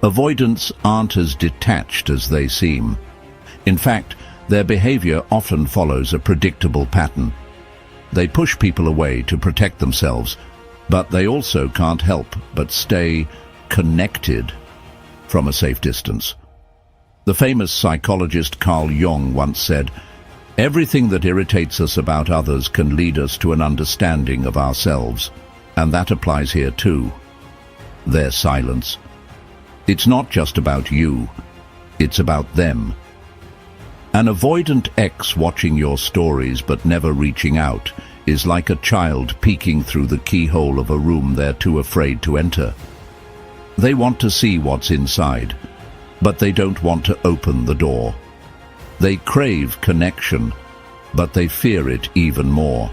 Avoidants aren't as detached as they seem. In fact, their behavior often follows a predictable pattern. They push people away to protect themselves, but they also can't help but stay connected from a safe distance. The famous psychologist Carl Jung once said, "Everything that irritates us about others can lead us to an understanding of ourselves," and that applies here too. Their silence. It's not just about you, it's about them. An avoidant ex watching your stories but never reaching out is like a child peeking through the keyhole of a room they're too afraid to enter. They want to see what's inside, but they don't want to open the door. They crave connection, but they fear it even more.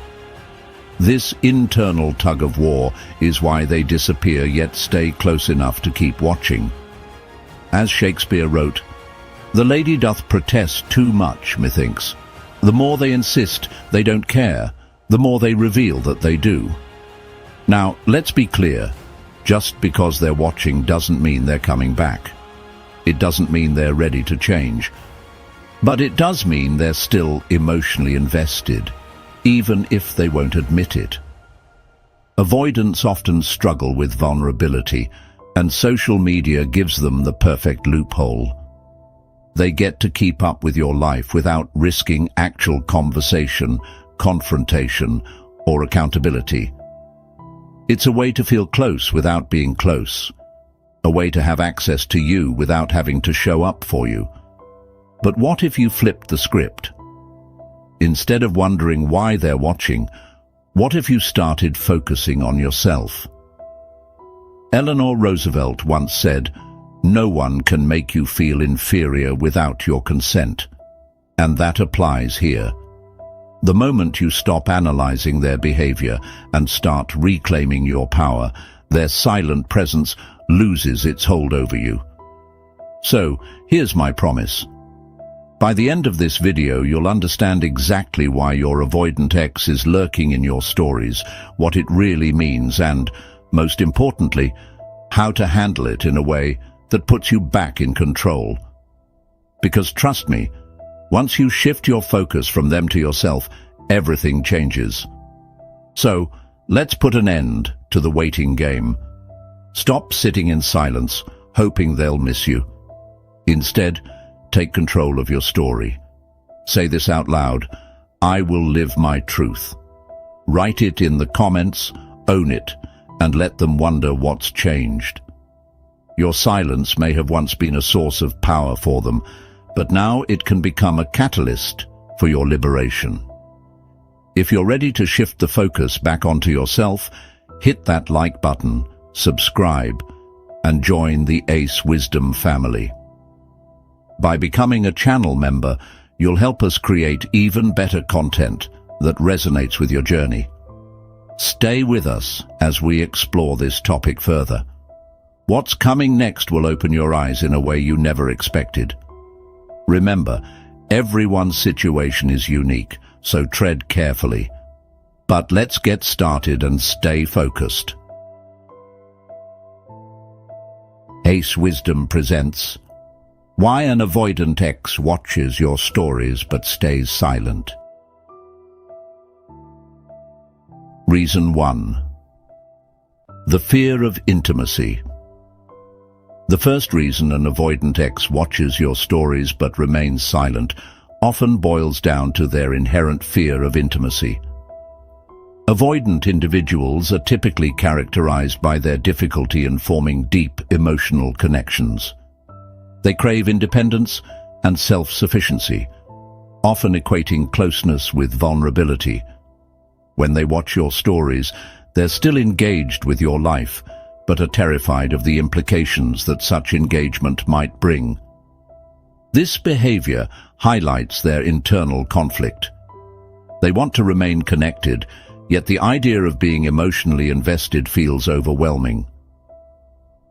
This internal tug-of-war is why they disappear yet stay close enough to keep watching. As Shakespeare wrote, "The lady doth protest too much, methinks. The more they insist they don't care, the more they reveal that they do." Now, let's be clear. Just because they're watching doesn't mean they're coming back. It doesn't mean they're ready to change. But it does mean they're still emotionally invested, even if they won't admit it. Avoidants often struggle with vulnerability, and social media gives them the perfect loophole. They get to keep up with your life without risking actual conversation, confrontation, or accountability. It's a way to feel close without being close, a way to have access to you without having to show up for you. But what if you flipped the script? Instead of wondering why they're watching, what if you started focusing on yourself? Eleanor Roosevelt once said, "No one can make you feel inferior without your consent." And that applies here. The moment you stop analyzing their behavior and start reclaiming your power, their silent presence loses its hold over you. So, here's my promise. By the end of this video, you'll understand exactly why your avoidant ex is lurking in your stories, what it really means, and, most importantly, how to handle it in a way that puts you back in control. Because trust me, once you shift your focus from them to yourself, everything changes. So, let's put an end to the waiting game. Stop sitting in silence, hoping they'll miss you. Instead, take control of your story. Say this out loud: "I will live my truth." Write it in the comments, own it, and let them wonder what's changed. Your silence may have once been a source of power for them, but now it can become a catalyst for your liberation. If you're ready to shift the focus back onto yourself, hit that like button, subscribe, and join the Ace Wisdom family. By becoming a channel member, you'll help us create even better content that resonates with your journey. Stay with us as we explore this topic further. What's coming next will open your eyes in a way you never expected. Remember, everyone's situation is unique, so tread carefully. But let's get started and stay focused. Ace Wisdom presents Why an avoidant ex watches your stories but stays silent. Reason 1. The fear of intimacy. The first reason an avoidant ex watches your stories but remains silent often boils down to their inherent fear of intimacy. Avoidant individuals are typically characterized by their difficulty in forming deep emotional connections. They crave independence and self-sufficiency, often equating closeness with vulnerability. When they watch your stories, they're still engaged with your life, but are terrified of the implications that such engagement might bring. This behavior highlights their internal conflict. They want to remain connected, yet the idea of being emotionally invested feels overwhelming.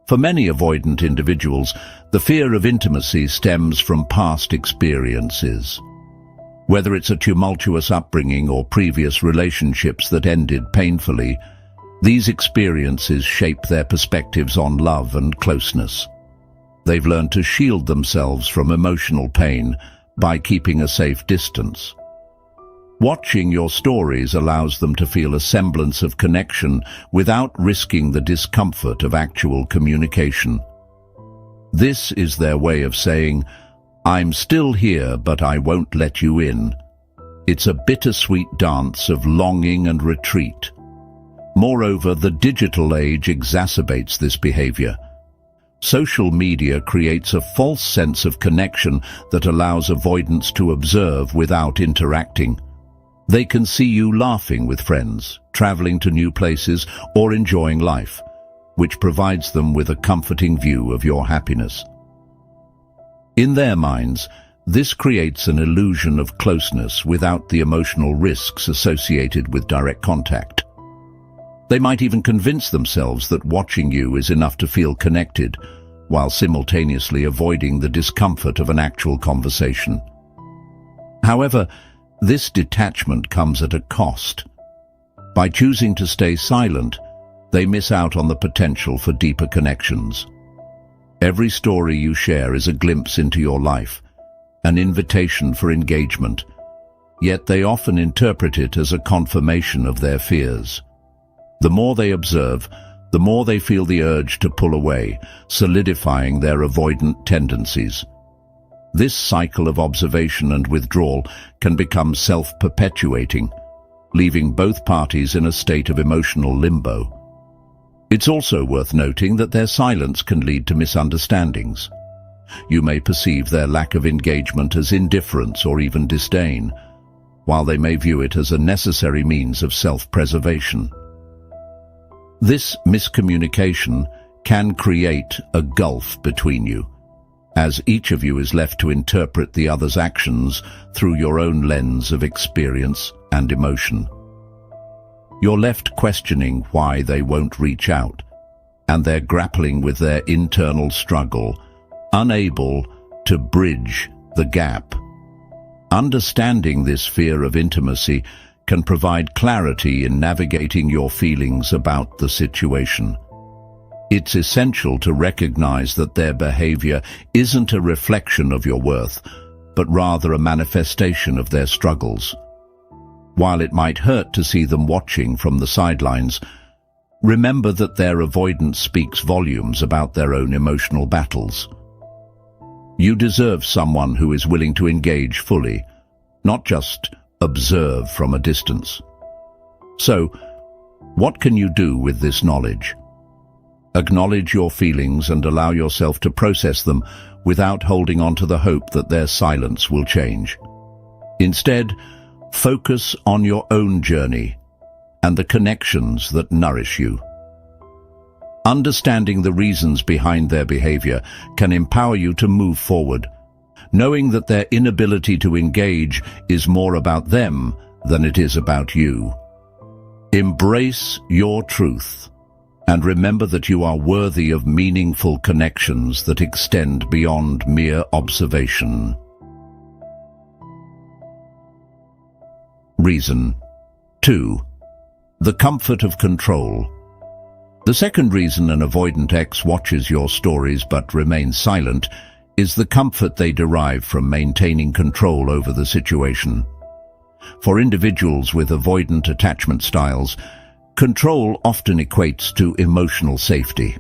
For many avoidant individuals, the fear of intimacy stems from past experiences. Whether it's a tumultuous upbringing or previous relationships that ended painfully, these experiences shape their perspectives on love and closeness. They've learned to shield themselves from emotional pain by keeping a safe distance. Watching your stories allows them to feel a semblance of connection without risking the discomfort of actual communication. This is their way of saying, "I'm still here, but I won't let you in." It's a bittersweet dance of longing and retreat. Moreover, the digital age exacerbates this behavior. Social media creates a false sense of connection that allows avoidants to observe without interacting. They can see you laughing with friends, traveling to new places, or enjoying life, which provides them with a comforting view of your happiness. In their minds, this creates an illusion of closeness without the emotional risks associated with direct contact. They might even convince themselves that watching you is enough to feel connected, while simultaneously avoiding the discomfort of an actual conversation. However, this detachment comes at a cost. By choosing to stay silent, they miss out on the potential for deeper connections. Every story you share is a glimpse into your life, an invitation for engagement, yet they often interpret it as a confirmation of their fears. The more they observe, the more they feel the urge to pull away, solidifying their avoidant tendencies. This cycle of observation and withdrawal can become self-perpetuating, leaving both parties in a state of emotional limbo. It's also worth noting that their silence can lead to misunderstandings. You may perceive their lack of engagement as indifference or even disdain, while they may view it as a necessary means of self-preservation. This miscommunication can create a gulf between you, as each of you is left to interpret the other's actions through your own lens of experience and emotion. You're left questioning why they won't reach out, and they're grappling with their internal struggle, unable to bridge the gap. Understanding this fear of intimacy can provide clarity in navigating your feelings about the situation. It's essential to recognize that their behavior isn't a reflection of your worth, but rather a manifestation of their struggles. While it might hurt to see them watching from the sidelines, remember that their avoidance speaks volumes about their own emotional battles. You deserve someone who is willing to engage fully, not just observe from a distance. So, what can you do with this knowledge? Acknowledge your feelings and allow yourself to process them without holding on to the hope that their silence will change. Instead, focus on your own journey and the connections that nourish you. Understanding the reasons behind their behavior can empower you to move forward, knowing that their inability to engage is more about them than it is about you. Embrace your truth and remember that you are worthy of meaningful connections that extend beyond mere observation. Reason 2. The comfort of control. The second reason an avoidant ex watches your stories but remains silent is the comfort they derive from maintaining control over the situation. For individuals with avoidant attachment styles, control often equates to emotional safety.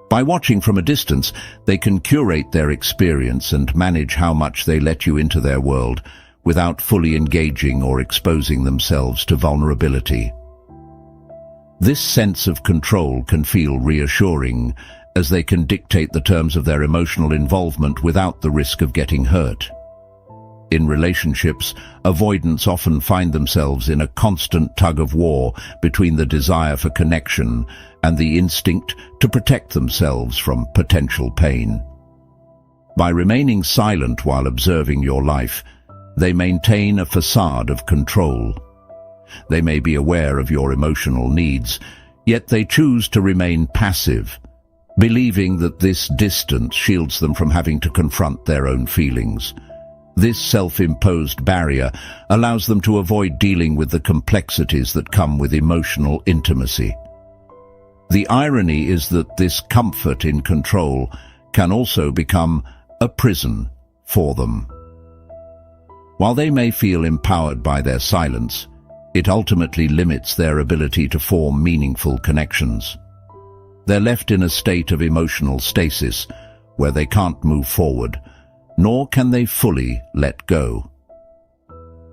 By watching from a distance, they can curate their experience and manage how much they let you into their world without fully engaging or exposing themselves to vulnerability. This sense of control can feel reassuring, as they can dictate the terms of their emotional involvement without the risk of getting hurt. In relationships, avoidants often find themselves in a constant tug-of-war between the desire for connection and the instinct to protect themselves from potential pain. By remaining silent while observing your life, they maintain a facade of control. They may be aware of your emotional needs, yet they choose to remain passive, believing that this distance shields them from having to confront their own feelings. This self-imposed barrier allows them to avoid dealing with the complexities that come with emotional intimacy. The irony is that this comfort in control can also become a prison for them. While they may feel empowered by their silence, it ultimately limits their ability to form meaningful connections. They're left in a state of emotional stasis where they can't move forward, nor can they fully let go.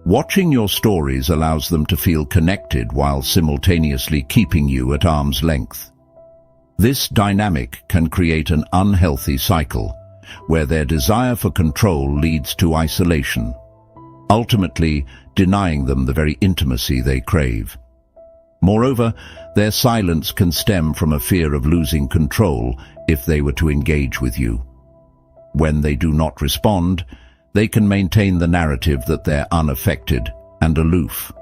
Watching your stories allows them to feel connected while simultaneously keeping you at arm's length. This dynamic can create an unhealthy cycle, where their desire for control leads to isolation, ultimately denying them the very intimacy they crave. Moreover, their silence can stem from a fear of losing control if they were to engage with you. When they do not respond, they can maintain the narrative that they're unaffected and aloof.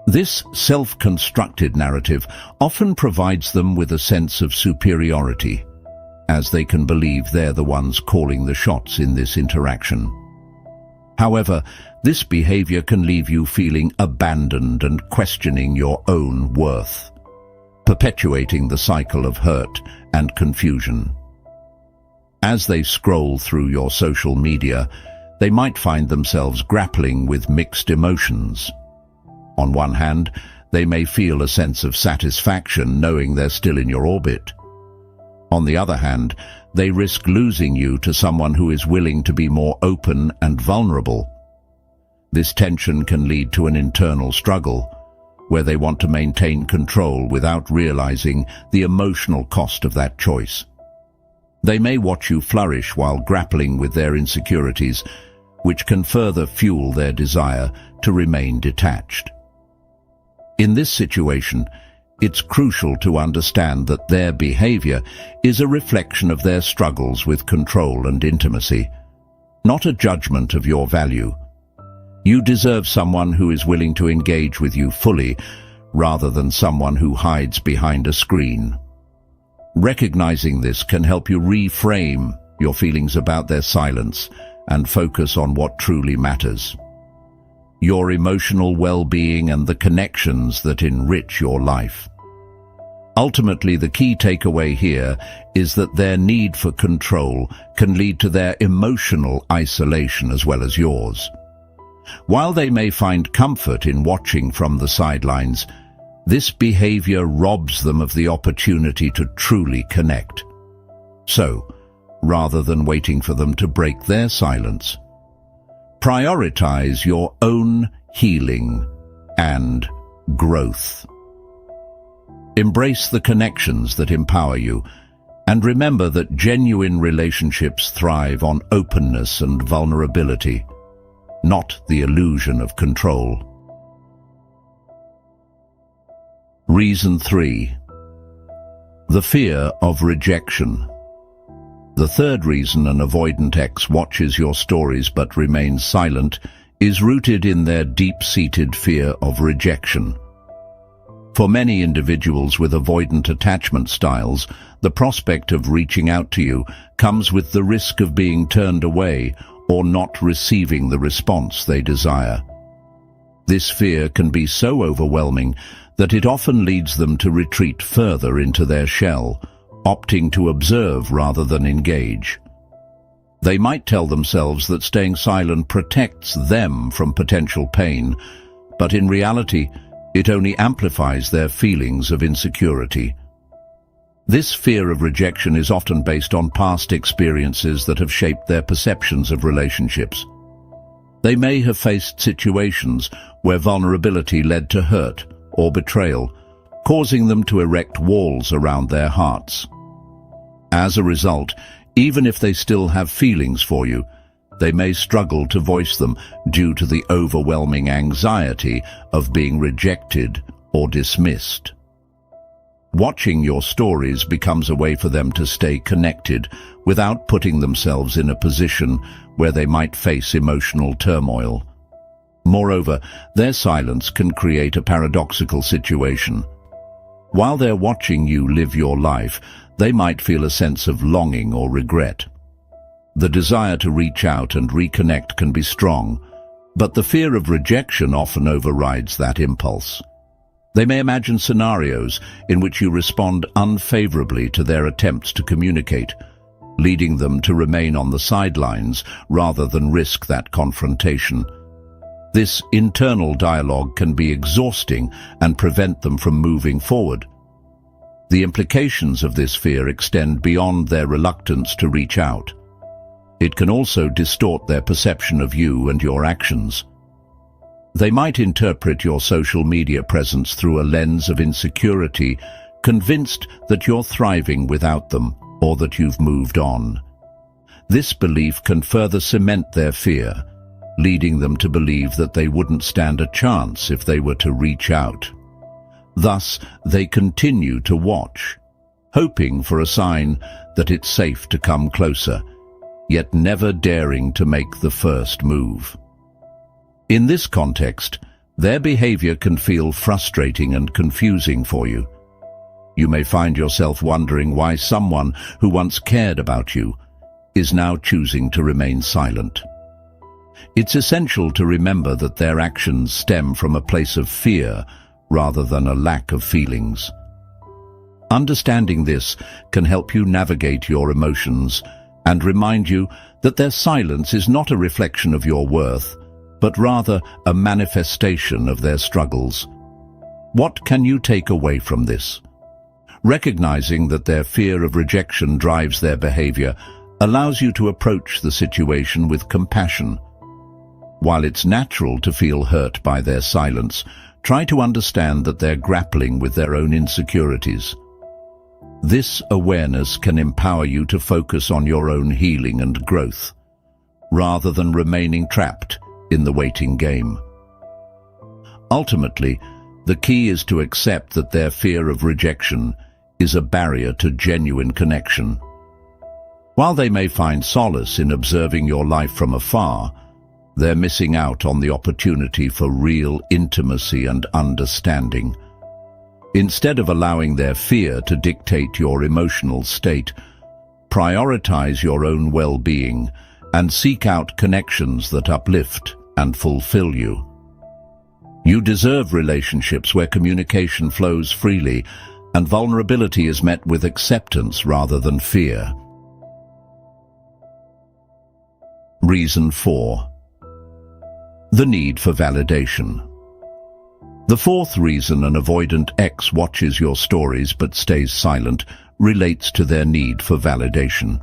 This self-constructed narrative often provides them with a sense of superiority, as they can believe they're the ones calling the shots in this interaction. However, this behavior can leave you feeling abandoned and questioning your own worth, perpetuating the cycle of hurt and confusion. As they scroll through your social media, they might find themselves grappling with mixed emotions. On one hand, they may feel a sense of satisfaction knowing they're still in your orbit. On the other hand, they risk losing you to someone who is willing to be more open and vulnerable. This tension can lead to an internal struggle, where they want to maintain control without realizing the emotional cost of that choice. They may watch you flourish while grappling with their insecurities, which can further fuel their desire to remain detached. In this situation, it's crucial to understand that their behavior is a reflection of their struggles with control and intimacy, not a judgment of your value. You deserve someone who is willing to engage with you fully, rather than someone who hides behind a screen. Recognizing this can help you reframe your feelings about their silence and focus on what truly matters: your emotional well-being and the connections that enrich your life. Ultimately, the key takeaway here is that their need for control can lead to their emotional isolation as well as yours. While they may find comfort in watching from the sidelines, this behavior robs them of the opportunity to truly connect. So, rather than waiting for them to break their silence, prioritize your own healing and growth. Embrace the connections that empower you, and remember that genuine relationships thrive on openness and vulnerability, not the illusion of control. Reason 3. The fear of rejection. The third reason an avoidant ex watches your stories but remains silent is rooted in their deep-seated fear of rejection. For many individuals with avoidant attachment styles, the prospect of reaching out to you comes with the risk of being turned away or not receiving the response they desire. This fear can be so overwhelming that it often leads them to retreat further into their shell, opting to observe rather than engage. They might tell themselves that staying silent protects them from potential pain, but in reality, it only amplifies their feelings of insecurity. This fear of rejection is often based on past experiences that have shaped their perceptions of relationships. They may have faced situations where vulnerability led to hurt or betrayal, causing them to erect walls around their hearts. As a result, even if they still have feelings for you, they may struggle to voice them due to the overwhelming anxiety of being rejected or dismissed. Watching your stories becomes a way for them to stay connected without putting themselves in a position where they might face emotional turmoil. Moreover, their silence can create a paradoxical situation. While they're watching you live your life, they might feel a sense of longing or regret. The desire to reach out and reconnect can be strong, but the fear of rejection often overrides that impulse. They may imagine scenarios in which you respond unfavorably to their attempts to communicate, leading them to remain on the sidelines rather than risk that confrontation. This internal dialogue can be exhausting and prevent them from moving forward. The implications of this fear extend beyond their reluctance to reach out. It can also distort their perception of you and your actions. They might interpret your social media presence through a lens of insecurity, convinced that you're thriving without them or that you've moved on. This belief can further cement their fear, leading them to believe that they wouldn't stand a chance if they were to reach out. Thus, they continue to watch, hoping for a sign that it's safe to come closer, yet never daring to make the first move. In this context, their behavior can feel frustrating and confusing for you. You may find yourself wondering why someone who once cared about you is now choosing to remain silent. It's essential to remember that their actions stem from a place of fear rather than a lack of feelings. Understanding this can help you navigate your emotions and remind you that their silence is not a reflection of your worth, but rather a manifestation of their struggles. What can you take away from this? Recognizing that their fear of rejection drives their behavior allows you to approach the situation with compassion. While it's natural to feel hurt by their silence, try to understand that they're grappling with their own insecurities. This awareness can empower you to focus on your own healing and growth, rather than remaining trapped in the waiting game. Ultimately, the key is to accept that their fear of rejection is a barrier to genuine connection. While they may find solace in observing your life from afar, they're missing out on the opportunity for real intimacy and understanding. Instead of allowing their fear to dictate your emotional state, prioritize your own well-being and seek out connections that uplift and fulfill you. You deserve relationships where communication flows freely and vulnerability is met with acceptance rather than fear. Reason 4. The need for validation. The fourth reason an avoidant ex watches your stories but stays silent relates to their need for validation.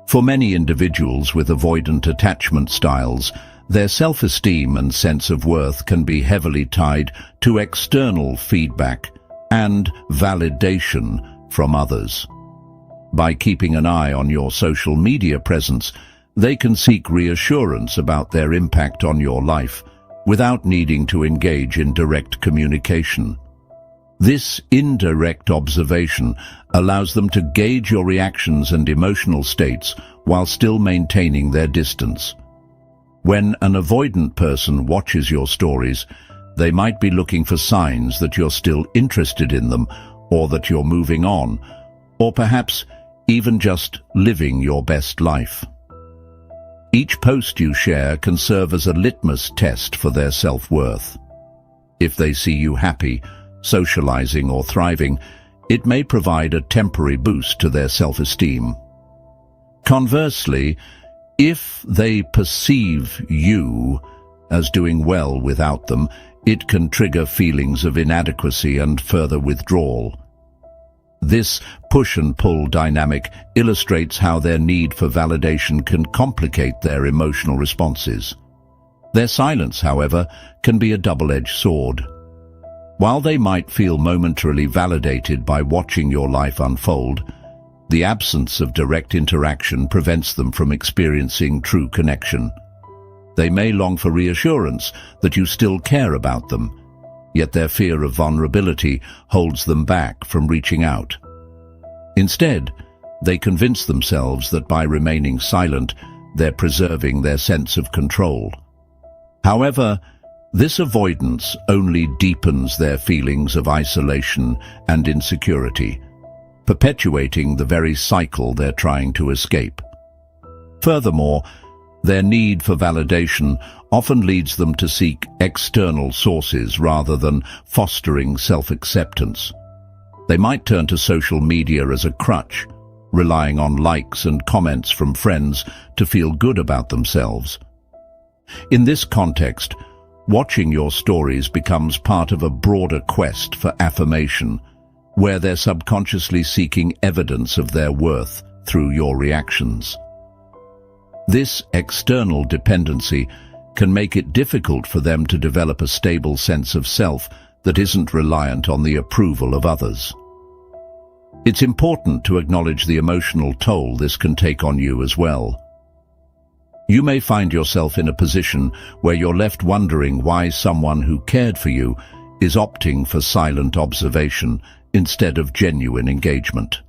For many individuals with avoidant attachment styles, their self-esteem and sense of worth can be heavily tied to external feedback and validation from others. By keeping an eye on your social media presence, they can seek reassurance about their impact on your life without needing to engage in direct communication. This indirect observation allows them to gauge your reactions and emotional states while still maintaining their distance. When an avoidant person watches your stories, they might be looking for signs that you're still interested in them, or that you're moving on, or perhaps even just living your best life. Each post you share can serve as a litmus test for their self-worth. If they see you happy, socializing or thriving, it may provide a temporary boost to their self-esteem. Conversely, if they perceive you as doing well without them, it can trigger feelings of inadequacy and further withdrawal. This push and pull dynamic illustrates how their need for validation can complicate their emotional responses. Their silence, however, can be a double-edged sword. While they might feel momentarily validated by watching your life unfold, the absence of direct interaction prevents them from experiencing true connection. They may long for reassurance that you still care about them, yet their fear of vulnerability holds them back from reaching out. Instead, they convince themselves that by remaining silent, they're preserving their sense of control. However, this avoidance only deepens their feelings of isolation and insecurity, perpetuating the very cycle they're trying to escape. Furthermore, their need for validation often leads them to seek external sources rather than fostering self-acceptance. They might turn to social media as a crutch, relying on likes and comments from friends to feel good about themselves. In this context, watching your stories becomes part of a broader quest for affirmation, where they're subconsciously seeking evidence of their worth through your reactions. This external dependency can make it difficult for them to develop a stable sense of self that isn't reliant on the approval of others. It's important to acknowledge the emotional toll this can take on you as well. You may find yourself in a position where you're left wondering why someone who cared for you is opting for silent observation instead of genuine engagement.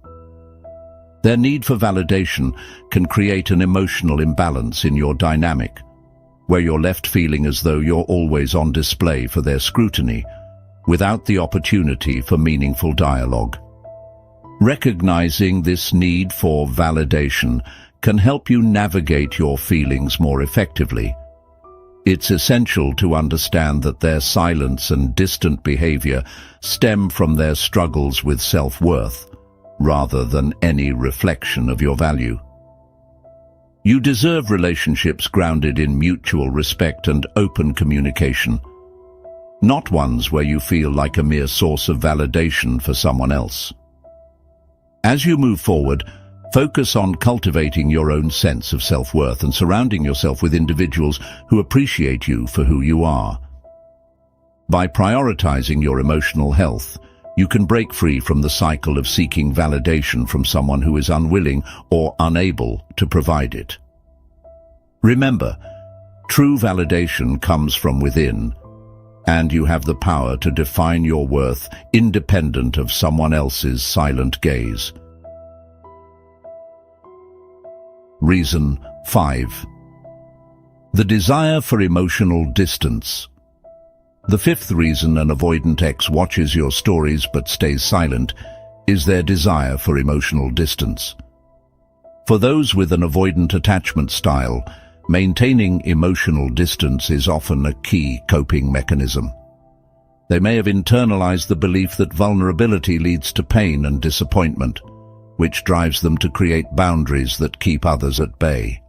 Their need for validation can create an emotional imbalance in your dynamic, where you're left feeling as though you're always on display for their scrutiny, without the opportunity for meaningful dialogue. Recognizing this need for validation can help you navigate your feelings more effectively. It's essential to understand that their silence and distant behavior stem from their struggles with self-worth, rather than any reflection of your value. You deserve relationships grounded in mutual respect and open communication, not ones where you feel like a mere source of validation for someone else. As you move forward, focus on cultivating your own sense of self-worth and surrounding yourself with individuals who appreciate you for who you are. By prioritizing your emotional health, you can break free from the cycle of seeking validation from someone who is unwilling or unable to provide it. Remember, true validation comes from within, and you have the power to define your worth independent of someone else's silent gaze. Reason 5. The desire for emotional distance. The fifth reason an avoidant X watches your stories but stays silent is their desire for emotional distance. For those with an avoidant attachment style, maintaining emotional distance is often a key coping mechanism. They may have internalized the belief that vulnerability leads to pain and disappointment, which drives them to create boundaries that keep others at bay.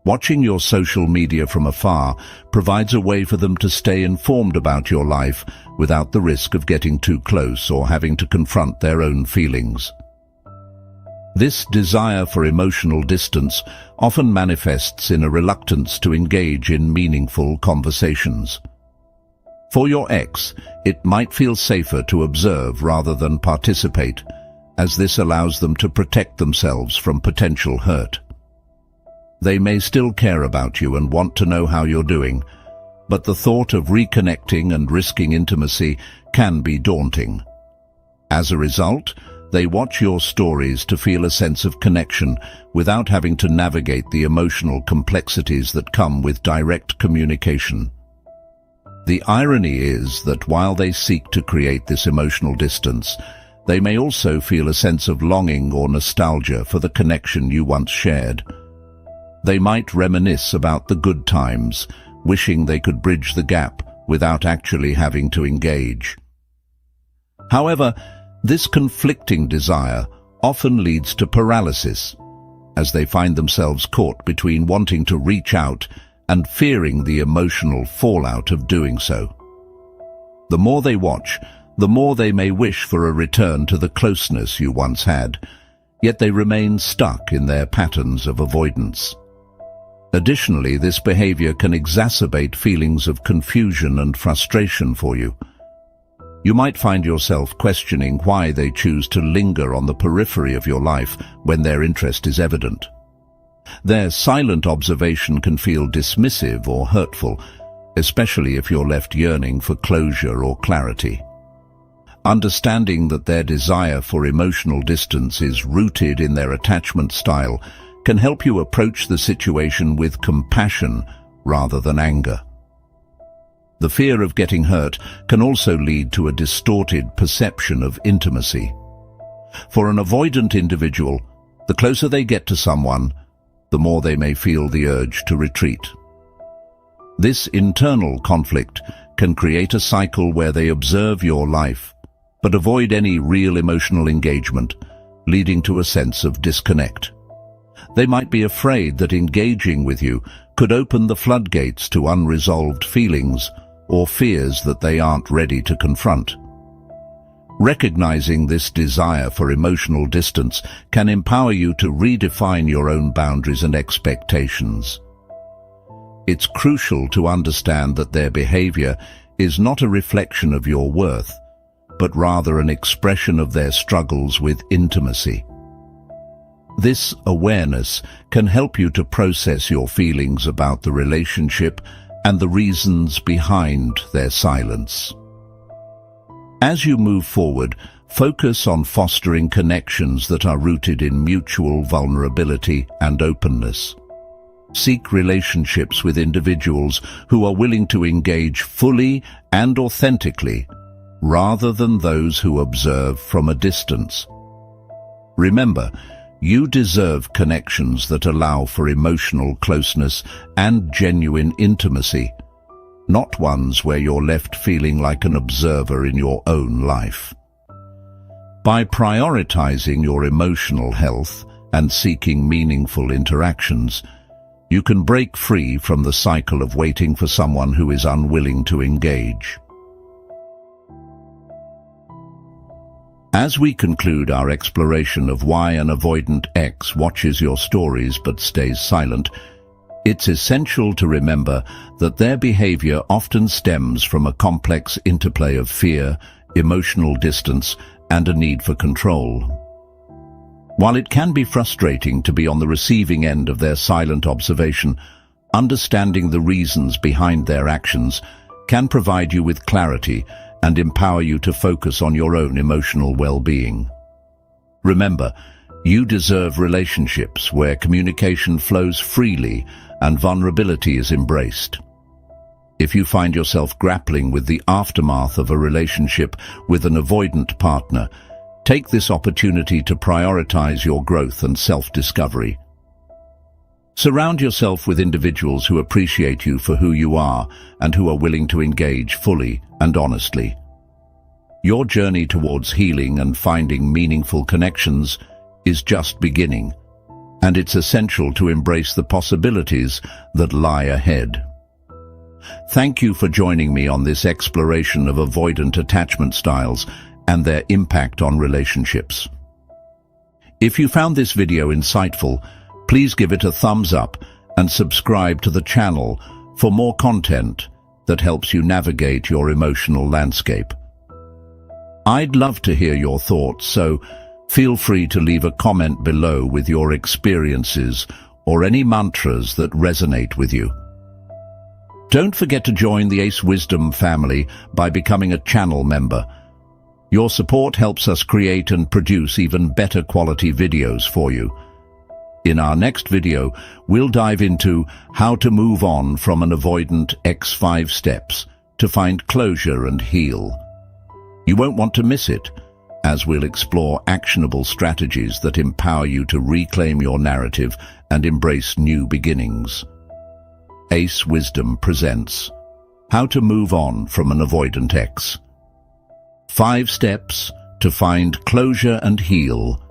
Watching your social media from afar provides a way for them to stay informed about your life without the risk of getting too close or having to confront their own feelings. This desire for emotional distance often manifests in a reluctance to engage in meaningful conversations. For your ex, it might feel safer to observe rather than participate, as this allows them to protect themselves from potential hurt. They may still care about you and want to know how you're doing, but the thought of reconnecting and risking intimacy can be daunting. As a result, they watch your stories to feel a sense of connection without having to navigate the emotional complexities that come with direct communication. The irony is that while they seek to create this emotional distance, they may also feel a sense of longing or nostalgia for the connection you once shared. They might reminisce about the good times, wishing they could bridge the gap without actually having to engage. However, this conflicting desire often leads to paralysis, as they find themselves caught between wanting to reach out and fearing the emotional fallout of doing so. The more they watch, the more they may wish for a return to the closeness you once had, yet they remain stuck in their patterns of avoidance. Additionally, this behavior can exacerbate feelings of confusion and frustration for you. You might find yourself questioning why they choose to linger on the periphery of your life when their interest is evident. Their silent observation can feel dismissive or hurtful, especially if you're left yearning for closure or clarity. Understanding that their desire for emotional distance is rooted in their attachment style can help you approach the situation with compassion rather than anger. The fear of getting hurt can also lead to a distorted perception of intimacy. For an avoidant individual, the closer they get to someone, the more they may feel the urge to retreat. This internal conflict can create a cycle where they observe your life, but avoid any real emotional engagement, leading to a sense of disconnect. They might be afraid that engaging with you could open the floodgates to unresolved feelings or fears that they aren't ready to confront. Recognizing this desire for emotional distance can empower you to redefine your own boundaries and expectations. It's crucial to understand that their behavior is not a reflection of your worth, but rather an expression of their struggles with intimacy. This awareness can help you to process your feelings about the relationship and the reasons behind their silence. As you move forward, focus on fostering connections that are rooted in mutual vulnerability and openness. Seek relationships with individuals who are willing to engage fully and authentically, rather than those who observe from a distance. Remember, you deserve connections that allow for emotional closeness and genuine intimacy, not ones where you're left feeling like an observer in your own life. By prioritizing your emotional health and seeking meaningful interactions, you can break free from the cycle of waiting for someone who is unwilling to engage. As we conclude our exploration of why an avoidant ex watches your stories but stays silent, it's essential to remember that their behavior often stems from a complex interplay of fear, emotional distance, and a need for control. While it can be frustrating to be on the receiving end of their silent observation, understanding the reasons behind their actions can provide you with clarity and empower you to focus on your own emotional well-being. Remember, you deserve relationships where communication flows freely and vulnerability is embraced. If you find yourself grappling with the aftermath of a relationship with an avoidant partner, take this opportunity to prioritize your growth and self-discovery. Surround yourself with individuals who appreciate you for who you are and who are willing to engage fully and honestly. Your journey towards healing and finding meaningful connections is just beginning, and it's essential to embrace the possibilities that lie ahead. Thank you for joining me on this exploration of avoidant attachment styles and their impact on relationships. If you found this video insightful, please give it a thumbs up and subscribe to the channel for more content that helps you navigate your emotional landscape. I'd love to hear your thoughts, so feel free to leave a comment below with your experiences or any mantras that resonate with you. Don't forget to join the Ace Wisdom family by becoming a channel member. Your support helps us create and produce even better quality videos for you. In our next video, we'll dive into how to move on from an avoidant ex 5 steps to find closure and heal. You won't want to miss it, as we'll explore actionable strategies that empower you to reclaim your narrative and embrace new beginnings. Ace Wisdom presents How to Move On from an Avoidant Ex. 5 steps to find closure and heal.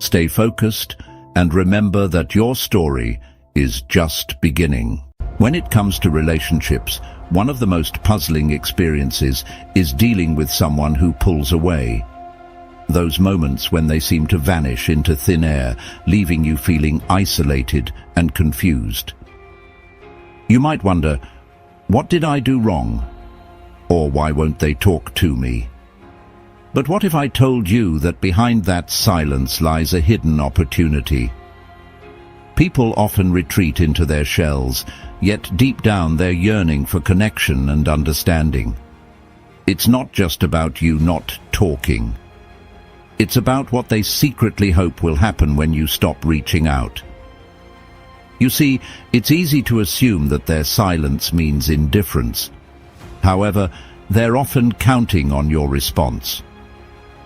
Stay focused and remember that your story is just beginning. When it comes to relationships, one of the most puzzling experiences is dealing with someone who pulls away. Those moments when they seem to vanish into thin air, leaving you feeling isolated and confused. You might wonder, what did I do wrong? Or why won't they talk to me? But what if I told you that behind that silence lies a hidden opportunity? People often retreat into their shells, yet deep down they're yearning for connection and understanding. It's not just about you not talking. It's about what they secretly hope will happen when you stop reaching out. You see, it's easy to assume that their silence means indifference. However, they're often counting on your response.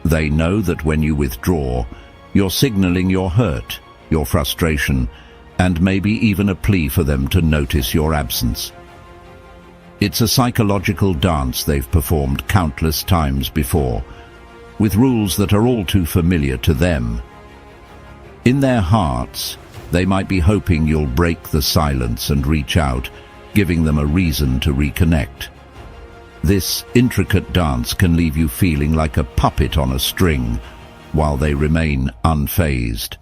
They know that when you withdraw, you're signaling your hurt, your frustration, and maybe even a plea for them to notice your absence. It's a psychological dance they've performed countless times before, with rules that are all too familiar to them. In their hearts, they might be hoping you'll break the silence and reach out, giving them a reason to reconnect. This intricate dance can leave you feeling like a puppet on a string, while they remain unfazed.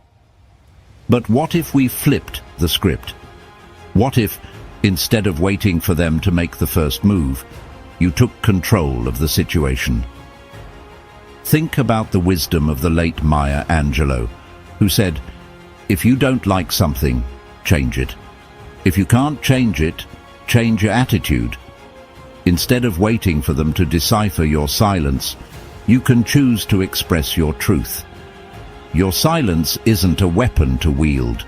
But what if we flipped the script? What if, instead of waiting for them to make the first move, you took control of the situation? Think about the wisdom of the late Maya Angelou, who said, "If you don't like something, change it. If you can't change it, change your attitude." Instead of waiting for them to decipher your silence, you can choose to express your truth. Your silence isn't a weapon to wield.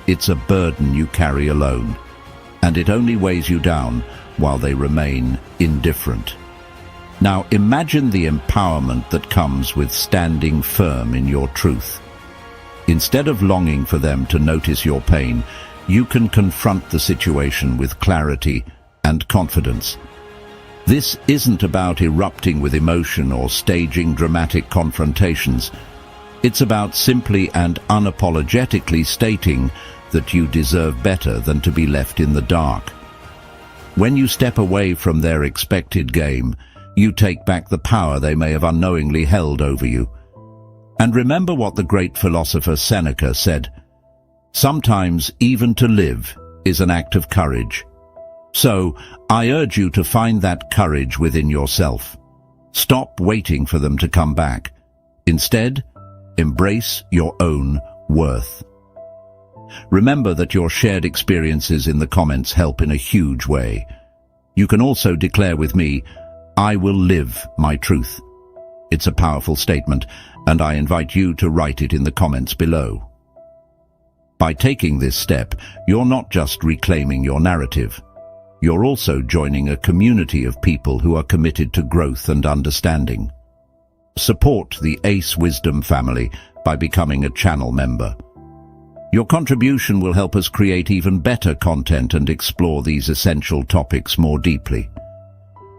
It's a burden you carry alone, and it only weighs you down while they remain indifferent. Now imagine the empowerment that comes with standing firm in your truth. Instead of longing for them to notice your pain, you can confront the situation with clarity and confidence. This isn't about erupting with emotion or staging dramatic confrontations. It's about simply and unapologetically stating that you deserve better than to be left in the dark. When you step away from their expected game, you take back the power they may have unknowingly held over you. And remember what the great philosopher Seneca said, "Sometimes even to live is an act of courage." So, I urge you to find that courage within yourself. Stop waiting for them to come back. Instead, embrace your own worth. Remember that your shared experiences in the comments help in a huge way. You can also declare with me, "I will live my truth." It's a powerful statement, and I invite you to write it in the comments below. By taking this step, you're not just reclaiming your narrative. You're also joining a community of people who are committed to growth and understanding. Support the Ace Wisdom family by becoming a channel member. Your contribution will help us create even better content and explore these essential topics more deeply.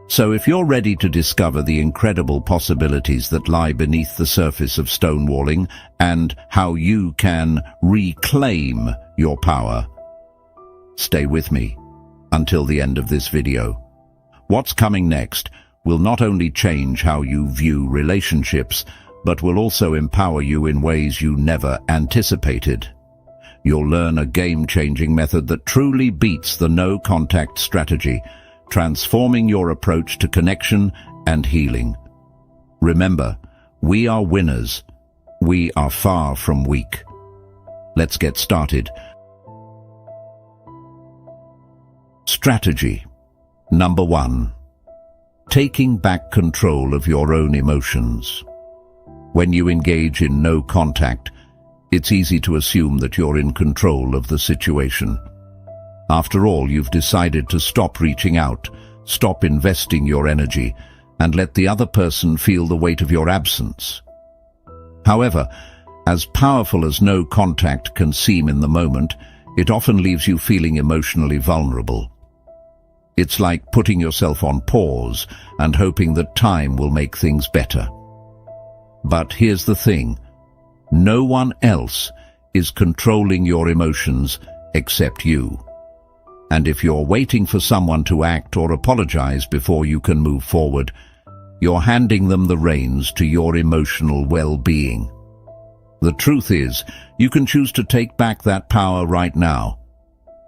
So if you're ready to discover the incredible possibilities that lie beneath the surface of stonewalling and how you can reclaim your power, stay with me until the end of this video. What's coming next will not only change how you view relationships, but will also empower you in ways you never anticipated. You'll learn a game-changing method that truly beats the no-contact strategy, transforming your approach to connection and healing. Remember, we are winners. We are far from weak. Let's get started. Strategy. Number 1. Taking back control of your own emotions. When you engage in no contact, it's easy to assume that you're in control of the situation. After all, you've decided to stop reaching out, stop investing your energy, and let the other person feel the weight of your absence. However, as powerful as no contact can seem in the moment, it often leaves you feeling emotionally vulnerable. It's like putting yourself on pause and hoping that time will make things better. But here's the thing. No one else is controlling your emotions except you. And if you're waiting for someone to act or apologize before you can move forward, you're handing them the reins to your emotional well-being. The truth is, you can choose to take back that power right now.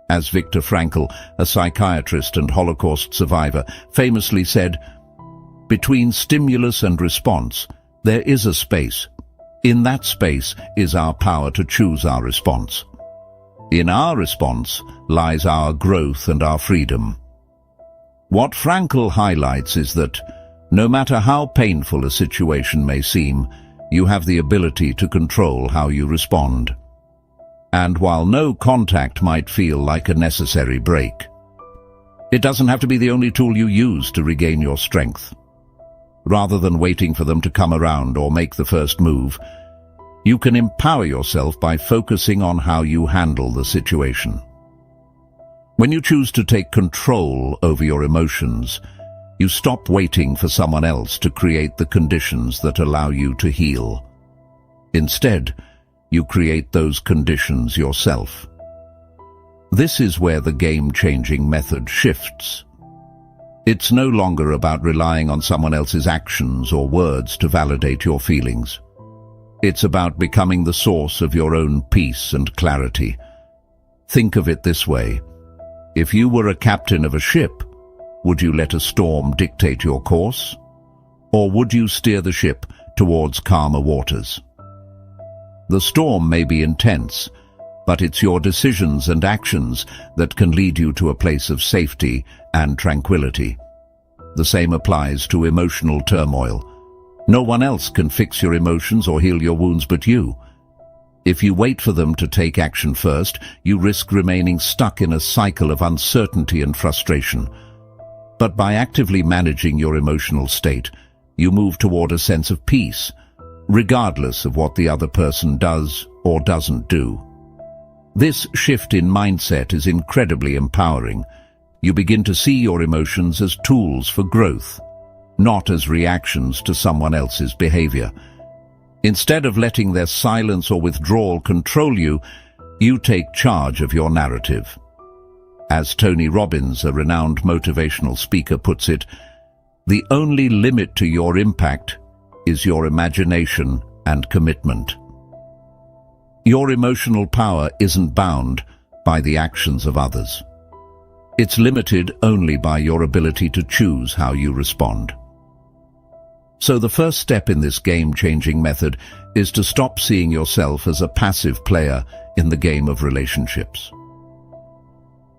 As Viktor Frankl, a psychiatrist and Holocaust survivor, famously said, "Between stimulus and response, there is a space. In that space is our power to choose our response. In our response lies our growth and our freedom." What Frankl highlights is that, no matter how painful a situation may seem, you have the ability to control how you respond. And while no contact might feel like a necessary break, it doesn't have to be the only tool you use to regain your strength. Rather than waiting for them to come around or make the first move, you can empower yourself by focusing on how you handle the situation. When you choose to take control over your emotions, you stop waiting for someone else to create the conditions that allow you to heal. Instead, you create those conditions yourself. This is where the game-changing method shifts. It's no longer about relying on someone else's actions or words to validate your feelings. It's about becoming the source of your own peace and clarity. Think of it this way. If you were a captain of a ship, would you let a storm dictate your course? Or would you steer the ship towards calmer waters? The storm may be intense, but it's your decisions and actions that can lead you to a place of safety and tranquility. The same applies to emotional turmoil. No one else can fix your emotions or heal your wounds but you. If you wait for them to take action first, you risk remaining stuck in a cycle of uncertainty and frustration. But by actively managing your emotional state, you move toward a sense of peace, regardless of what the other person does or doesn't do. This shift in mindset is incredibly empowering. You begin to see your emotions as tools for growth, not as reactions to someone else's behavior. Instead of letting their silence or withdrawal control you, you take charge of your narrative. As Tony Robbins, a renowned motivational speaker, puts it, "The only limit to your impact is your imagination and commitment." Your emotional power isn't bound by the actions of others. It's limited only by your ability to choose how you respond. So the first step in this game-changing method is to stop seeing yourself as a passive player in the game of relationships.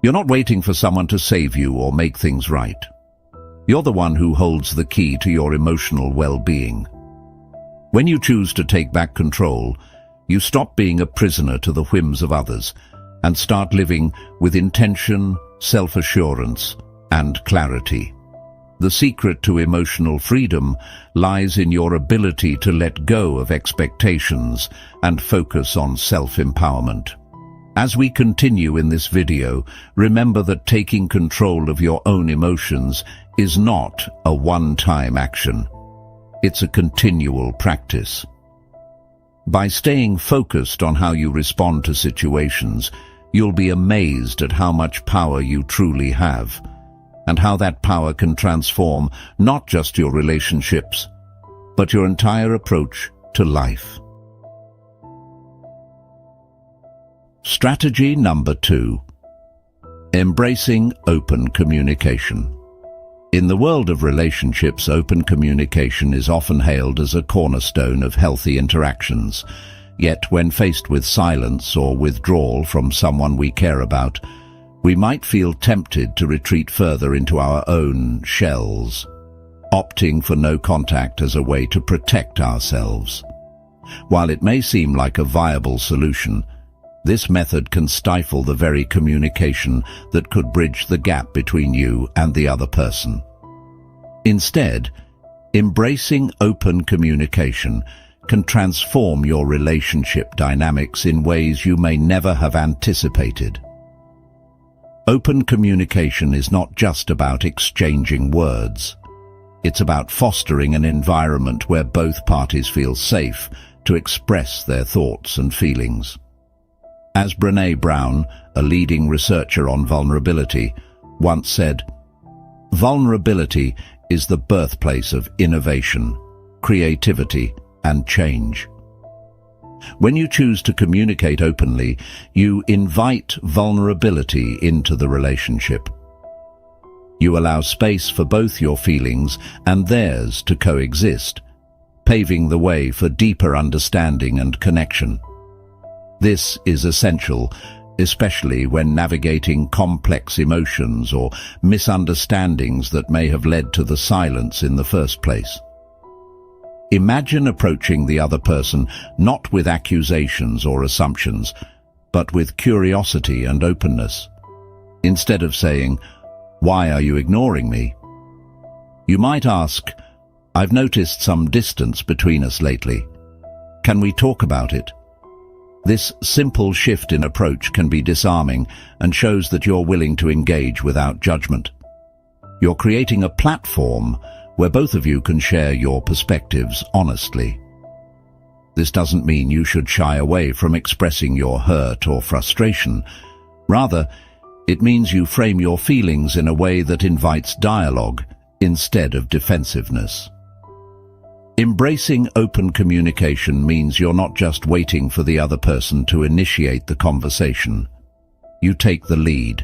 You're not waiting for someone to save you or make things right. You're the one who holds the key to your emotional well-being. When you choose to take back control, you stop being a prisoner to the whims of others and start living with intention, self-assurance, and clarity. The secret to emotional freedom lies in your ability to let go of expectations and focus on self-empowerment. As we continue in this video, remember that taking control of your own emotions is not a one-time action. It's a continual practice. By staying focused on how you respond to situations, you'll be amazed at how much power you truly have, and how that power can transform not just your relationships, but your entire approach to life. Strategy number 2. Embracing open communication. In the world of relationships, open communication is often hailed as a cornerstone of healthy interactions. Yet when faced with silence or withdrawal from someone we care about, we might feel tempted to retreat further into our own shells, opting for no contact as a way to protect ourselves. While it may seem like a viable solution, this method can stifle the very communication that could bridge the gap between you and the other person. Instead, embracing open communication can transform your relationship dynamics in ways you may never have anticipated. Open communication is not just about exchanging words. It's about fostering an environment where both parties feel safe to express their thoughts and feelings. As Brené Brown, a leading researcher on vulnerability, once said, "Vulnerability is the birthplace of innovation, creativity, and change." When you choose to communicate openly, you invite vulnerability into the relationship. You allow space for both your feelings and theirs to coexist, paving the way for deeper understanding and connection. This is essential, especially when navigating complex emotions or misunderstandings that may have led to the silence in the first place. Imagine approaching the other person not with accusations or assumptions, but with curiosity and openness. Instead of saying, "Why are you ignoring me?" you might ask, "I've noticed some distance between us lately. Can we talk about it?" This simple shift in approach can be disarming and shows that you're willing to engage without judgment. You're creating a platform where both of you can share your perspectives honestly. This doesn't mean you should shy away from expressing your hurt or frustration. Rather, it means you frame your feelings in a way that invites dialogue instead of defensiveness. Embracing open communication means you're not just waiting for the other person to initiate the conversation. You take the lead,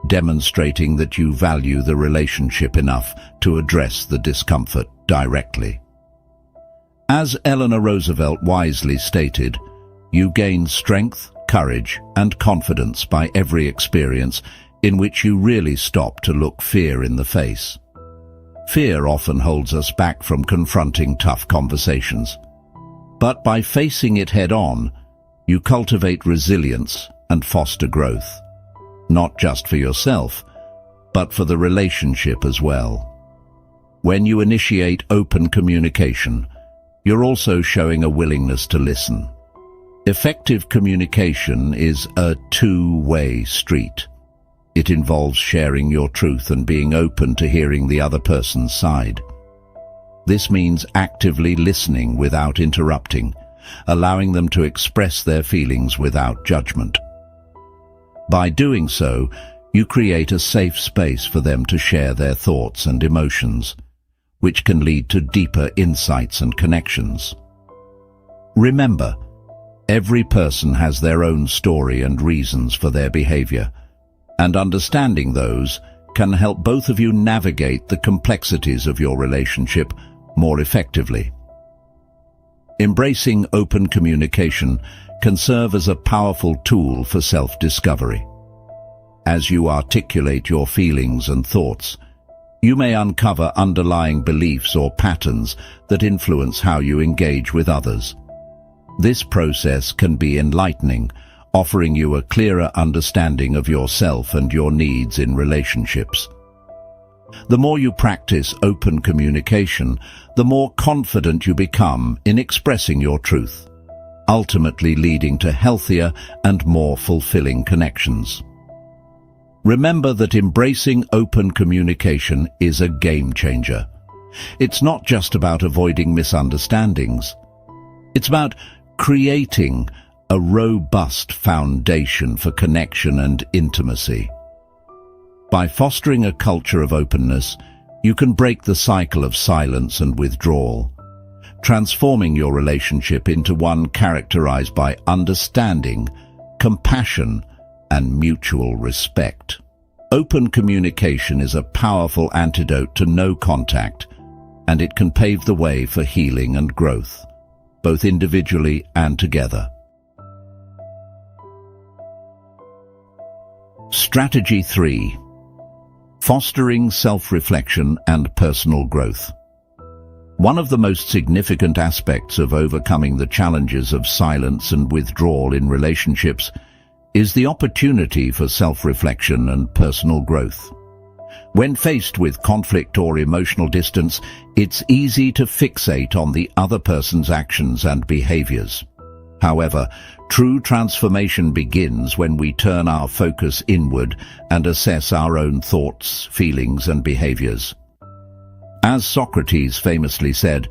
demonstrating that you value the relationship enough to address the discomfort directly. As Eleanor Roosevelt wisely stated, you gain strength, courage, and confidence by every experience in which you really stop to look fear in the face. Fear often holds us back from confronting tough conversations. But by facing it head-on, you cultivate resilience and foster growth, not just for yourself, but for the relationship as well. When you initiate open communication, you're also showing a willingness to listen. Effective communication is a two-way street. It involves sharing your truth and being open to hearing the other person's side. This means actively listening without interrupting, allowing them to express their feelings without judgment. By doing so, you create a safe space for them to share their thoughts and emotions, which can lead to deeper insights and connections. Remember, every person has their own story and reasons for their behavior, and understanding those can help both of you navigate the complexities of your relationship more effectively. Embracing open communication can serve as a powerful tool for self-discovery. As you articulate your feelings and thoughts, you may uncover underlying beliefs or patterns that influence how you engage with others. This process can be enlightening, offering you a clearer understanding of yourself and your needs in relationships. The more you practice open communication, the more confident you become in expressing your truth, ultimately leading to healthier and more fulfilling connections. Remember that embracing open communication is a game changer. It's not just about avoiding misunderstandings. It's about creating a robust foundation for connection and intimacy. By fostering a culture of openness, you can break the cycle of silence and withdrawal, transforming your relationship into one characterized by understanding, compassion, and mutual respect. Open communication is a powerful antidote to no contact, and it can pave the way for healing and growth, both individually and together. Strategy 3. Fostering self-reflection and personal growth. One of the most significant aspects of overcoming the challenges of silence and withdrawal in relationships is the opportunity for self-reflection and personal growth. When faced with conflict or emotional distance, it's easy to fixate on the other person's actions and behaviors. However, true transformation begins when we turn our focus inward and assess our own thoughts, feelings, and behaviors. As Socrates famously said,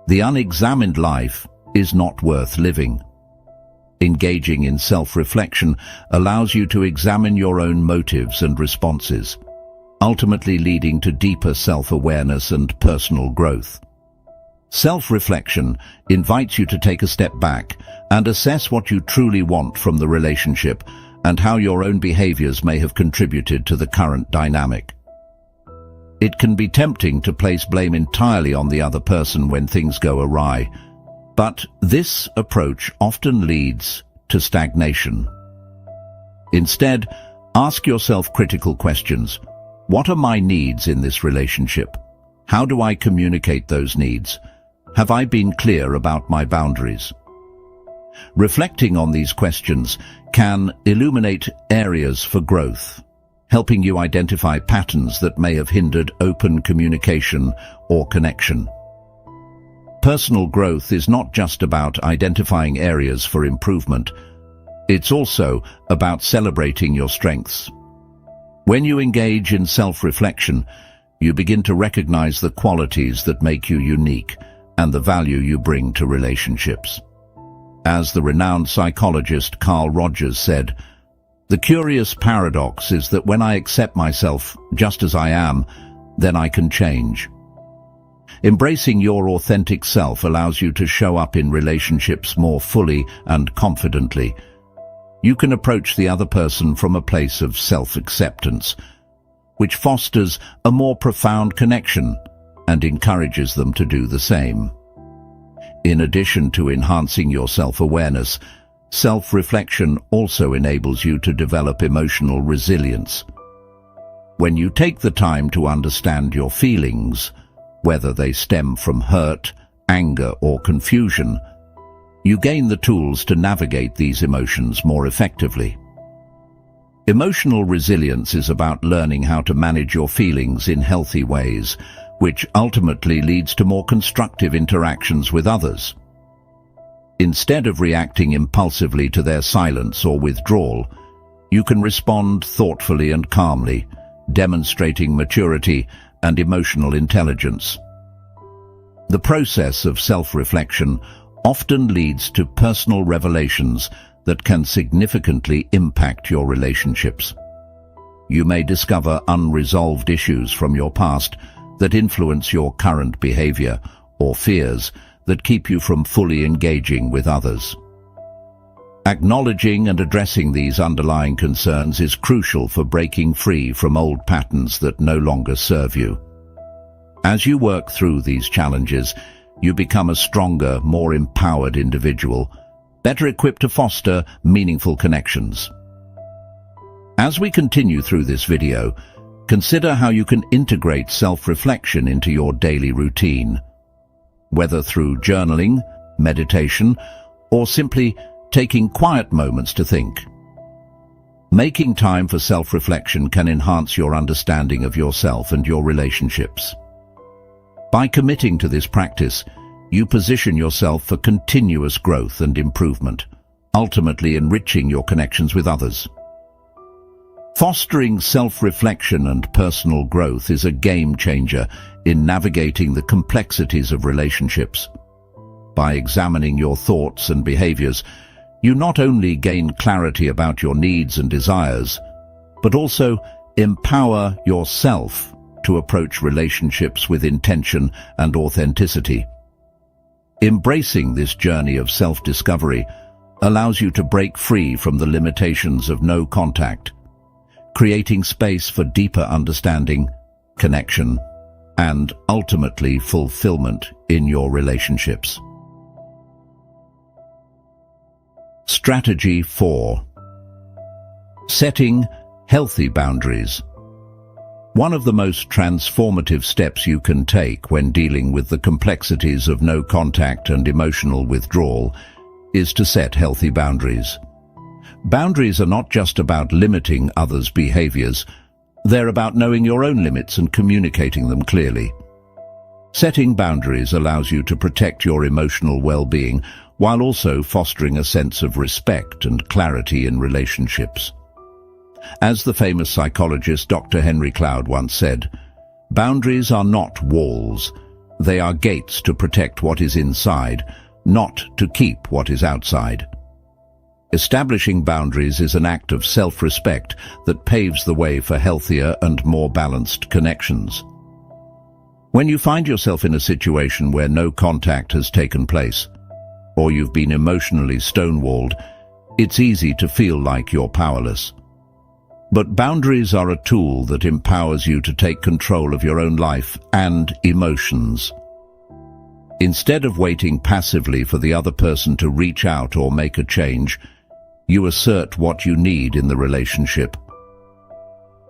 "The unexamined life is not worth living." Engaging in self-reflection allows you to examine your own motives and responses, ultimately leading to deeper self-awareness and personal growth. Self-reflection invites you to take a step back and assess what you truly want from the relationship and how your own behaviors may have contributed to the current dynamic. It can be tempting to place blame entirely on the other person when things go awry, but this approach often leads to stagnation. Instead, ask yourself critical questions. What are my needs in this relationship? How do I communicate those needs? Have I been clear about my boundaries? Reflecting on these questions can illuminate areas for growth, helping you identify patterns that may have hindered open communication or connection. Personal growth is not just about identifying areas for improvement. It's also about celebrating your strengths. When you engage in self-reflection, you begin to recognize the qualities that make you unique and the value you bring to relationships. As the renowned psychologist Carl Rogers said, "The curious paradox is that when I accept myself just as I am, then I can change." Embracing your authentic self allows you to show up in relationships more fully and confidently. You can approach the other person from a place of self-acceptance, which fosters a more profound connection and encourages them to do the same. In addition to enhancing your self-awareness, self-reflection also enables you to develop emotional resilience. When you take the time to understand your feelings, whether they stem from hurt, anger, or confusion, you gain the tools to navigate these emotions more effectively. Emotional resilience is about learning how to manage your feelings in healthy ways, which ultimately leads to more constructive interactions with others. Instead of reacting impulsively to their silence or withdrawal, you can respond thoughtfully and calmly, demonstrating maturity and emotional intelligence. The process of self-reflection often leads to personal revelations that can significantly impact your relationships. You may discover unresolved issues from your past that influence your current behavior, or fears that keep you from fully engaging with others. Acknowledging and addressing these underlying concerns is crucial for breaking free from old patterns that no longer serve you. As you work through these challenges, you become a stronger, more empowered individual, better equipped to foster meaningful connections. As we continue through this video, consider how you can integrate self-reflection into your daily routine, whether through journaling, meditation, or simply taking quiet moments to think. Making time for self-reflection can enhance your understanding of yourself and your relationships. By committing to this practice, you position yourself for continuous growth and improvement, ultimately enriching your connections with others. Fostering self-reflection and personal growth is a game-changer in navigating the complexities of relationships. By examining your thoughts and behaviors, you not only gain clarity about your needs and desires, but also empower yourself to approach relationships with intention and authenticity. Embracing this journey of self-discovery allows you to break free from the limitations of no contact, creating space for deeper understanding, connection, and ultimately fulfillment in your relationships. Strategy 4. Setting healthy boundaries. One of the most transformative steps you can take when dealing with the complexities of no contact and emotional withdrawal is to set healthy boundaries. Boundaries are not just about limiting others' behaviors, they're about knowing your own limits and communicating them clearly. Setting boundaries allows you to protect your emotional well-being while also fostering a sense of respect and clarity in relationships. As the famous psychologist Dr. Henry Cloud once said, "Boundaries are not walls. They are gates to protect what is inside, not to keep what is outside." Establishing boundaries is an act of self-respect that paves the way for healthier and more balanced connections. When you find yourself in a situation where no contact has taken place, or you've been emotionally stonewalled, it's easy to feel like you're powerless. But boundaries are a tool that empowers you to take control of your own life and emotions. Instead of waiting passively for the other person to reach out or make a change, you assert what you need in the relationship.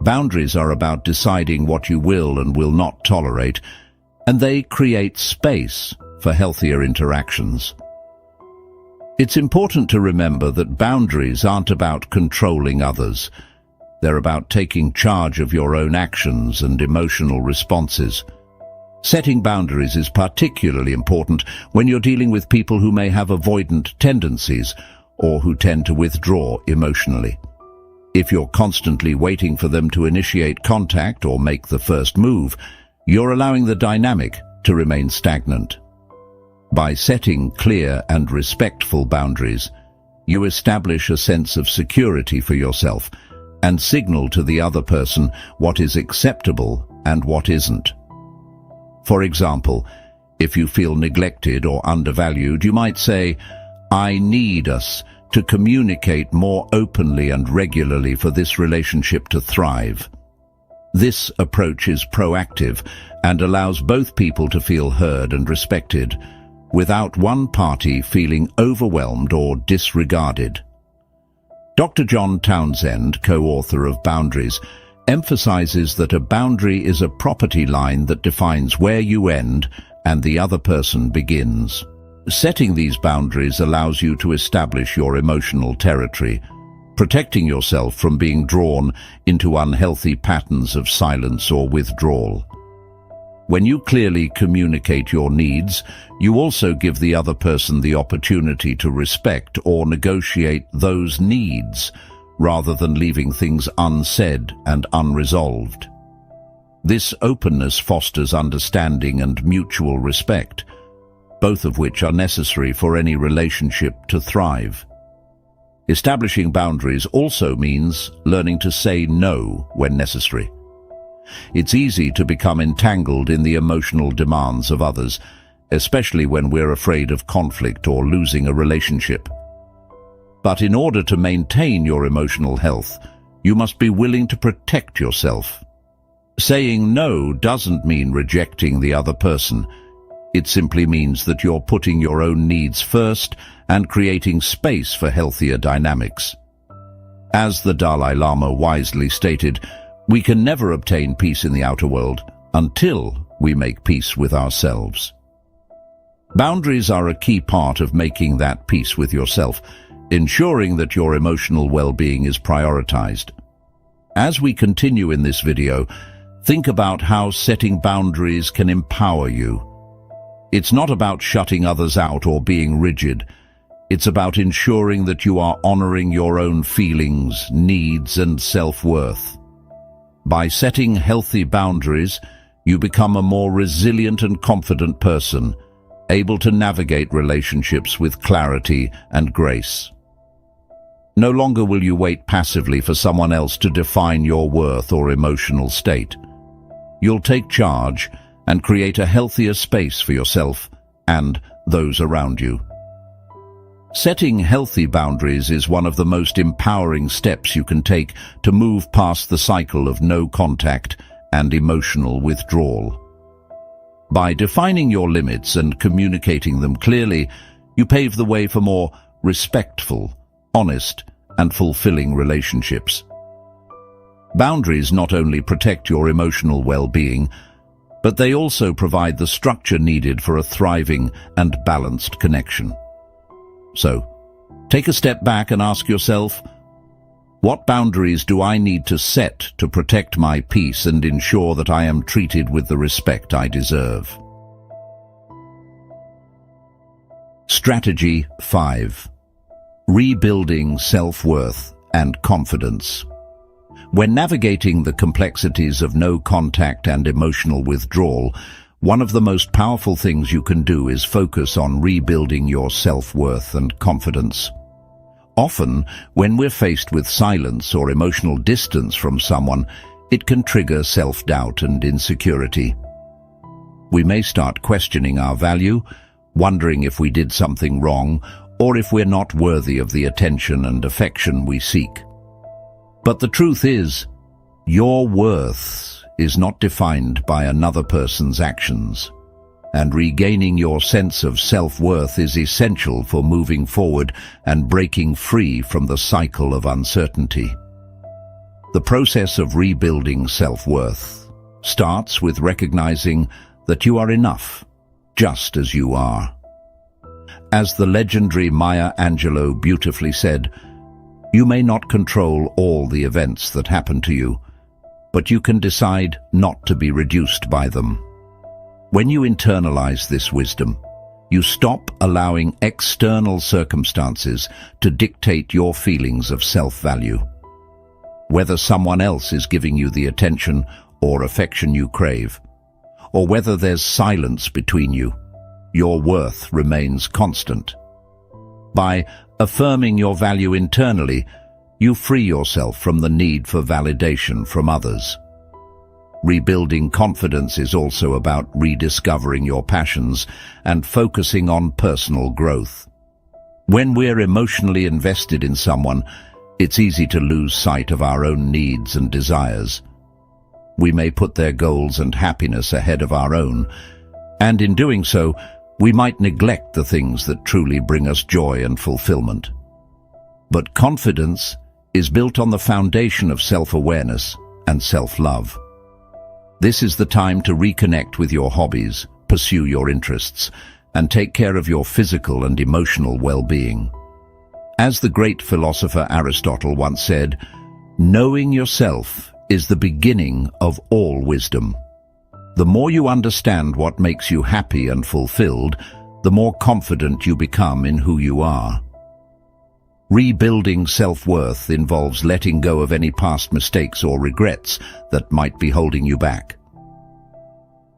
Boundaries are about deciding what you will and will not tolerate, and they create space for healthier interactions. It's important to remember that boundaries aren't about controlling others. They're about taking charge of your own actions and emotional responses. Setting boundaries is particularly important when you're dealing with people who may have avoidant tendencies or who tend to withdraw emotionally. If you're constantly waiting for them to initiate contact or make the first move, you're allowing the dynamic to remain stagnant. By setting clear and respectful boundaries, you establish a sense of security for yourself and signal to the other person what is acceptable and what isn't. For example, if you feel neglected or undervalued, you might say, "I need us to communicate more openly and regularly for this relationship to thrive." This approach is proactive and allows both people to feel heard and respected, without one party feeling overwhelmed or disregarded. Dr. John Townsend, co-author of Boundaries, emphasizes that a boundary is a property line that defines where you end and the other person begins. Setting these boundaries allows you to establish your emotional territory, protecting yourself from being drawn into unhealthy patterns of silence or withdrawal. When you clearly communicate your needs, you also give the other person the opportunity to respect or negotiate those needs, rather than leaving things unsaid and unresolved. This openness fosters understanding and mutual respect, both of which are necessary for any relationship to thrive. Establishing boundaries also means learning to say no when necessary. It's easy to become entangled in the emotional demands of others, especially when we're afraid of conflict or losing a relationship. But in order to maintain your emotional health, you must be willing to protect yourself. Saying no doesn't mean rejecting the other person. It simply means that you're putting your own needs first and creating space for healthier dynamics. As the Dalai Lama wisely stated, we can never obtain peace in the outer world until we make peace with ourselves. Boundaries are a key part of making that peace with yourself, ensuring that your emotional well-being is prioritized. As we continue in this video, think about how setting boundaries can empower you. It's not about shutting others out or being rigid. It's about ensuring that you are honoring your own feelings, needs, and self-worth. By setting healthy boundaries, you become a more resilient and confident person, able to navigate relationships with clarity and grace. No longer will you wait passively for someone else to define your worth or emotional state. You'll take charge and create a healthier space for yourself and those around you. Setting healthy boundaries is one of the most empowering steps you can take to move past the cycle of no contact and emotional withdrawal. By defining your limits and communicating them clearly, you pave the way for more respectful, honest, and fulfilling relationships. Boundaries not only protect your emotional well-being, but they also provide the structure needed for a thriving and balanced connection. So, take a step back and ask yourself, what boundaries do I need to set to protect my peace and ensure that I am treated with the respect I deserve? Strategy 5. Rebuilding self-worth and confidence. When navigating the complexities of no contact and emotional withdrawal, one of the most powerful things you can do is focus on rebuilding your self-worth and confidence. Often, when we're faced with silence or emotional distance from someone, it can trigger self-doubt and insecurity. We may start questioning our value, wondering if we did something wrong, or if we're not worthy of the attention and affection we seek. But the truth is, your worth is not defined by another person's actions, and regaining your sense of self-worth is essential for moving forward and breaking free from the cycle of uncertainty. The process of rebuilding self-worth starts with recognizing that you are enough, just as you are. As the legendary Maya Angelou beautifully said, "You may not control all the events that happen to you, but you can decide not to be reduced by them." When you internalize this wisdom, you stop allowing external circumstances to dictate your feelings of self-value. Whether someone else is giving you the attention or affection you crave, or whether there's silence between you, your worth remains constant. By affirming your value internally, you free yourself from the need for validation from others. Rebuilding confidence is also about rediscovering your passions and focusing on personal growth. When we're emotionally invested in someone, it's easy to lose sight of our own needs and desires. We may put their goals and happiness ahead of our own, and in doing so, we might neglect the things that truly bring us joy and fulfillment. But confidence is built on the foundation of self-awareness and self-love. This is the time to reconnect with your hobbies, pursue your interests, and take care of your physical and emotional well-being. As the great philosopher Aristotle once said, "Knowing yourself is the beginning of all wisdom." The more you understand what makes you happy and fulfilled, the more confident you become in who you are. Rebuilding self-worth involves letting go of any past mistakes or regrets that might be holding you back.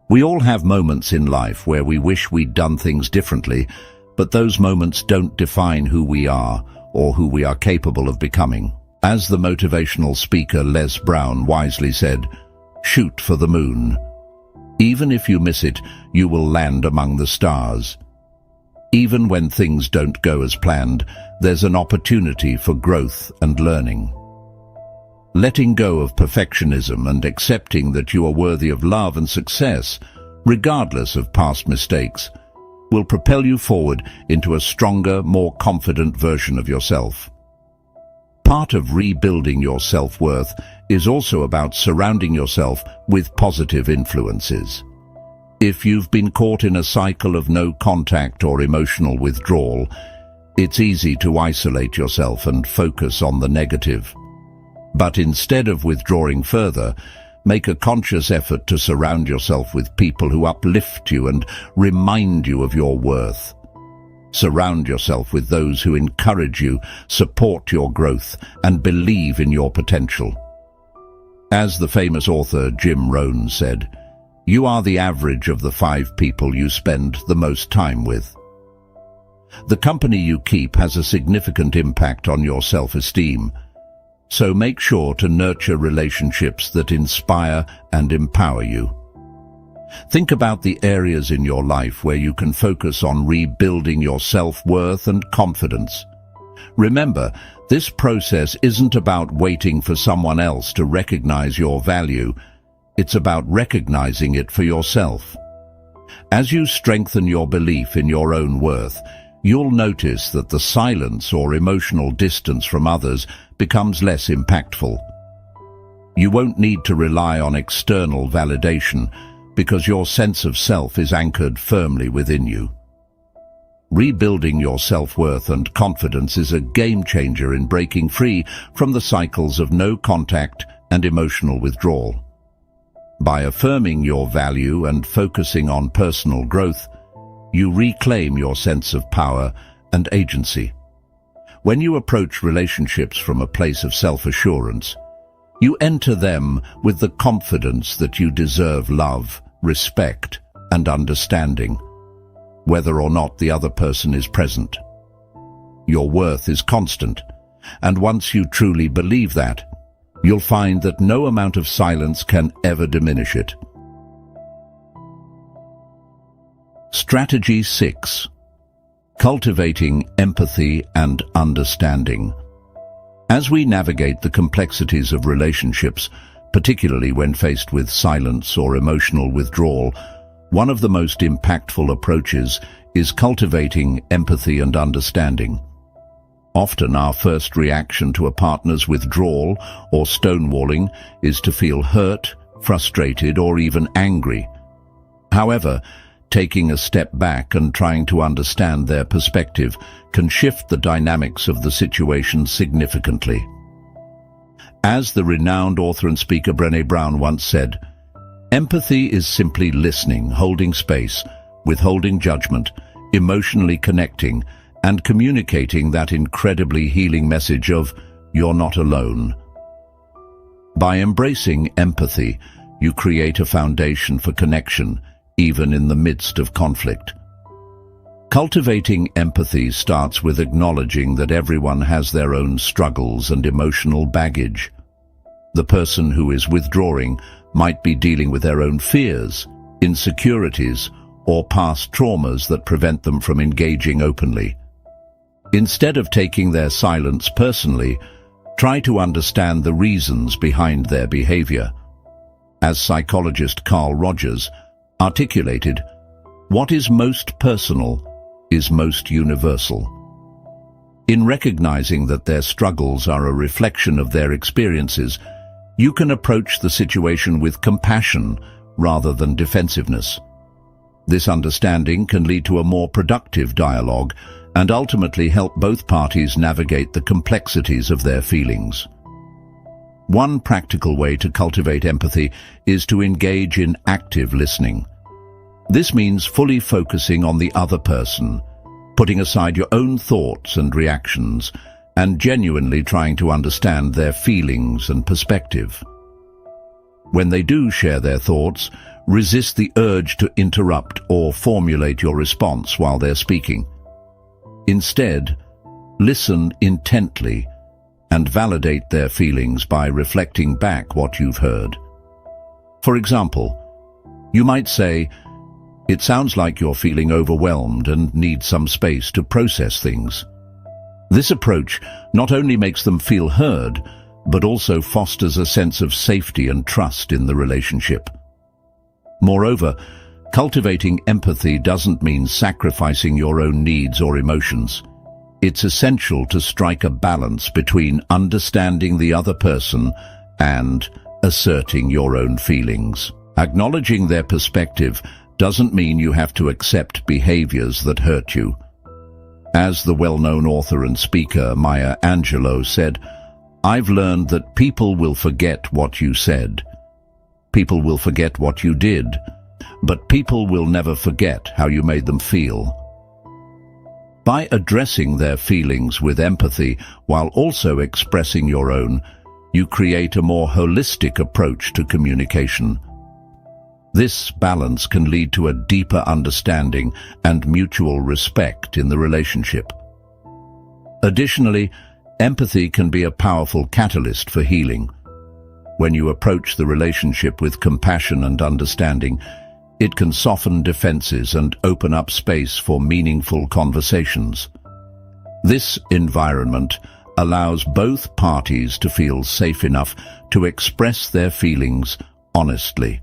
We all have moments in life where we wish we'd done things differently, but those moments don't define who we are or who we are capable of becoming. As the motivational speaker Les Brown wisely said, "Shoot for the moon. Even if you miss it, you will land among the stars." Even when things don't go as planned, there's an opportunity for growth and learning. Letting go of perfectionism and accepting that you are worthy of love and success, regardless of past mistakes, will propel you forward into a stronger, more confident version of yourself. Part of rebuilding your self-worth is also about surrounding yourself with positive influences. If you've been caught in a cycle of no contact or emotional withdrawal, it's easy to isolate yourself and focus on the negative. But instead of withdrawing further, make a conscious effort to surround yourself with people who uplift you and remind you of your worth. Surround yourself with those who encourage you, support your growth, and believe in your potential. As the famous author Jim Rohn said, "You are the average of the 5 people you spend the most time with." The company you keep has a significant impact on your self-esteem, so make sure to nurture relationships that inspire and empower you. Think about the areas in your life where you can focus on rebuilding your self-worth and confidence. Remember, this process isn't about waiting for someone else to recognize your value. It's about recognizing it for yourself. As you strengthen your belief in your own worth, you'll notice that the silence or emotional distance from others becomes less impactful. You won't need to rely on external validation because your sense of self is anchored firmly within you. Rebuilding your self-worth and confidence is a game-changer in breaking free from the cycles of no contact and emotional withdrawal. By affirming your value and focusing on personal growth, you reclaim your sense of power and agency. When you approach relationships from a place of self-assurance, you enter them with the confidence that you deserve love, respect, and understanding, whether or not the other person is present. Your worth is constant, and once you truly believe that, you'll find that no amount of silence can ever diminish it. Strategy 6. Cultivating empathy and understanding. As we navigate the complexities of relationships, particularly when faced with silence or emotional withdrawal, one of the most impactful approaches is cultivating empathy and understanding. Often our first reaction to a partner's withdrawal or stonewalling is to feel hurt, frustrated, or even angry. However, taking a step back and trying to understand their perspective can shift the dynamics of the situation significantly. As the renowned author and speaker Brené Brown once said, "Empathy is simply listening, holding space, withholding judgment, emotionally connecting, and communicating that incredibly healing message of, 'You're not alone.'" By embracing empathy, you create a foundation for connection, even in the midst of conflict. Cultivating empathy starts with acknowledging that everyone has their own struggles and emotional baggage. The person who is withdrawing might be dealing with their own fears, insecurities, or past traumas that prevent them from engaging openly. Instead of taking their silence personally, try to understand the reasons behind their behavior. As psychologist Carl Rogers articulated, "What is most personal is most universal." In recognizing that their struggles are a reflection of their experiences, you can approach the situation with compassion rather than defensiveness. This understanding can lead to a more productive dialogue and ultimately help both parties navigate the complexities of their feelings. One practical way to cultivate empathy is to engage in active listening. This means fully focusing on the other person, putting aside your own thoughts and reactions, and genuinely trying to understand their feelings and perspective. When they do share their thoughts, resist the urge to interrupt or formulate your response while they're speaking. Instead, listen intently and validate their feelings by reflecting back what you've heard. For example, you might say, "It sounds like you're feeling overwhelmed and need some space to process things." This approach not only makes them feel heard, but also fosters a sense of safety and trust in the relationship. Moreover, cultivating empathy doesn't mean sacrificing your own needs or emotions. It's essential to strike a balance between understanding the other person and asserting your own feelings. Acknowledging their perspective doesn't mean you have to accept behaviors that hurt you. As the well-known author and speaker Maya Angelou said, "I've learned that people will forget what you said. People will forget what you did, but people will never forget how you made them feel." By addressing their feelings with empathy while also expressing your own, you create a more holistic approach to communication. This balance can lead to a deeper understanding and mutual respect in the relationship. Additionally, empathy can be a powerful catalyst for healing. When you approach the relationship with compassion and understanding, it can soften defenses and open up space for meaningful conversations. This environment allows both parties to feel safe enough to express their feelings honestly.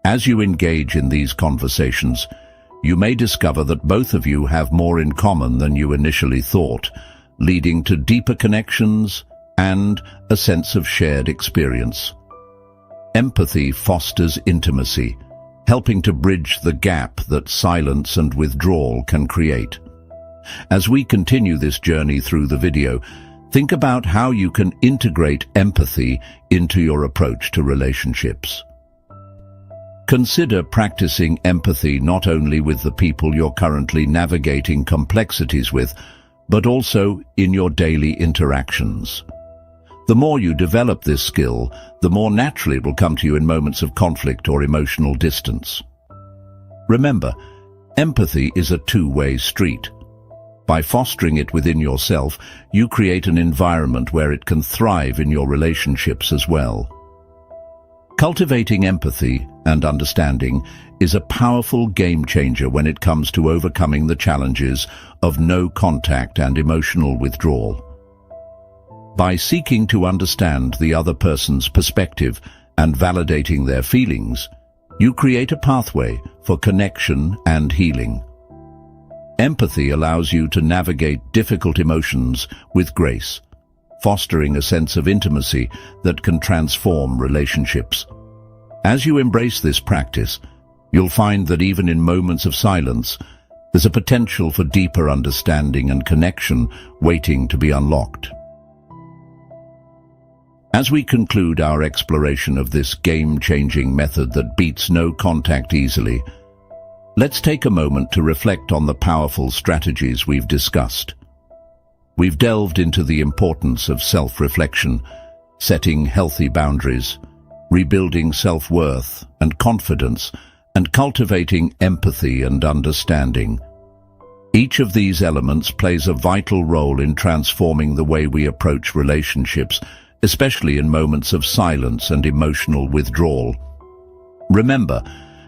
As you engage in these conversations, you may discover that both of you have more in common than you initially thought, leading to deeper connections and a sense of shared experience. Empathy fosters intimacy, helping to bridge the gap that silence and withdrawal can create. As we continue this journey through the video, think about how you can integrate empathy into your approach to relationships. Consider practicing empathy not only with the people you're currently navigating complexities with, but also in your daily interactions. The more you develop this skill, the more naturally it will come to you in moments of conflict or emotional distance. Remember, empathy is a two-way street. By fostering it within yourself, you create an environment where it can thrive in your relationships as well. Cultivating empathy and understanding is a powerful game changer when it comes to overcoming the challenges of no contact and emotional withdrawal. By seeking to understand the other person's perspective and validating their feelings, you create a pathway for connection and healing. Empathy allows you to navigate difficult emotions with grace, fostering a sense of intimacy that can transform relationships. As you embrace this practice, you'll find that even in moments of silence, there's a potential for deeper understanding and connection waiting to be unlocked. As we conclude our exploration of this game-changing method that beats no contact easily, let's take a moment to reflect on the powerful strategies we've discussed. We've delved into the importance of self-reflection, setting healthy boundaries, rebuilding self-worth and confidence, and cultivating empathy and understanding. Each of these elements plays a vital role in transforming the way we approach relationships, especially in moments of silence and emotional withdrawal. Remember,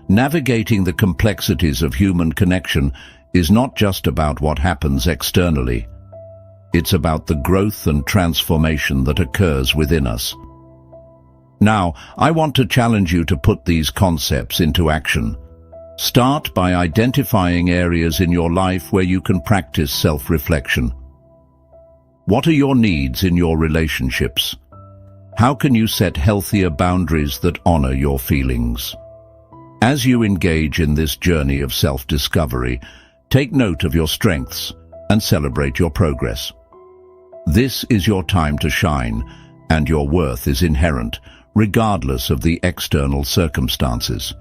navigating the complexities of human connection is not just about what happens externally. It's about the growth and transformation that occurs within us. Now, I want to challenge you to put these concepts into action. Start by identifying areas in your life where you can practice self-reflection. What are your needs in your relationships? How can you set healthier boundaries that honor your feelings? As you engage in this journey of self-discovery, take note of your strengths and celebrate your progress. This is your time to shine, and your worth is inherent, regardless of the external circumstances.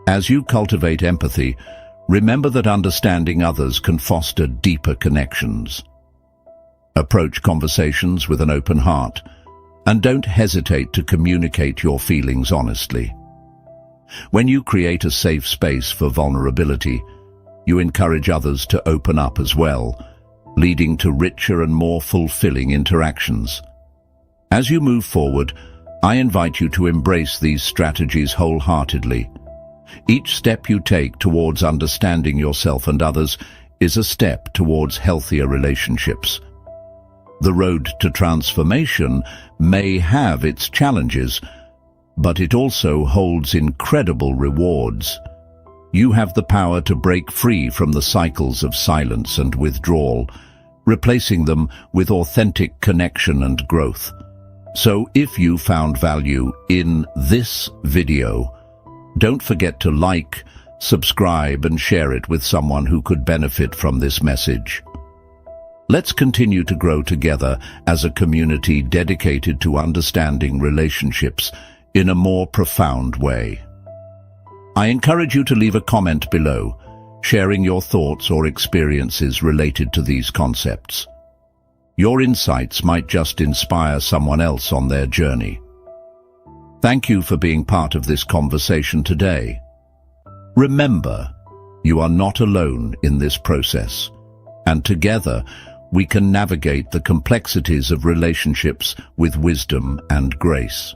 As you cultivate empathy, remember that understanding others can foster deeper connections. Approach conversations with an open heart, and don't hesitate to communicate your feelings honestly. When you create a safe space for vulnerability, you encourage others to open up as well, leading to richer and more fulfilling interactions. As you move forward, I invite you to embrace these strategies wholeheartedly. Each step you take towards understanding yourself and others is a step towards healthier relationships. The road to transformation may have its challenges, but it also holds incredible rewards. You have the power to break free from the cycles of silence and withdrawal, replacing them with authentic connection and growth. So if you found value in this video, don't forget to like, subscribe, and share it with someone who could benefit from this message. Let's continue to grow together as a community dedicated to understanding relationships in a more profound way. I encourage you to leave a comment below, sharing your thoughts or experiences related to these concepts. Your insights might just inspire someone else on their journey. Thank you for being part of this conversation today. Remember, you are not alone in this process, and together we can navigate the complexities of relationships with wisdom and grace.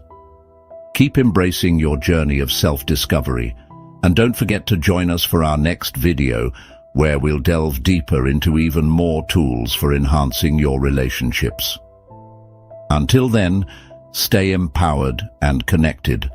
Keep embracing your journey of self-discovery, and don't forget to join us for our next video, where we'll delve deeper into even more tools for enhancing your relationships. Until then, stay empowered and connected.